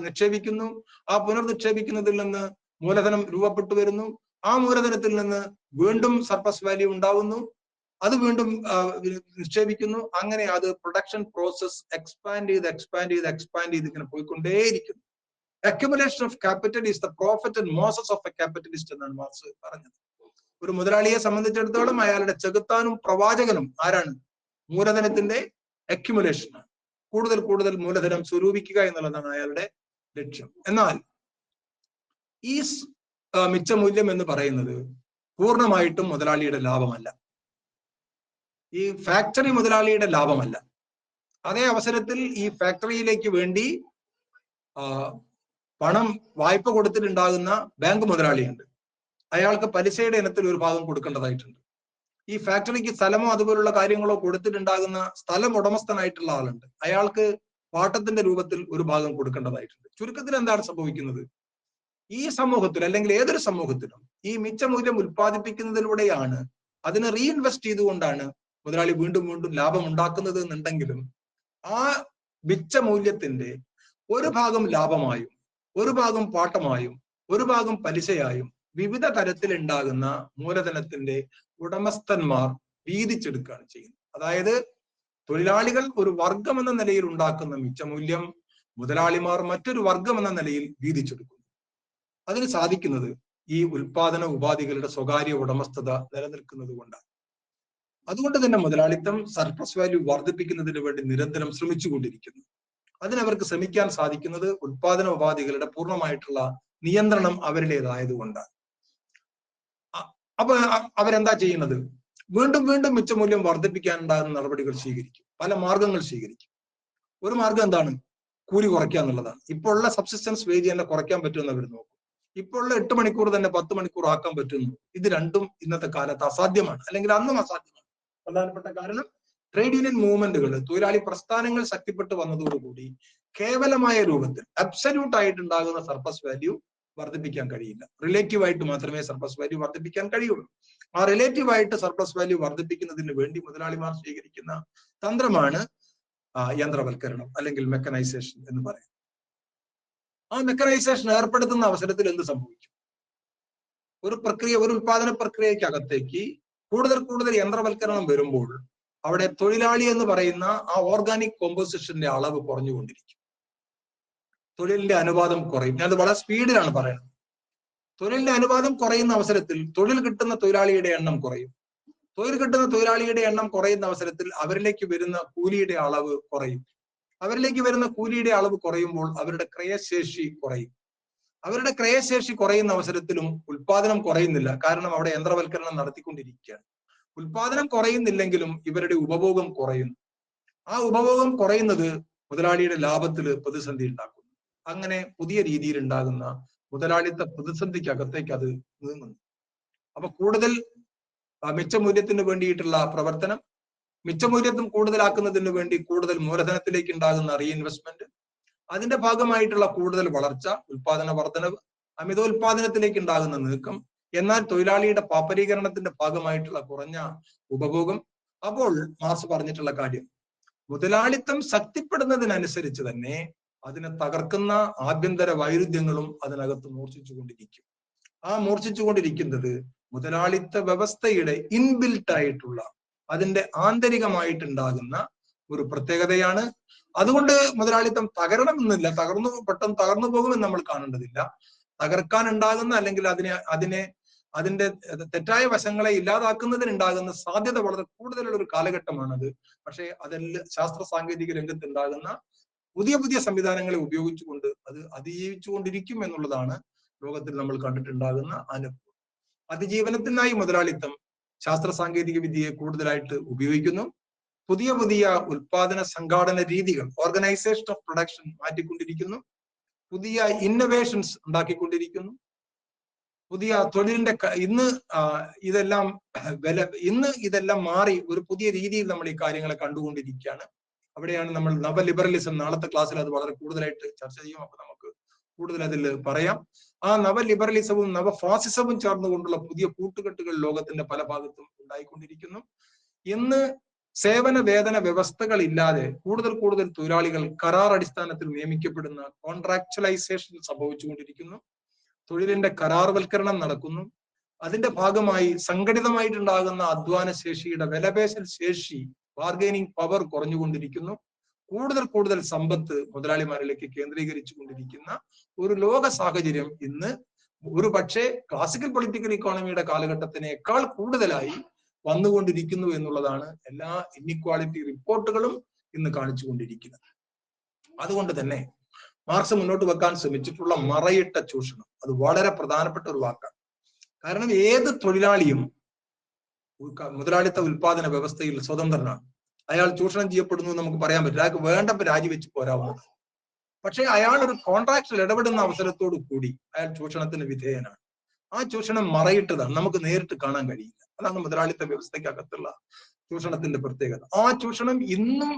നിക്ഷേപിക്കുന്നു, ആ നിക്ഷേപിക്കുന്നതിൽ നിന്ന് മൂലധനം രൂപപ്പെട്ടു വരുന്നു, ആ മൂലധനത്തിൽ നിന്ന് വീണ്ടും സർപ്ലസ് വാല്യൂ ഉണ്ടാവുന്നു, അത് വീണ്ടും നിക്ഷേപിക്കുന്നു. അങ്ങനെ അത് പ്രൊഡക്ഷൻ പ്രോസസ് എക്സ്പാൻഡ് ചെയ്ത് ഇങ്ങനെ പോയിക്കൊണ്ടേയിരിക്കുന്നു. Accumulation of capital is the profit and motives of a capitalist എന്നാണ് മാർക്സ് പറഞ്ഞത്. ഒരു മുതലാളിയെ സംബന്ധിച്ചിടത്തോളം അയാളുടെ ചെകുത്താനും പ്രവാചകനും ആരാണ്? മൂലധനത്തിന്റെ അക്യുമുലേഷനാണ്. കൂടുതൽ കൂടുതൽ മൂലധനം സ്വരൂപിക്കുക എന്നുള്ളതാണ് അയാളുടെ ലക്ഷ്യം. എന്നാൽ ഈ മിച്ചമൂല്യം എന്ന് പറയുന്നത് പൂർണ്ണമായിട്ടും മുതലാളിയുടെ ലാഭമല്ല, ഈ ഫാക്ടറി മുതലാളിയുടെ ലാഭമല്ല. അതേ അവസരത്തിൽ ഈ ഫാക്ടറിയിലേക്ക് വേണ്ടി പണം വായ്പ കൊടുത്തിട്ടുണ്ടാകുന്ന ബാങ്ക് മുതലാളിയുണ്ട്. അയാൾക്ക് പലിശയുടെ ഇനത്തിൽ ഒരു ഭാഗം കൊടുക്കേണ്ടതായിട്ടുണ്ട്. ഈ ഫാക്ടറിക്ക് സ്ഥലമോ അതുപോലുള്ള കാര്യങ്ങളോ കൊടുത്തിട്ടുണ്ടാകുന്ന സ്ഥലം ഉടമസ്ഥനായിട്ടുള്ള ആളുണ്ട്. അയാൾക്ക് പാട്ടത്തിന്റെ രൂപത്തിൽ ഒരു ഭാഗം കൊടുക്കേണ്ടതായിട്ടുണ്ട്. ചുരുക്കത്തിൽ എന്താണ് സംഭവിക്കുന്നത്? ഈ സമൂഹത്തിൽ അല്ലെങ്കിൽ ഏതൊരു സമൂഹത്തിലും ഈ മിച്ചമൂല്യം ഉൽപ്പാദിപ്പിക്കുന്നതിലൂടെയാണ്, അതിനെ റീഇൻവെസ്റ്റ് ചെയ്തുകൊണ്ടാണ് മുതലാളി വീണ്ടും വീണ്ടും ലാഭം ഉണ്ടാക്കുന്നത് എന്നുണ്ടെങ്കിലും ആ മിച്ചമൂല്യത്തിന്റെ ഒരു ഭാഗം ലാഭമായും ഒരു ഭാഗം പാട്ടമായും ഒരു ഭാഗം പലിശയായും വിവിധ തരത്തിലുണ്ടാകുന്ന മൂലധനത്തിന്റെ ഉടമസ്ഥന്മാർ വീതിച്ചെടുക്കുകയാണ് ചെയ്യുന്നത്. അതായത് തൊഴിലാളികൾ ഒരു വർഗം എന്ന നിലയിൽ ഉണ്ടാക്കുന്ന മിച്ചമൂല്യം മുതലാളിമാർ മറ്റൊരു വർഗം എന്ന നിലയിൽ വീതിച്ചെടുക്കുന്നു. അതിന് സാധിക്കുന്നത് ഈ ഉൽപാദന ഉപാധികളുടെ സ്വകാര്യ ഉടമസ്ഥത നിലനിൽക്കുന്നത് കൊണ്ടാണ്. അതുകൊണ്ട് തന്നെ മുതലാളിത്തം സർപ്ലസ് വാല്യൂ വർദ്ധിപ്പിക്കുന്നതിന് വേണ്ടി നിരന്തരം ശ്രമിച്ചുകൊണ്ടിരിക്കുന്നു. അതിനവർക്ക് ശ്രമിക്കാൻ സാധിക്കുന്നത് ഉൽപാദന ഉപാധികളുടെ പൂർണ്ണമായിട്ടുള്ള നിയന്ത്രണം അവരുടേതായതുകൊണ്ടാണ്. അപ്പൊ അവരെന്താ ചെയ്യുന്നത്? വീണ്ടും വീണ്ടും മിച്ചമൂല്യം വർദ്ധിപ്പിക്കാനുണ്ടാകുന്ന നടപടികൾ സ്വീകരിക്കും, പല മാർഗങ്ങൾ സ്വീകരിക്കും. ഒരു മാർഗം എന്താണ്? കൂലി കുറയ്ക്കുക എന്നുള്ളതാണ്. ഇപ്പോൾ ഉള്ള സബ്സിസ്റ്റൻസ് വേജ് തന്നെ കുറയ്ക്കാൻ പറ്റുമെന്ന് അവർ നോക്കും. ഇപ്പോൾ ഉള്ള 8 മണിക്കൂർ തന്നെ 10 മണിക്കൂർ ആക്കാൻ പറ്റുന്നു. ഇത് രണ്ടും ഇന്നത്തെ കാലത്ത് അസാധ്യമാണ്, അല്ലെങ്കിൽ അന്നും അസാധ്യമാണ്. പ്രധാനപ്പെട്ട കാരണം ട്രേഡ് യൂണിയൻ മൂവ്മെന്റുകൾ, തൊഴിലാളി പ്രസ്ഥാനങ്ങൾ ശക്തിപ്പെട്ടു വന്നതോടുകൂടി കേവലമായ രൂപത്തിൽ അബ്സല്യൂട്ട് ആയിട്ടുണ്ടാകുന്ന സർപ്ലസ് വാല്യൂ വർദ്ധിപ്പിക്കാൻ കഴിയില്ല. റിലേറ്റീവായിട്ട് മാത്രമേ സർപ്ലസ് വാല്യൂ വർദ്ധിപ്പിക്കാൻ കഴിയുള്ളൂ. ആ റിലേറ്റീവായിട്ട് സർപ്ലസ് വാല്യൂ വർദ്ധിപ്പിക്കുന്നതിന് വേണ്ടി മുതലാളിമാർ സ്വീകരിക്കുന്ന തന്ത്രമാണ് യന്ത്രവൽക്കരണം അല്ലെങ്കിൽ മെക്കനൈസേഷൻ എന്ന് പറയും. ആ മെക്കനൈസേഷൻ ഏർപ്പെടുത്തുന്ന അവസരത്തിൽ എന്ത് സംഭവിക്കും? ഒരു ഉൽപാദന പ്രക്രിയക്കകത്തേക്ക് കൂടുതൽ കൂടുതൽ യന്ത്രവൽക്കരണം വരുമ്പോൾ അവിടെ തൊഴിലാളി എന്ന് പറയുന്ന ആ ഓർഗാനിക് കോമ്പോസിഷന്റെ അളവ് കുറഞ്ഞുകൊണ്ടിരിക്കും. തൊഴിലിന്റെ അനുപാതം കുറയും. ഞാനത് വളരെ സ്പീഡിലാണ് പറയുന്നത്. തൊഴിലിന്റെ അനുപാതം കുറയുന്ന അവസരത്തിൽ തൊഴിൽ കിട്ടുന്ന തൊഴിലാളിയുടെ എണ്ണം കുറയും. തൊഴിൽ കിട്ടുന്ന തൊഴിലാളിയുടെ എണ്ണം കുറയുന്ന അവസരത്തിൽ അവരിലേക്ക് വരുന്ന കൂലിയുടെ അളവ് കുറയും. അവരിലേക്ക് വരുന്ന കൂലിയുടെ അളവ് കുറയുമ്പോൾ അവരുടെ ക്രയശേഷി കുറയും. അവരുടെ ക്രയശേഷി കുറയുന്ന അവസരത്തിലും ഉൽപാദനം കുറയുന്നില്ല, കാരണം അവിടെ യന്ത്രവൽക്കരണം നടത്തിക്കൊണ്ടിരിക്കുകയാണ്. ഉൽപാദനം കുറയുന്നില്ലെങ്കിലും ഇവരുടെ ഉപഭോഗം കുറയുന്നു. ആ ഉപഭോഗം കുറയുന്നത് മുതലാളിയുടെ ലാഭത്തിൽ പ്രതിസന്ധി ഉണ്ടാക്കുന്നു. അങ്ങനെ പുതിയ രീതിയിൽ ഉണ്ടാകുന്ന മുതലാളിത്ത പ്രതിസന്ധിക്കകത്തേക്ക് അത് നീങ്ങുന്നു. അപ്പൊ കൂടുതൽ മിച്ചമൂല്യത്തിന് വേണ്ടിയിട്ടുള്ള പ്രവർത്തനം, മിച്ചമൂല്യത്തും കൂടുതലാക്കുന്നതിന് വേണ്ടി കൂടുതൽ മൂലധനത്തിലേക്ക് ഉണ്ടാകുന്ന റീഇൻവെസ്റ്റ്മെന്റ്, അതിന്റെ ഭാഗമായിട്ടുള്ള കൂടുതൽ വളർച്ച, ഉൽപാദന വർധനവ്, അമിതോൽപാദനത്തിലേക്ക് ഉണ്ടാകുന്ന നീക്കം, എന്നാൽ തൊഴിലാളിയുടെ പാപ്പരീകരണത്തിന്റെ ഭാഗമായിട്ടുള്ള കുറഞ്ഞ ഉപഭോഗം. അപ്പോൾ മാർക്സ് പറഞ്ഞിട്ടുള്ള കാര്യം, മുതലാളിത്തം ശക്തിപ്പെടുന്നതിനനുസരിച്ച് തന്നെ അതിനെ തകർക്കുന്ന ആഭ്യന്തര വൈരുദ്ധ്യങ്ങളും അതിനകത്ത് മൂർച്ഛിച്ചുകൊണ്ടിരിക്കും. ആ മൂർച്ഛിച്ചുകൊണ്ടിരിക്കുന്നത് മുതലാളിത്ത വ്യവസ്ഥയുടെ ഇൻബിൽട്ട് ആയിട്ടുള്ള, അതിന്റെ ആന്തരികമായിട്ടുണ്ടാകുന്ന ഒരു പ്രത്യേകതയാണ്. അതുകൊണ്ട് മുതലാളിത്തം തകരണമെന്നില്ല, പെട്ടെന്ന് തകർന്നു പോകുമെന്ന് നമ്മൾ കാണേണ്ടതില്ല. തകർക്കാൻ ഉണ്ടാകുന്ന അല്ലെങ്കിൽ അതിന്റെ തെറ്റായ വശങ്ങളെ ഇല്ലാതാക്കുന്നതിനുണ്ടാകുന്ന സാധ്യത വളരെ കൂടുതലുള്ള ഒരു കാലഘട്ടമാണത്. പക്ഷേ അതെല്ലാം ശാസ്ത്ര സാങ്കേതിക രംഗത്ത് ഉണ്ടാകുന്ന പുതിയ പുതിയ സംവിധാനങ്ങളെ ഉപയോഗിച്ചുകൊണ്ട് അത് അതിജീവിച്ചുകൊണ്ടിരിക്കും എന്നുള്ളതാണ് ലോകത്തിൽ നമ്മൾ കണ്ടിട്ടുണ്ടാകുന്ന അനുഭവം. അതിജീവനത്തിനായി മുതലാളിത്തം ശാസ്ത്ര സാങ്കേതിക വിദ്യയെ കൂടുതലായിട്ട് ഉപയോഗിക്കുന്നു. പുതിയ പുതിയ ഉൽപാദന സംഘാടന രീതികൾ, ഓർഗനൈസേഷൻ ഓഫ് പ്രൊഡക്ഷൻ മാറ്റിക്കൊണ്ടിരിക്കുന്നു. പുതിയ ഇന്നോവേഷൻസ് ഉണ്ടാക്കിക്കൊണ്ടിരിക്കുന്നു. പുതിയ തൊഴിലിന്റെ ഇന്ന് ഇതെല്ലാം മാറി ഒരു പുതിയ രീതിയിൽ നമ്മൾ ഈ കാര്യങ്ങളെ കണ്ടുകൊണ്ടിരിക്കുകയാണ്. അവിടെയാണ് നമ്മൾ നവലിബറലിസം, നാളത്തെ ക്ലാസ്സിൽ അത് വളരെ കൂടുതലായിട്ട് ചർച്ച ചെയ്യും. അപ്പൊ നമുക്ക് കൂടുതൽ അതിൽ പറയാം. ആ നവ ലിബറലിസവും നവ ഫാസിസവും ചേർന്നുകൊണ്ടുള്ള പുതിയ കൂട്ടുകെട്ടുകൾ ലോകത്തിന്റെ പല ഭാഗത്തും ഉണ്ടായിക്കൊണ്ടിരിക്കുന്നു. ഇന്ന് സേവന വേതന വ്യവസ്ഥകൾ ഇല്ലാതെ കൂടുതൽ തൊഴിലാളികൾ കരാർ അടിസ്ഥാനത്തിൽ നിയമിക്കപ്പെടുന്ന കോൺട്രാക്ച്വലൈസേഷൻ സംഭവിച്ചുകൊണ്ടിരിക്കുന്നു. തൊഴിലിന്റെ കരാർവൽക്കരണം നടക്കുന്നു. അതിന്റെ ഭാഗമായി സംഘടിതമായിട്ടുണ്ടാകുന്ന അധ്വാന ശേഷിയുടെ വിലപേശൽ ശേഷി, ബാർഗൈനിങ് പവർ കുറഞ്ഞുകൊണ്ടിരിക്കുന്നു. കൂടുതൽ സമ്പത്ത് മുതലാളിമാരിലേക്ക് കേന്ദ്രീകരിച്ചു കൊണ്ടിരിക്കുന്ന ഒരു ലോക സാഹചര്യം ഇന്ന് ഒരു പക്ഷേ ക്ലാസിക്കൽ പൊളിറ്റിക്കൽ ഇക്കോണമിയുടെ കാലഘട്ടത്തിനേക്കാൾ കൂടുതലായി വന്നുകൊണ്ടിരിക്കുന്നു എന്നുള്ളതാണ് എല്ലാ ഇൻഇക്വാളിറ്റി റിപ്പോർട്ടുകളും ഇന്ന് കാണിച്ചുകൊണ്ടിരിക്കുന്നത്. അതുകൊണ്ട് തന്നെ മാർക്സ് മുന്നോട്ട് വെക്കാൻ ശ്രമിച്ചിട്ടുള്ള മറയിട്ട ചൂഷണം അത് വളരെ പ്രധാനപ്പെട്ട ഒരു വാക്കാണ്. കാരണം ഏത് തൊഴിലാളിയും മുതലാളിത്ത ഉൽപാദന വ്യവസ്ഥയിൽ സ്വതന്ത്രനാണ്. അയാൾ ചൂഷണം ചെയ്യപ്പെടുന്നു എന്ന് നമുക്ക് പറയാൻ പറ്റില്ല. അയാൾക്ക് വേണ്ടപ്പോൾ രാജിവെച്ച് പോരാവുന്നതാണ്. പക്ഷേ അയാൾ ഒരു കോൺട്രാക്റ്റിൽ ഇടപെടുന്ന അവസരത്തോടു കൂടി അയാൾ ചൂഷണത്തിന് വിധേയനാണ്. ആ ചൂഷണം മറയിട്ടതാണ്, നമുക്ക് നേരിട്ട് കാണാൻ കഴിയില്ല. അതാണ് മുതലാളിത്ത വ്യവസ്ഥയ്ക്കകത്തുള്ള ചൂഷണത്തിന്റെ പ്രത്യേകത. ആ ചൂഷണം ഇന്നും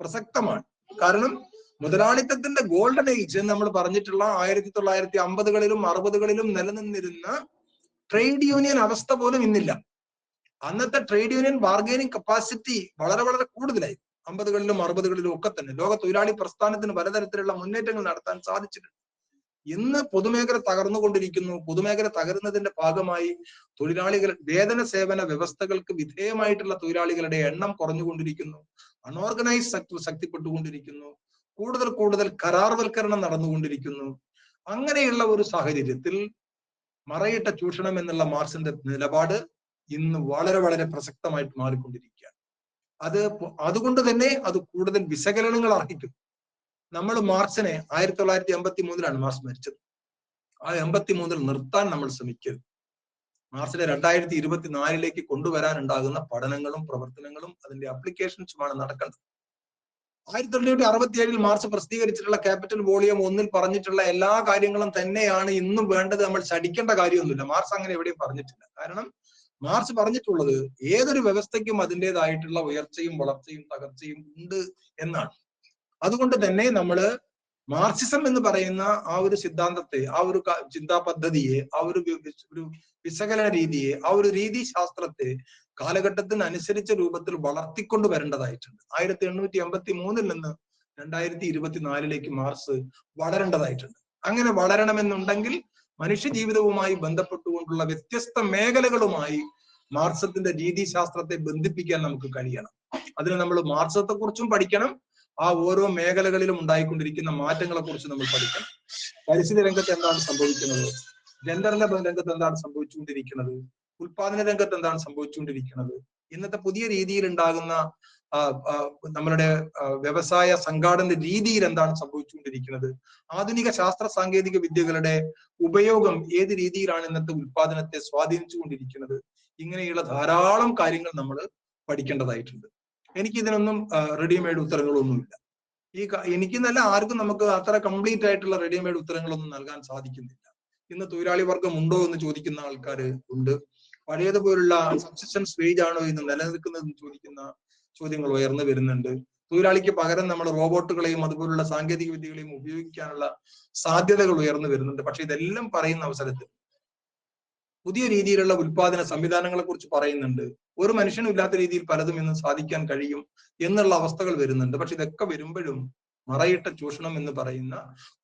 പ്രസക്തമാണ്. കാരണം മുതലാളിത്തത്തിന്റെ ഗോൾഡൻ ഏജ് എന്ന് നമ്മൾ പറഞ്ഞിട്ടുള്ള 1950കളിലും 60കളിലും നിലനിന്നിരുന്ന ട്രേഡ് യൂണിയൻ അവസ്ഥ പോലും ഇന്നില്ല. അന്നത്തെ ട്രേഡ് യൂണിയൻ ബാർഗൈനിങ് കപ്പാസിറ്റി വളരെ കൂടുതലായി. 50കളിലും 60കളിലും ഒക്കെ തന്നെ ലോക തൊഴിലാളി പ്രസ്ഥാനത്തിന് പലതരത്തിലുള്ള മുന്നേറ്റങ്ങൾ നടത്താൻ സാധിച്ചിട്ടുണ്ട്. ഇന്ന് പൊതുമേഖല തകർന്നുകൊണ്ടിരിക്കുന്നു. പൊതുമേഖല തകരുന്നതിന്റെ ഭാഗമായി തൊഴിലാളികൾ വേതന സേവന വ്യവസ്ഥകൾക്ക് വിധേയമായിട്ടുള്ള തൊഴിലാളികളുടെ എണ്ണം കുറഞ്ഞുകൊണ്ടിരിക്കുന്നു. Unorganise sector ശക്തിപ്പെട്ടുകൊണ്ടിരിക്കുന്നു. കൂടുതൽ കരാർവൽക്കരണം നടന്നുകൊണ്ടിരിക്കുന്നു. അങ്ങനെയുള്ള ഒരു സാഹചര്യത്തിൽ മറയിട്ട ചൂഷണം എന്നുള്ള മാർക്സിന്റെ നിലപാട് ഇന്ന് വളരെ പ്രസക്തമായിട്ട് മാറിക്കൊണ്ടിരിക്കുകയാണ്. അതുകൊണ്ട് തന്നെ അത് കൂടുതൽ വിശകലനങ്ങൾ അർഹിക്കും. നമ്മൾ മാർക്സിനെ 1983 മാർക്സ് മരിച്ചത്. ആ 83 നിർത്താൻ നമ്മൾ ശ്രമിക്കരുത്. മാർക്സിനെ 2024 കൊണ്ടുവരാനുണ്ടാകുന്ന പഠനങ്ങളും പ്രവർത്തനങ്ങളും അതിന്റെ അപ്ലിക്കേഷൻസുമാണ് നടക്കേണ്ടത്. 1967 മാർക്സ് പ്രസിദ്ധീകരിച്ചിട്ടുള്ള ക്യാപിറ്റൽ വോളിയം 1 പറഞ്ഞിട്ടുള്ള എല്ലാ കാര്യങ്ങളും തന്നെയാണ് ഇന്നും വേണ്ടത്. നമ്മൾ ശടിക്കേണ്ട കാര്യമൊന്നുമില്ല. മാർക്സ് അങ്ങനെ എവിടെയും പറഞ്ഞിട്ടില്ല. കാരണം മാർക്സ് പറഞ്ഞിട്ടുള്ളത് ഏതൊരു വ്യവസ്ഥയ്ക്കും അതിൻ്റെതായിട്ടുള്ള ഉയർച്ചയും വളർച്ചയും തകർച്ചയും ഉണ്ട് എന്നാണ്. അതുകൊണ്ട് തന്നെ നമ്മള് മാർക്സിസം എന്ന് പറയുന്ന ആ ഒരു സിദ്ധാന്തത്തെ, ആ ഒരു ചിന്താ പദ്ധതിയെ, ആ ഒരു വിശകലന രീതിയെ, ആ ഒരു രീതിശാസ്ത്രത്തെ കാലഘട്ടത്തിനനുസരിച്ച രൂപത്തിൽ വളർത്തിക്കൊണ്ട് വരേണ്ടതായിട്ടുണ്ട്. 1883 നിന്ന് 2024 മാർക്സ് വളരേണ്ടതായിട്ടുണ്ട്. അങ്ങനെ വളരണമെന്നുണ്ടെങ്കിൽ മനുഷ്യ ജീവിതവുമായി ബന്ധപ്പെട്ടുകൊണ്ടുള്ള വ്യത്യസ്ത മേഖലകളുമായി മാർക്സത്തിന്റെ രീതിശാസ്ത്രത്തെ ബന്ധിപ്പിക്കാൻ നമുക്ക് കഴിയണം. അതിന് നമ്മൾ മാർക്സത്തെ കുറിച്ചും പഠിക്കണം. ആ ഓരോ മേഖലകളിലും ഉണ്ടായിക്കൊണ്ടിരിക്കുന്ന മാറ്റങ്ങളെ കുറിച്ച് നമ്മൾ പഠിക്കണം. പരിസ്ഥിതി രംഗത്ത് എന്താണ് സംഭവിക്കുന്നത്, ജെൻഡറിന്റെ രംഗത്ത് എന്താണ് സംഭവിച്ചുകൊണ്ടിരിക്കുന്നത്, ഉൽപാദന രംഗത്ത് എന്താണ് സംഭവിച്ചുകൊണ്ടിരിക്കുന്നത്, ഇന്നത്തെ പുതിയ രീതിയിൽ ഉണ്ടാകുന്ന നമ്മളുടെ വ്യവസായ സംഘാടന രീതിയിൽ എന്താണ് സംഭവിച്ചുകൊണ്ടിരിക്കുന്നത്, ആധുനിക ശാസ്ത്ര സാങ്കേതിക വിദ്യകളുടെ ഉപയോഗം ഏത് രീതിയിലാണ് ഇന്നത്തെ ഉൽപാദനത്തെ സ്വാധീനിച്ചുകൊണ്ടിരിക്കുന്നത്, ഇങ്ങനെയുള്ള ധാരാളം കാര്യങ്ങൾ നമ്മൾ പഠിക്കേണ്ടതായിട്ടുണ്ട്. എനിക്കിതിനൊന്നും റെഡിമെയ്ഡ് ഉത്തരങ്ങളൊന്നുമില്ല. എനിക്കെന്നല്ല ആർക്കും നമുക്ക് അത്ര കംപ്ലീറ്റ് ആയിട്ടുള്ള റെഡിമെയ്ഡ് ഉത്തരങ്ങളൊന്നും നൽകാൻ സാധിക്കുന്നില്ല. ഇന്ന് തൊഴിലാളി വർഗം ഉണ്ടോ എന്ന് ചോദിക്കുന്ന ആൾക്കാർ ഉണ്ട്. പഴയതുപോലുള്ള സബ്സിസ്റ്റൻസ് വേജ് ആണോ ഇന്ന് നിലനിൽക്കുന്നതെന്ന് ചോദിക്കുന്ന ചോദ്യങ്ങൾ ഉയർന്നു വരുന്നുണ്ട്. തൊഴിലാളിക്ക് പകരം നമ്മൾ റോബോട്ടുകളെയും അതുപോലുള്ള സാങ്കേതിക വിദ്യകളെയും ഉപയോഗിക്കാനുള്ള സാധ്യതകൾ ഉയർന്നു വരുന്നുണ്ട്. പക്ഷെ ഇതെല്ലാം പറയുന്ന അവസരത്തിൽ പുതിയ രീതിയിലുള്ള ഉൽപാദന സംവിധാനങ്ങളെ കുറിച്ച് പറയുന്നുണ്ട്. ഒരു മനുഷ്യനും ഇല്ലാത്ത രീതിയിൽ പലതും ഇന്ന് സാധിക്കാൻ കഴിയും എന്നുള്ള അവസ്ഥകൾ വരുന്നുണ്ട്. പക്ഷെ ഇതൊക്കെ വരുമ്പോഴും മറയിട്ട ചൂഷണം എന്ന് പറയുന്ന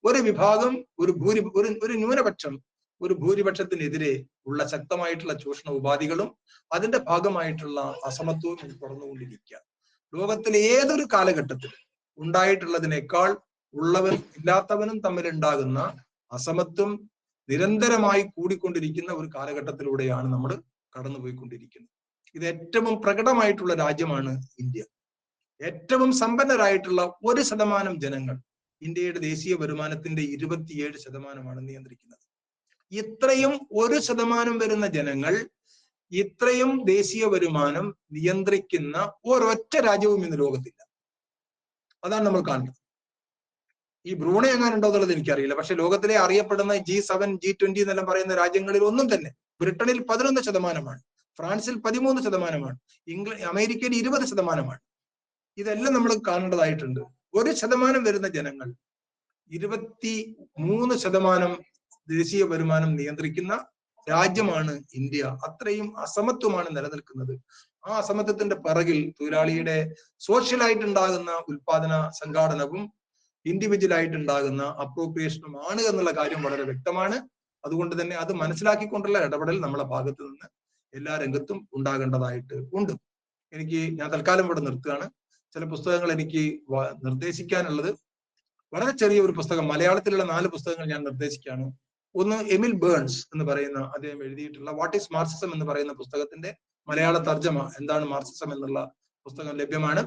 ഒരു വിഭാഗം, ഒരു ന്യൂനപക്ഷം ഒരു ഭൂരിപക്ഷത്തിനെതിരെ ഉള്ള ശക്തമായിട്ടുള്ള ചൂഷണ ഉപാധികളും അതിന്റെ ഭാഗമായിട്ടുള്ള അസമത്വവും തുറന്നുകൊണ്ടിരിക്കുക. ലോകത്തിലെ ഏതൊരു കാലഘട്ടത്തിൽ ഉണ്ടായിട്ടുള്ളതിനേക്കാൾ ഉള്ളവനും ഇല്ലാത്തവനും തമ്മിലുണ്ടാകുന്ന അസമത്വം നിരന്തരമായി കൂടിക്കൊണ്ടിരിക്കുന്ന ഒരു കാലഘട്ടത്തിലൂടെയാണ് നമ്മൾ കടന്നുപോയിക്കൊണ്ടിരിക്കുന്നത്. ഇത് ഏറ്റവും പ്രകടമായിട്ടുള്ള രാജ്യമാണ് ഇന്ത്യ. ഏറ്റവും സമ്പന്നരായിട്ടുള്ള 1% ജനങ്ങൾ ഇന്ത്യയുടെ ദേശീയ വരുമാനത്തിന്റെ 27% നിയന്ത്രിക്കുന്നത്. ഇത്രയും 1% വരുന്ന ജനങ്ങൾ ഇത്രയും ദേശീയ വരുമാനം നിയന്ത്രിക്കുന്ന ഒരൊറ്റ രാജ്യവും ഇന്ന് ലോകത്തില്ല. അതാണ് നമ്മൾ കാണുന്നത്. ഈ ബ്രൂണൈ എങ്ങാനുണ്ടോ എന്നുള്ളത് എനിക്കറിയില്ല. പക്ഷെ ലോകത്തിലെ അറിയപ്പെടുന്ന G7, G20 എന്നെല്ലാം പറയുന്ന രാജ്യങ്ങളിൽ ഒന്നും തന്നെ ബ്രിട്ടനിൽ 11%, ഫ്രാൻസിൽ 13%, അമേരിക്കയിൽ 20%. ഇതെല്ലാം നമ്മൾ കാണേണ്ടതായിട്ടുണ്ട്. 1% വരുന്ന ജനങ്ങൾ 23% ദേശീയ വരുമാനം നിയന്ത്രിക്കുന്ന രാജ്യമാണ് ഇന്ത്യ. അത്രയും അസമത്വമാണ് നിലനിൽക്കുന്നത്. ആ അസമത്വത്തിന്റെ പിറകിൽ തൊഴിലാളിയുടെ സോഷ്യലായിട്ടുണ്ടാകുന്ന ഉൽപാദന സംഘാടനവും ഇൻഡിവിജ്വൽ ആയിട്ടുണ്ടാകുന്ന അപ്രോപ്രിയേഷനുമാണ് എന്നുള്ള കാര്യം വളരെ വ്യക്തമാണ്. അതുകൊണ്ട് തന്നെ അത് മനസ്സിലാക്കിക്കൊണ്ടുള്ള ഇടപെടൽ നമ്മളെ ഭാഗത്ത് നിന്ന് എല്ലാ രംഗത്തും ഉണ്ടാകേണ്ടതായിട്ട് ഉണ്ട്. ഞാൻ തൽക്കാലം ഇവിടെ നിർത്തുകയാണ്. ചില പുസ്തകങ്ങൾ എനിക്ക് നിർദ്ദേശിക്കാനുള്ളത്, വളരെ ചെറിയ ഒരു പുസ്തകം, മലയാളത്തിലുള്ള 4 പുസ്തകങ്ങൾ ഞാൻ നിർദ്ദേശിക്കുകയാണ്. ഒന്ന് എമിൽ ബേൺസ് എന്ന് പറയുന്ന അദ്ദേഹം എഴുതിയിട്ടുള്ള വാട്ട് ഈസ് മാർക്സിസം എന്ന് പറയുന്ന പുസ്തകത്തിന്റെ മലയാള തർജ്ജമ, എന്താണ് മാർക്സിസം എന്നുള്ള പുസ്തകം ലഭ്യമാണ്.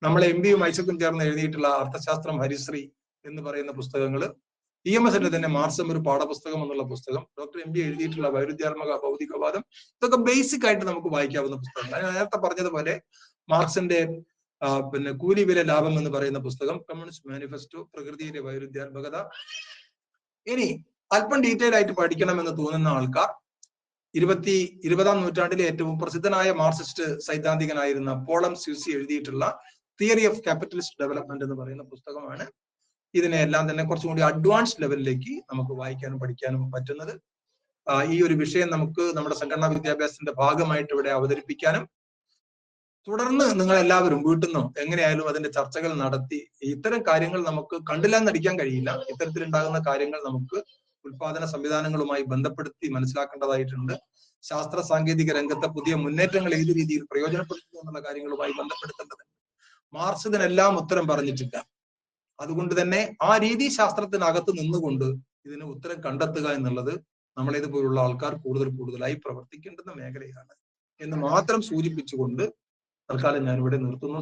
നമ്മളെ MB-യും ഐസക്കും ചേർന്ന് എഴുതിയിട്ടുള്ള അർത്ഥശാസ്ത്രം ഹരിശ്രീ എന്ന് പറയുന്ന പുസ്തകങ്ങള്, EMSന്റെ തന്നെ മാർക്സിസം ഒരു പാഠപുസ്തകം എന്നുള്ള പുസ്തകം, ഡോക്ടർ MB എഴുതിയിട്ടുള്ള വൈരുദ്ധ്യാത്മക ഭൗതികവാദം, ഇതൊക്കെ ബേസിക് ആയിട്ട് നമുക്ക് വായിക്കാവുന്ന പുസ്തകങ്ങൾ. ഞാൻ നേരത്തെ പറഞ്ഞതുപോലെ മാർക്സിന്റെ കൂലി വില ലാഭം എന്ന് പറയുന്ന പുസ്തകം, കമ്മ്യൂണിസ്റ്റ് മാനിഫെസ്റ്റോ, പ്രകൃതിയിലെ വൈരുദ്ധ്യാത്മകത. ഇനി അല്പം ഡീറ്റെയിൽ ആയിട്ട് പഠിക്കണമെന്ന് തോന്നുന്ന ആൾക്കാർ 20ാം നൂറ്റാണ്ടിലെ ഏറ്റവും പ്രസിദ്ധനായ മാർക്സിസ്റ്റ് സൈദ്ധാന്തികനായിരുന്ന പോളം സ്യൂസി എഴുതിയിട്ടുള്ള തിയറി ഓഫ് ക്യാപിറ്റലിസ്റ്റ് ഡെവലപ്മെന്റ് എന്ന് പറയുന്ന പുസ്തകമാണ് ഇതിനെല്ലാം തന്നെ കുറച്ചും കൂടി അഡ്വാൻസ് ലെവലിലേക്ക് നമുക്ക് വായിക്കാനും പഠിക്കാനും പറ്റുന്നത്. ഈ ഒരു വിഷയം നമുക്ക് നമ്മുടെ സംഘടനാ വിദ്യാഭ്യാസത്തിന്റെ ഭാഗമായിട്ട് ഇവിടെ അവതരിപ്പിക്കാനും, തുടർന്ന് നിങ്ങൾ എല്ലാവരും വീട്ടിൽ നിന്നോ എങ്ങനെയായാലും അതിന്റെ ചർച്ചകൾ നടത്തി, ഇത്തരം കാര്യങ്ങൾ നമുക്ക് കണ്ടില്ലാന്നടിക്കാൻ കഴിയില്ല. ഇത്തരത്തിലുണ്ടാകുന്ന കാര്യങ്ങൾ നമുക്ക് ഉൽപാദന സംവിധാനങ്ങളുമായി ബന്ധപ്പെടുത്തി മനസ്സിലാക്കേണ്ടതായിട്ടുണ്ട്. ശാസ്ത്ര സാങ്കേതിക രംഗത്തെ പുതിയ മുന്നേറ്റങ്ങൾ ഏത് രീതിയിൽ പ്രയോജനപ്പെടുത്തുന്നു എന്നുള്ള കാര്യങ്ങളുമായി ബന്ധപ്പെടുത്തേണ്ടതുണ്ട്. മാർക്സ് ഇതിനെല്ലാം ഉത്തരം പറഞ്ഞിട്ടില്ല. അതുകൊണ്ട് തന്നെ ആ രീതി ശാസ്ത്രത്തിനകത്ത് നിന്നുകൊണ്ട് ഇതിന് ഉത്തരം കണ്ടെത്തുക എന്നുള്ളത് നമ്മളേതുപോലുള്ള ആൾക്കാർ കൂടുതലായി പ്രവർത്തിക്കേണ്ടുന്ന മേഖലയാണ് എന്ന് മാത്രം സൂചിപ്പിച്ചുകൊണ്ട് തൽക്കാലം ഞാനിവിടെ നിർത്തുന്നു.